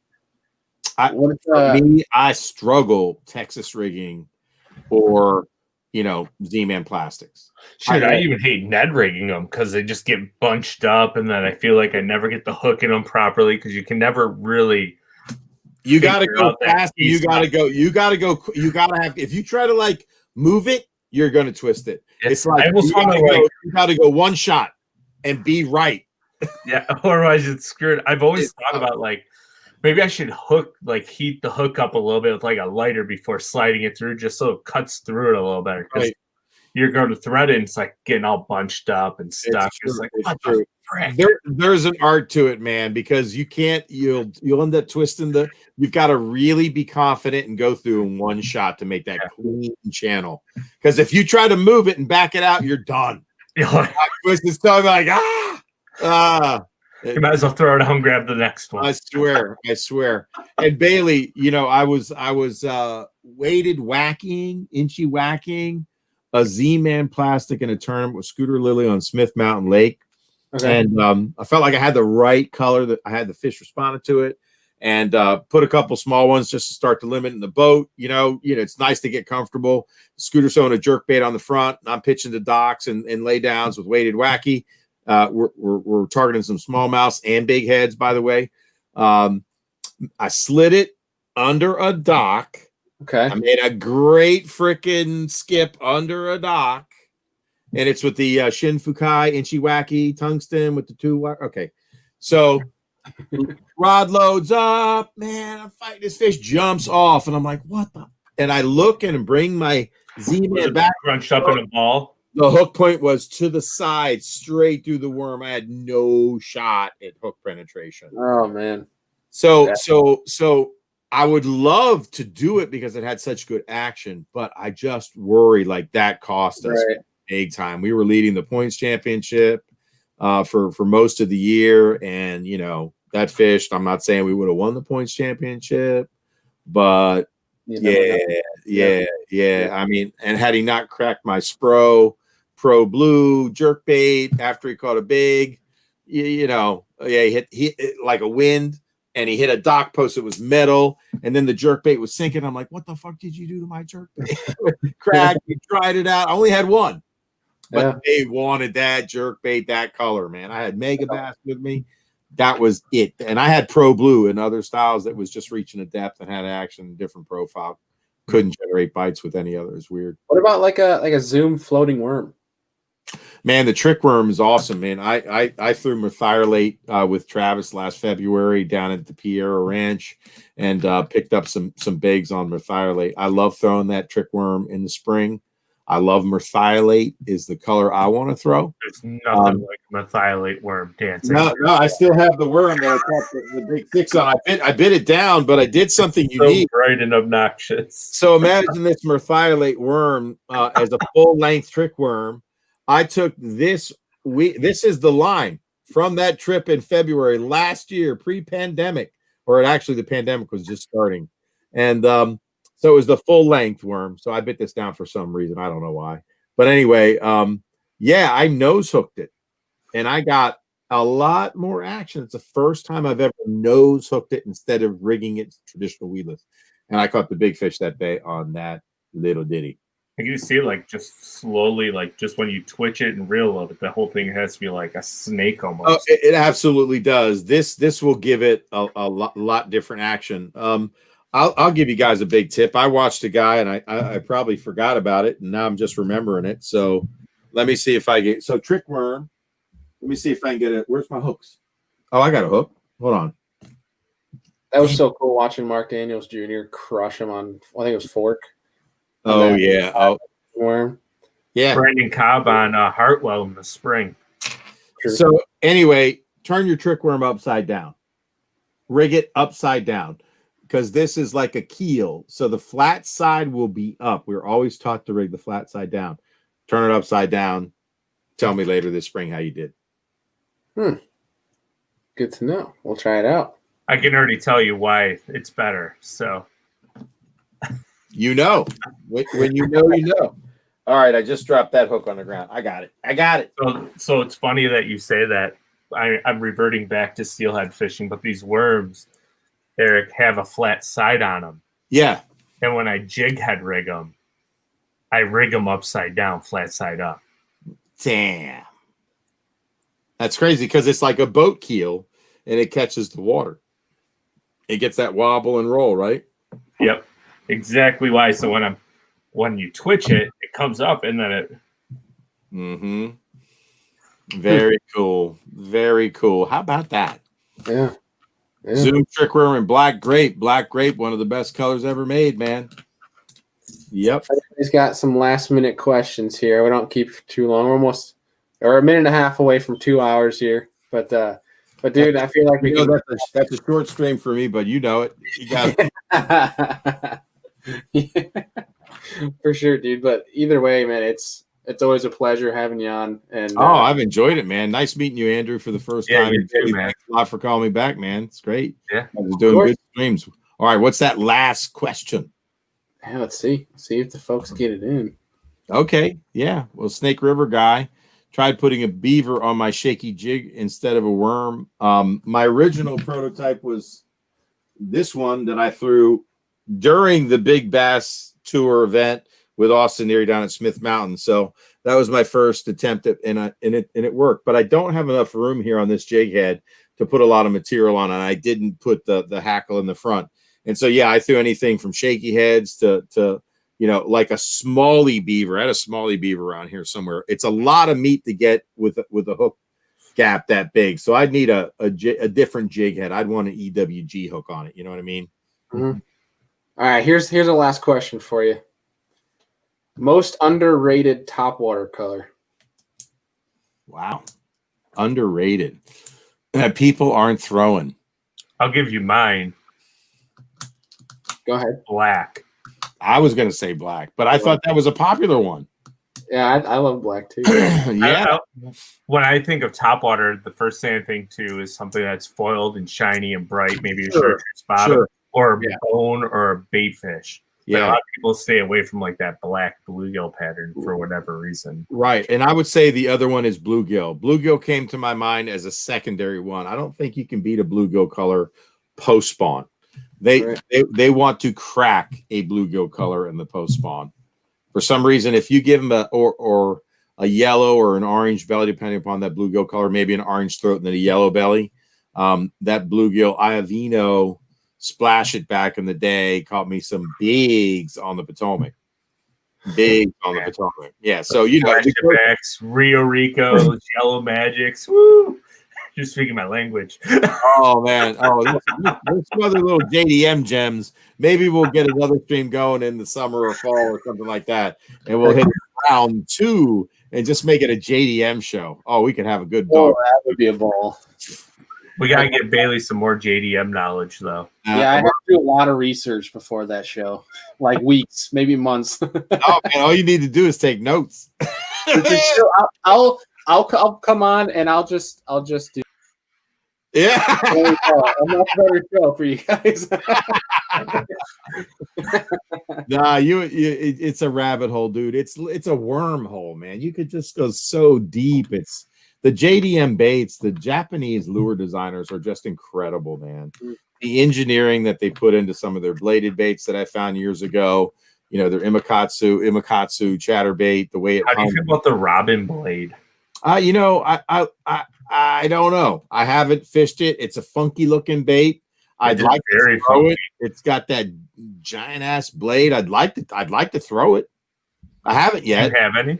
I struggle Texas rigging or Z-Man plastics. Shit, I even hate Ned rigging them because they just get bunched up, and then I feel like I never get the hook in them properly because you can never really. You got to go fast. You got to go. You got to have. If you try to like move it, you're going to twist it. It's like you got to go one shot and be right. Yeah, otherwise it's screwed. I've always thought about like maybe I should heat the hook up a little bit with like a lighter before sliding it through, just so it cuts through it a little better. Because you're going to thread it, and it's like getting all bunched up and stuck. It's like what the frick? There's an art to it, man, because you can't. You'll end up twisting the. You've got to really be confident and go through in one shot to make that clean channel. Because if you try to move it and back it out, you're done. It's so like You might as well throw it out and grab the next one. I swear. And Bailey, I was weighted whacking, inchy whacking a Z-Man plastic in a tournament with Scooter Lily on Smith Mountain Lake. Okay. And I felt like I had the right color, that I had the fish responded to it, and put a couple small ones just to start the limit in the boat. It's nice to get comfortable. Scooter's throwing a jerk bait on the front. And I'm pitching the docks and lay downs with weighted wacky. We're targeting some smallmouths and big heads, by the way. I slid it under a dock. Okay. I made a great freaking skip under a dock, and it's with the Shin Fukai Inchy Wacky Tungsten with the two. Okay. So rod loads up, man. I'm fighting this fish, jumps off, and I'm like, what the? And I look and bring my Z-Man back. Crunched up in a ball. The hook point was to the side, straight through the worm. I had no shot at hook penetration. Oh man. So I would love to do it because it had such good action, but I just worry like that cost us big time. We were leading the points championship for most of the year, and that fished. I'm not saying we would have won the points championship, but yeah. I mean, and had he not cracked my Pro Blue jerk bait after he caught a big, he hit like a wind, and he hit a dock post that was metal, and then the jerk bait was sinking. I'm like, what the fuck did you do to my jerk bait? Cracked. We tried it out. I only had one, but they wanted that jerk bait, that color, man. I had Mega Bass with me. That was it. And I had Pro Blue and other styles that was just reaching a depth and had action, different profile. Couldn't generate bites with any other. It's weird. What about like a Zoom floating worm? Man, the trick worm is awesome, man. I threw methylate with Travis last February down at the Piera Ranch and picked up some bigs on methylate. I love throwing that trick worm in the spring. I love methylate is the color I want to throw. There's nothing like a methylate worm dancing. No, I still have the worm that I caught the big fix on. I bit it down, but I did something unique. So bright and obnoxious. So imagine this methylate worm as a full-length trick worm. I took this. This is the line from that trip in February last year, pre-pandemic, or actually the pandemic was just starting, and so it was the full-length worm. So I bit this down for some reason. I don't know why. But anyway, I nose hooked it. And I got a lot more action. It's the first time I've ever nose hooked it instead of rigging it traditional weedless. And I caught the big fish that day on that little ditty. And you see, like, just slowly, like, just when you twitch it and reel of it, the whole thing has to be like a snake almost. Oh, it absolutely does. This will give it a lot different action. I'll give you guys a big tip. I watched a guy, and I probably forgot about it, and now I'm just remembering it. So let me see if I get trick worm. Let me see if I can get it. Where's my hooks? Oh, I got a hook. Hold on. That was so cool watching Mark Daniels Jr. crush him on. I think it was fork. Oh yeah. Oh worm. Yeah. Brandon Cobb on Hartwell in the spring. True. So anyway, turn your trick worm upside down. Rig it upside down. Because this is like a keel. So the flat side will be up. We're always taught to rig the flat side down. Turn it upside down. Tell me later this spring how you did. Good to know. We'll try it out. I can already tell you why it's better. So when you know, you know. All right, I just dropped that hook on the ground. I got it. So it's funny that you say that. I'm reverting back to steelhead fishing, but these worms, Eric, have a flat side on them. Yeah. And when I jig head rig them, I rig them upside down, flat side up. Damn. That's crazy because it's like a boat keel and it catches the water. It gets that wobble and roll, right? Yep. Exactly why. So when you twitch it, it comes up and then it. Mm-hmm. Very cool. Very cool. How about that? Yeah. Zoom trick worm and black grape. Black grape, one of the best colors ever made, man. Yep. He's got some last minute questions here. We don't keep too long. We're almost a minute and a half away from 2 hours here. But dude, I feel like that's a short stream for me, but you know it. You got it. For sure, dude. But either way, man, it's always a pleasure having you on. And I've enjoyed it, man. Nice meeting you, Andrew, for the first time. You too, man. Thanks a lot for calling me back, man. It's great. Yeah, I was doing good streams. All right, what's that last question? Yeah, let's see if the folks get it in. Okay, yeah. Well, Snake River guy tried putting a beaver on my shaky jig instead of a worm. My original prototype was this one that I threw during the Big Bass Tour event with Austin Neary down at Smith Mountain. So that was my first attempt at, and it worked. But I don't have enough room here on this jig head to put a lot of material on, and I didn't put the hackle in the front. And so I threw anything from shaky heads to like a smallie beaver. I had a smallie beaver around here somewhere. It's a lot of meat to get with a hook gap that big. So I'd need a different jig head. I'd want an EWG hook on it. You know what I mean? Mm-hmm. All right, here's a last question for you. Most underrated topwater color. Wow. Underrated. That people aren't throwing. I'll give you mine. Go ahead. Black. I was going to say black, but I thought that was a popular one. Yeah, I love black too. Yeah. When I think of topwater, the first thing I think too is something that's foiled and shiny and bright, maybe a chartreuse bottom, or a bone or a bait fish. But a lot of people stay away from like that black bluegill pattern for whatever reason. Right. And I would say the other one is bluegill. Bluegill came to my mind as a secondary one. I don't think you can beat a bluegill color post spawn. They want to crack a bluegill color in the post spawn. For some reason, if you give them a yellow or an orange belly, depending upon that bluegill color, maybe an orange throat and then a yellow belly, that bluegill Iovino splash it back in the day caught me some bigs on the Potomac. Bigs on the Potomac. Yeah, so you know, Rio Ricos, Yellow Magics, woo! You're speaking my language. Oh man! Oh, there's some other little JDM gems. Maybe we'll get another stream going in the summer or fall or something like that, and we'll hit round 2 and just make it a JDM show. Oh, we could have a good dog. Oh, that would be a ball. We gotta get Bailey some more JDM knowledge, though. Yeah, I have to do a lot of research before that show, like weeks, maybe months. Oh man, all you need to do is take notes. I'll come on and I'll just do. Yeah, a much better show for you guys. Nah, it's a rabbit hole, dude. It's a wormhole, man. You could just go so deep. It's the JDM baits. The Japanese lure designers are just incredible, man. The engineering that they put into some of their bladed baits that I found years ago. You know, their Imakatsu chatterbait. The way it. How do you feel about the Robin blade? You know, I don't know. I haven't fished it. It's a funky looking bait. I'd like to throw it. It's got that giant ass blade. I'd like to throw it. I haven't yet. Do you have any?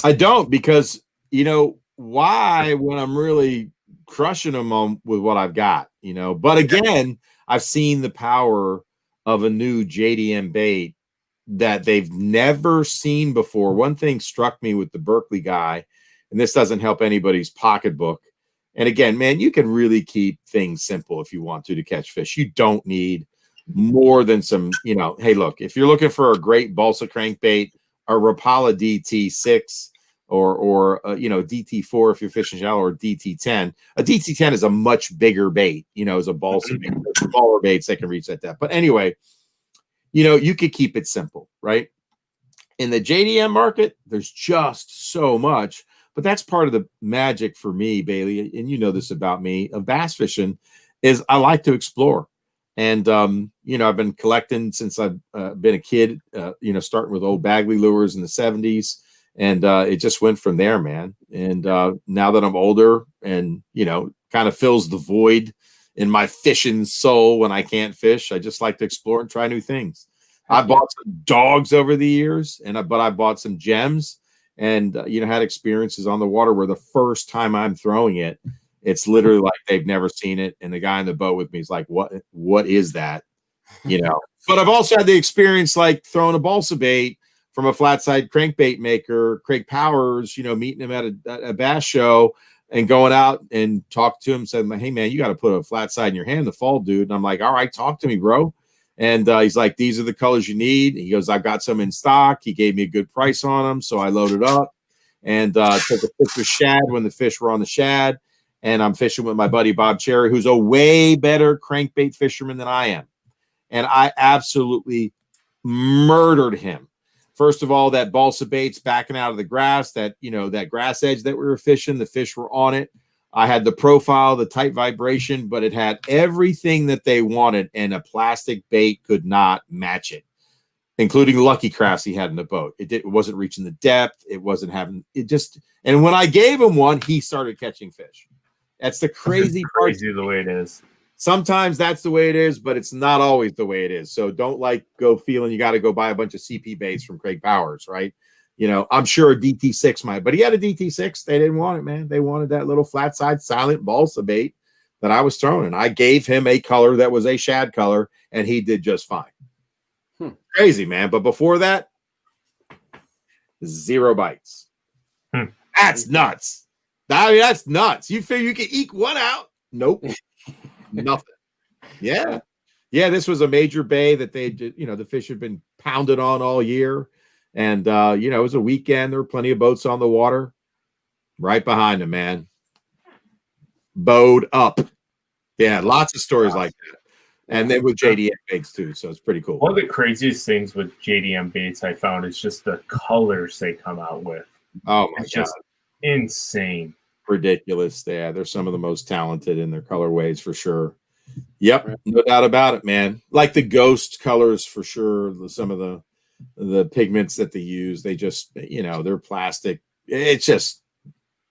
I don't, because you know why, when I'm really crushing them on with what I've got, you know. But again, I've seen the power of a new JDM bait that they've never seen before. One thing struck me with the Berkeley guy, and this doesn't help anybody's pocketbook. And again, man, you can really keep things simple if you want to catch fish. You don't need more than some, you know, hey, look, if you're looking for a great balsa crankbait, a Rapala DT6 or you know, DT4 if you're fishing shallow, or DT10. A DT10 is a much bigger bait, you know, as a balsa bait. Smaller baits that can reach that depth. But anyway, you know, you could keep it simple, right? In the JDM market, there's just so much. But that's part of the magic for me, Bailey, and you know this about me, of bass fishing, is I like to explore. And, you know, I've been collecting since I've been a kid, you know, starting with old Bagley lures in the 70s. And it just went from there, man. And now that I'm older and, you know, kind of fills the void in my fishing soul when I can't fish, I just like to explore and try new things. I bought some dogs over the years, but I bought some gems. And, you know, had experiences on the water where the first time I'm throwing it, it's literally like they've never seen it. And the guy in the boat with me is like, what is that? You know, but I've also had the experience like throwing a balsa bait from a flat side crankbait maker, Craig Powers, you know, meeting him at a bass show and going out and talk to him, said, hey, man, you got to put a flat side in your hand in the fall, dude. And I'm like, all right, talk to me, bro. And he's like, these are the colors you need. He goes, I've got some in stock. He gave me a good price on them. So I loaded up and took a picture of shad when the fish were on the shad. And I'm fishing with my buddy Bob Cherry, who's a way better crankbait fisherman than I am. And I absolutely murdered him. First of all, that balsa bait's backing out of the grass, that, you know, that grass edge that we were fishing, the fish were on it. I had the profile, the tight vibration, but it had everything that they wanted, and a plastic bait could not match it, including Lucky Crafts he had in the boat. It wasn't reaching the depth. It wasn't having it just. And when I gave him one, he started catching fish. That's the crazy part. Crazy the way it is. Sometimes that's the way it is, but it's not always the way it is. So don't like go feeling you got to go buy a bunch of CP baits from Craig Powers, right? You know, I'm sure a DT6 might, but he had a DT6. They didn't want it, man. They wanted that little flat side silent balsa bait that I was throwing. And I gave him a color that was a shad color, and he did just fine. Crazy, man. But before that, 0 bites. Hmm. That's nuts. I mean, that's nuts. You figure you can eke one out? Nope. Nothing. Yeah. Yeah, this was a major bay that they did, the fish had been pounded on all year. And, it was a weekend. There were plenty of boats on the water. Right behind them, man. Bowed up. Yeah, lots of stories like that. And then with JDM baits too, so it's pretty cool. One of the craziest things with JDM baits I found is just the colors they come out with. Oh my it's just insane. Ridiculous. Yeah, they're some of the most talented in their colorways for sure. Yep, no doubt about it, man. Like the ghost colors for sure. Some of the pigments that they use, they just, they're plastic. It's just,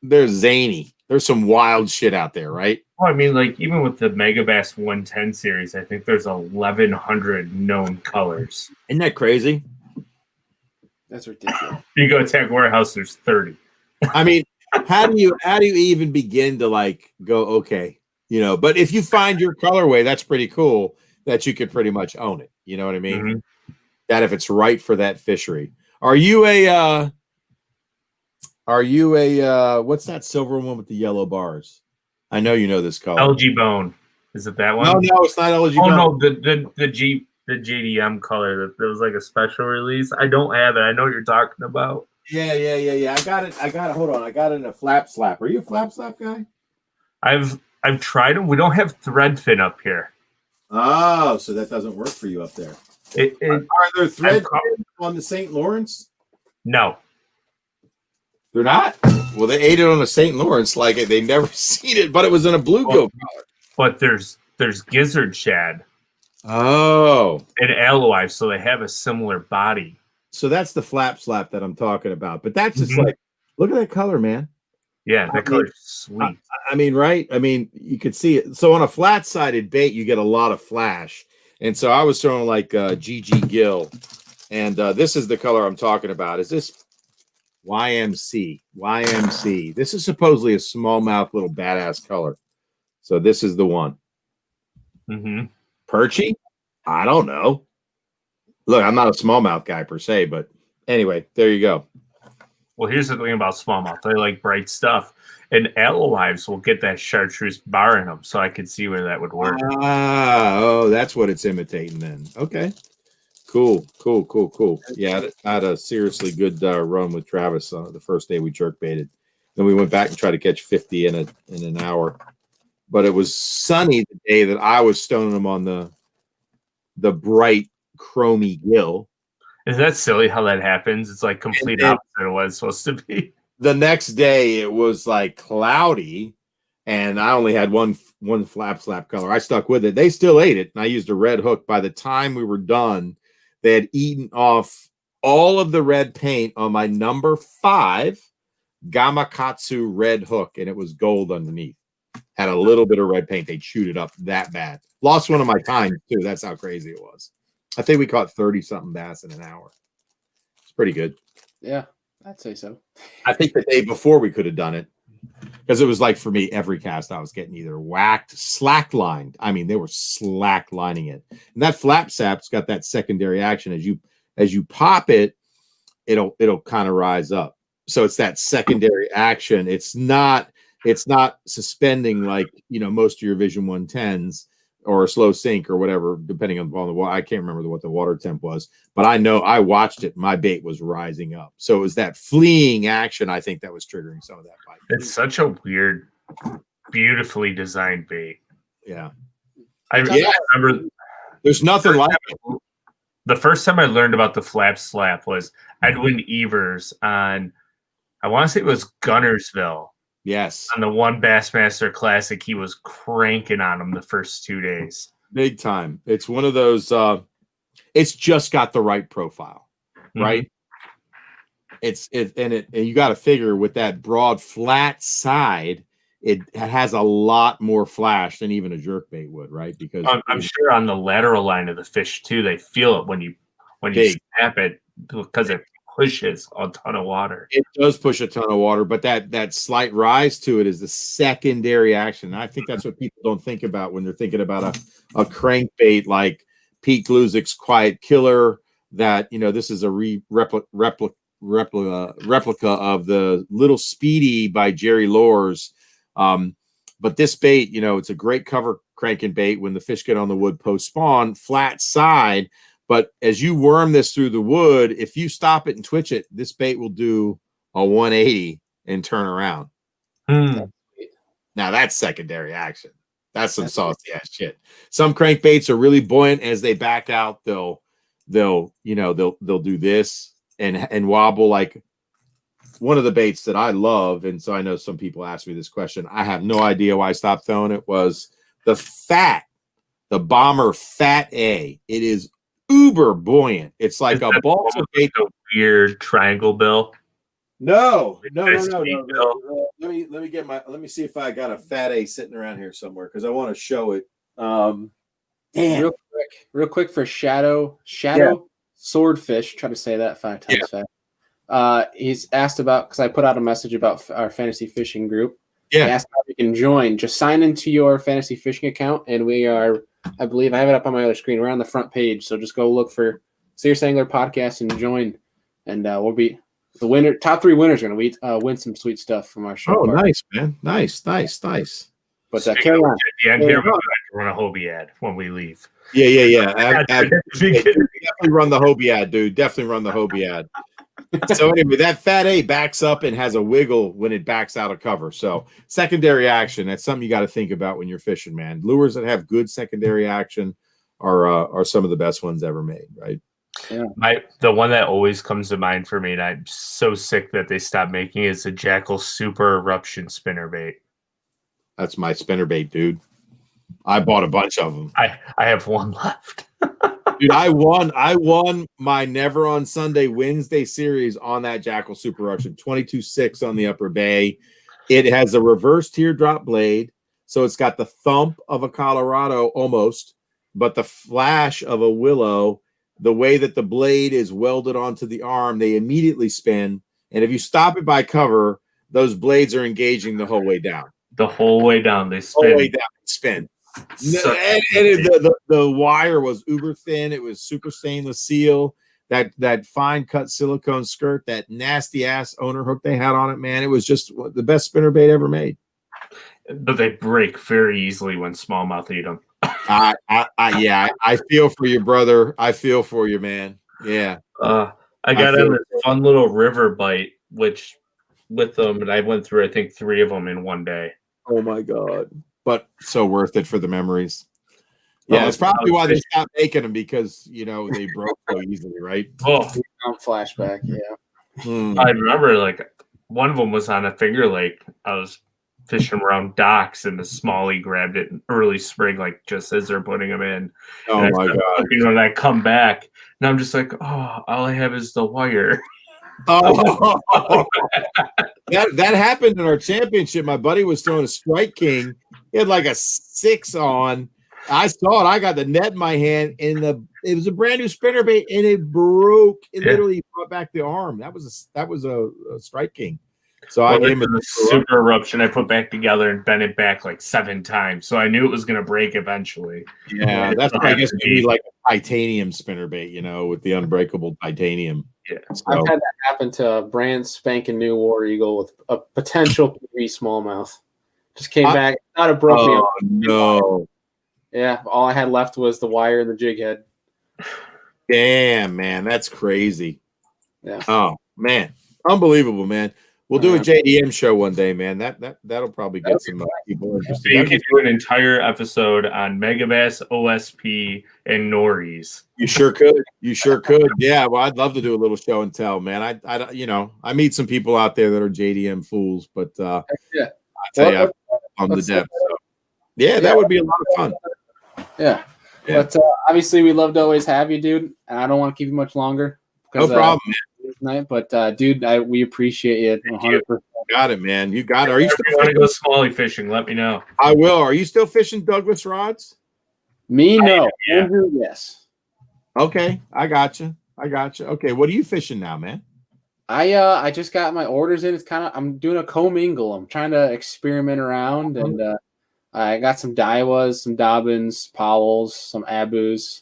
they're zany. There's some wild shit out there, right? Well, I mean, like even with the Megabass 110 series, I think there's 1,100 known colors. Isn't that crazy? That's ridiculous. If you go Tech Warehouse, there's 30. I mean, how do you even begin to like go, okay, but if you find your colorway, that's pretty cool that you could pretty much own it. You know what I mean? Mm-hmm. That if it's right for that fishery. Are you a what's that silver one with the yellow bars? I know you know this color. LG Bone. Is it that one? No, it's not LG Bone. No, the JDM color that was like a special release. I don't have it. I know what you're talking about. Yeah. I got it. Hold on. I got it in a flap slap. Are you a flap slap guy? I've tried them. We don't have thread fin up here. Oh, so that doesn't work for you up there. Are there thread fin on the St. Lawrence? No. They're not? Well, they ate it on the St. Lawrence like they never seen it, but it was in a bluegill color. But there's gizzard shad. Oh. And aloe, so they have a similar body. So that's the flap slap that I'm talking about. But that's just like, look at that color, man. Yeah, that color's sweet. I mean, right? I mean, you could see it. So on a flat-sided bait, you get a lot of flash. And so I was throwing like GG Gill. And this is the color I'm talking about. Is this YMC? YMC. This is supposedly a smallmouth little badass color. So this is the one. Perchy? I don't know. Look, I'm not a smallmouth guy per se, but anyway, there you go. Well, here's the thing about smallmouth. They like bright stuff. And aloe will get that chartreuse bar in them, so I could see where that would work. Oh, that's what it's imitating then. Okay. Cool. Yeah, I had a seriously good run with Travis the first day we jerk baited. Then we went back and tried to catch 50 in an hour. But it was sunny the day that I was stoning them on the bright chromy gill. Is that silly how that happens? It's like complete opposite of what it's supposed to be. The next day it was like cloudy, and I only had one flap slap color. I stuck with it. They still ate it, and I used a red hook. By the time we were done, they had eaten off all of the red paint on my number 5 Gamakatsu red hook, and it was gold underneath. Had a little bit of red paint. They chewed it up that bad. Lost one of my times too. That's how crazy it was. I think we caught 30-something bass in an hour. It's pretty good. Yeah, I'd say so. I think the day before we could have done it, because it was like for me, every cast I was getting either whacked, slack lined. I mean, they were slack lining it. And that flap sap's got that secondary action. As you pop it, it'll kind of rise up. So it's that secondary action. It's not suspending like most of your Vision 110s or a slow sink or whatever, depending on the water. I can't remember what the water temp was, but I know I watched it. My bait was rising up. So it was that fleeing action, I think, that was triggering some of that bite. It's such a weird, beautifully designed bait. Yeah. I remember there's nothing like it. The first time I learned about the flap slap was Edwin Evers on, I want to say it was Gunnersville. Yes. On the one Bassmaster Classic, he was cranking on them the first 2 days. Big time. It's one of those, it's just got the right profile, right? And you got to figure with that broad, flat side, it has a lot more flash than even a jerkbait would, right? Because I'm sure on the lateral line of the fish too, they feel it when you snap it because it pushes a ton of water. It does push a ton of water, but that slight rise to it is the secondary action. And I think that's what people don't think about when they're thinking about a crankbait like Pete Gluzik's Quiet Killer. That this is a replica of the Little Speedy by Jerry Lors. But this bait, it's a great cover cranking bait when the fish get on the wood post spawn, flat side. But as you worm this through the wood, if you stop it and twitch it, this bait will do a 180 and turn around. Now that's secondary action. That's some saucy ass shit. Some crankbaits are really buoyant. As they back out, they'll do this and wobble. Like one of the baits that I love, and so I know some people ask me this question. I have no idea why I stopped throwing it. Was the Bomber Fat A. It is uber buoyant. It's like a balsa bait. A weird triangle bill. No. Let me see if I got a Fat A sitting around here somewhere because I want to show it. Damn. Real quick for Shadow Swordfish. Try to say that 5 times fast. He's asked about, because I put out a message about our fantasy fishing group. Yeah. He asked how you can join. Just sign into your fantasy fishing account, and we are, I believe, I have it up on my other screen. We're on the front page, so just go look for Serious Angler Podcast and join, and we'll be the winner. Top 3 winners are going to win some sweet stuff from our show. Oh, nice, man. Nice. But carry on. At the end here, we're going to run a Hobie ad when we leave. Yeah. Definitely run the Hobie ad, dude. Definitely run the Hobie ad. So anyway, that Fat A backs up and has a wiggle when it backs out of cover. So secondary action, that's something you got to think about when you're fishing, man. Lures that have good secondary action are some of the best ones ever made, right? Yeah. The one that always comes to mind for me, and I'm so sick that they stopped making, is the Jackal Super Eruption spinnerbait. That's my spinnerbait, dude. I bought a bunch of them. I have one left. Dude, I won my Never on Sunday Wednesday series on that Jackal Super Eruption, 22.6 on the upper bay. It has a reverse teardrop blade, so it's got the thump of a Colorado almost, but the flash of a willow. The way that the blade is welded onto the arm, they immediately spin. And if you stop it by cover, those blades are engaging the whole way down. The whole way down, they spin. The whole way down, spin. The wire was uber thin. It was super stainless steel. That fine cut silicone skirt, that nasty ass owner hook they had on it, man. It was just the best spinnerbait ever made. But they break very easily when smallmouth eat them. I feel for you, brother. I feel for you, man. Yeah. I got on this fun little river bite, which with them, and I went through, I think, 3 of them in one day. Oh my God. But so worth it for the memories. Yeah, it's probably why they stopped making them, because they broke so easily, right? Oh, flashback, yeah. I remember like one of them was on a finger lake. I was fishing around docks, and the smallie grabbed it in early spring, like just as they're putting them in. Oh my God! And I come back, and I'm just like, oh, all I have is the wire. Oh, that happened in our championship. My buddy was throwing a Strike King. He had like a 6 on. I saw it. I got the net in my hand, and it was a brand new spinnerbait, and it broke. It literally brought back the arm. That was a Strike King. So I gave him a super eruption. I put back together and bent it back like 7 times. So I knew it was going to break eventually. Yeah, that's I guess maybe like a titanium spinnerbait, with the unbreakable titanium. Yeah, so I've had that happen to a brand spanking new War Eagle with a potential PV smallmouth. Just came back, not a broke me. Oh no! Yeah, all I had left was the wire and the jig head. Damn, man, that's crazy. Yeah. Oh man, unbelievable, man. We'll do a JDM show one day, man. That'll probably get some people interested. You could do an entire episode on Megabass, OSP, and Norries. You sure could. You sure could. Yeah. Well, I'd love to do a little show and tell, man. I meet some people out there that are JDM fools, but I tell you, I'm the depth. So. Yeah, that would be a lot of fun. Yeah. But obviously, we'd love to always have you, dude. And I don't want to keep you much longer. No problem, man. Tonight, but dude, we appreciate you 100%. Got it, man. You got it. Are you still want to go smallie fishing? Let me know. I will. Are you still fishing Douglas rods? Me, no. Andrew, yes. Okay, I got you. Okay, what are you fishing now, man? I just got my orders in. It's I'm doing a commingle. I'm trying to experiment around, and I got some Daiwas, some Dobbins, Powells, some Abus.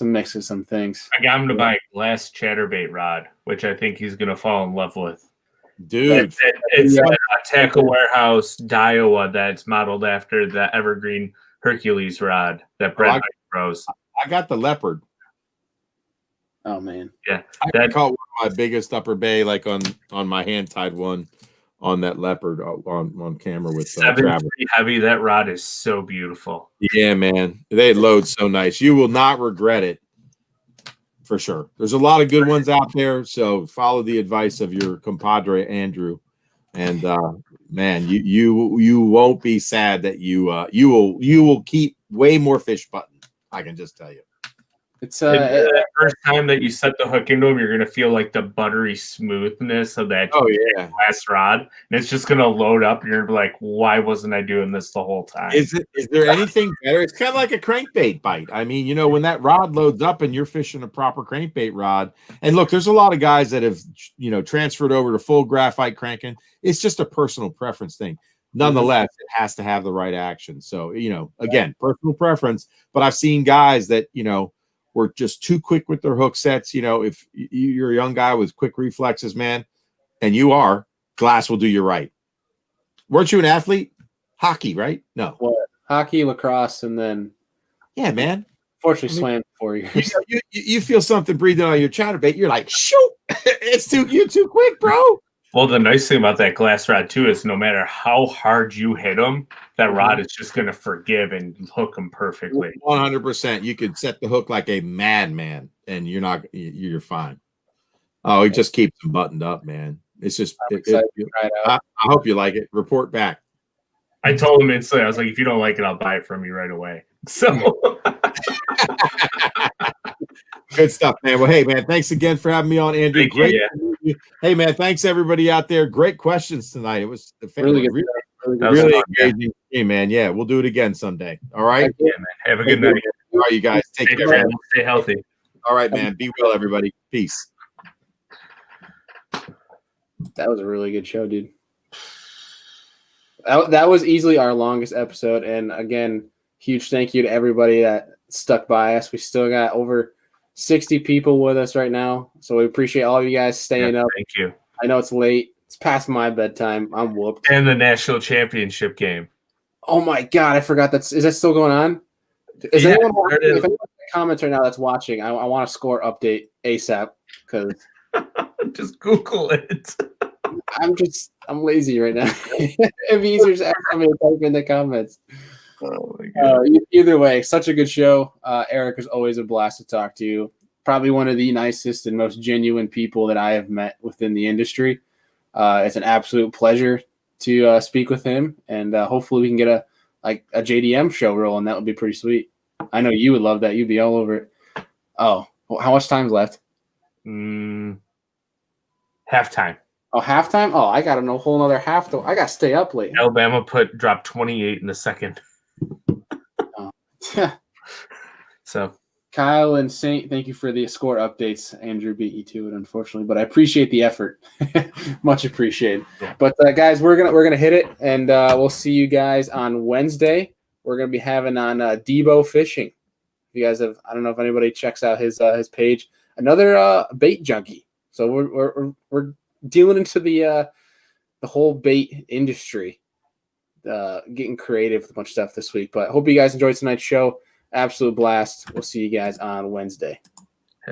mix of some things. I got him to buy a glass chatterbait rod, which I think he's gonna fall in love with. Dude. It's a Tackle Warehouse Daiwa that's modeled after the Evergreen Hercules rod that Brett throws. I got the leopard. Oh man, yeah, I caught one of my biggest upper bay, like on my hand tied one on that leopard on camera with Travis. Heavy. That rod is so beautiful. Yeah, man, they load so nice. You will not regret it, for sure. There's a lot of good ones out there, so follow the advice of your compadre Andrew, and man, you won't be sad that you will keep way more fish button. I can just tell you. It's the first time that you set the hook into them, you're gonna feel like the buttery smoothness of that glass rod, and it's just gonna load up. And you're like, why wasn't I doing this the whole time? Is there anything better? It's kind of like a crankbait bite. I mean, when that rod loads up and you're fishing a proper crankbait rod, and look, there's a lot of guys that have transferred over to full graphite cranking. It's just a personal preference thing. Nonetheless, it has to have the right action. So again, personal preference. But I've seen guys that were just too quick with their hook sets. If you're a young guy with quick reflexes, man, and you are, glass will do you right. Weren't you an athlete? Hockey, right? No. Well, hockey, lacrosse, and then man. Fortunately, swam 4 years. You feel something breathing on your chatterbait. You're like, shoot, you're too quick, bro. Well, the nice thing about that glass rod too is no matter how hard you hit them, that rod is just going to forgive and hook them perfectly. 100%. You could set the hook like a madman, and you're fine. Oh, it just keeps them buttoned up, man. It's just. I hope you like it. Report back. I told him instantly. I was like, if you don't like it, I'll buy it from you right away. So. Good stuff, man. Well, hey, man, thanks again for having me on, Andrew. Great. Hey, man, thanks everybody out there. Great questions tonight. It was really good. Really engaging. Hey, man. Yeah, we'll do it again someday. All right. Yeah, man. Have a good night. All right, you guys. Take care. Man. Stay healthy. All right, man. Be well, everybody. Peace. That was a really good show, dude. That was easily our longest episode. And again, huge thank you to everybody that stuck by us. We still got over 60 people with us right now. So we appreciate all of you guys staying up. Thank you. I know it's late. It's past my bedtime. I'm whooped. And the national championship game. Oh my God. I forgot is that still going on? Is anyone watching? If anyone comments right now that's watching, I want a score update ASAP because just Google it. I'm lazy right now. It'd be easier to ask somebody to type in the comments. Oh my God. Either way, such a good show. Eric is always a blast to talk to you. Probably one of the nicest and most genuine people that I have met within the industry. It's an absolute pleasure to speak with him, and hopefully we can get a JDM show rolling. That would be pretty sweet. I know you would love that. You'd be all over it. Oh, well, how much time's left? Halftime. Oh, halftime? Oh, I got a whole another half. I got to stay up late. Alabama dropped 28 in the second. So Kyle and Saint, thank you for the score updates. Andrew beat you to it, unfortunately, but I appreciate the effort. Much appreciated. Yeah. But guys, we're gonna hit it, and we'll see you guys on Wednesday. We're gonna be having on Debo Fishing. If you guys have, I don't know if anybody checks out his page. Another bait junkie. So we're dealing into the whole bait industry. Getting creative with a bunch of stuff this week. But I hope you guys enjoyed tonight's show. Absolute blast. We'll see you guys on Wednesday.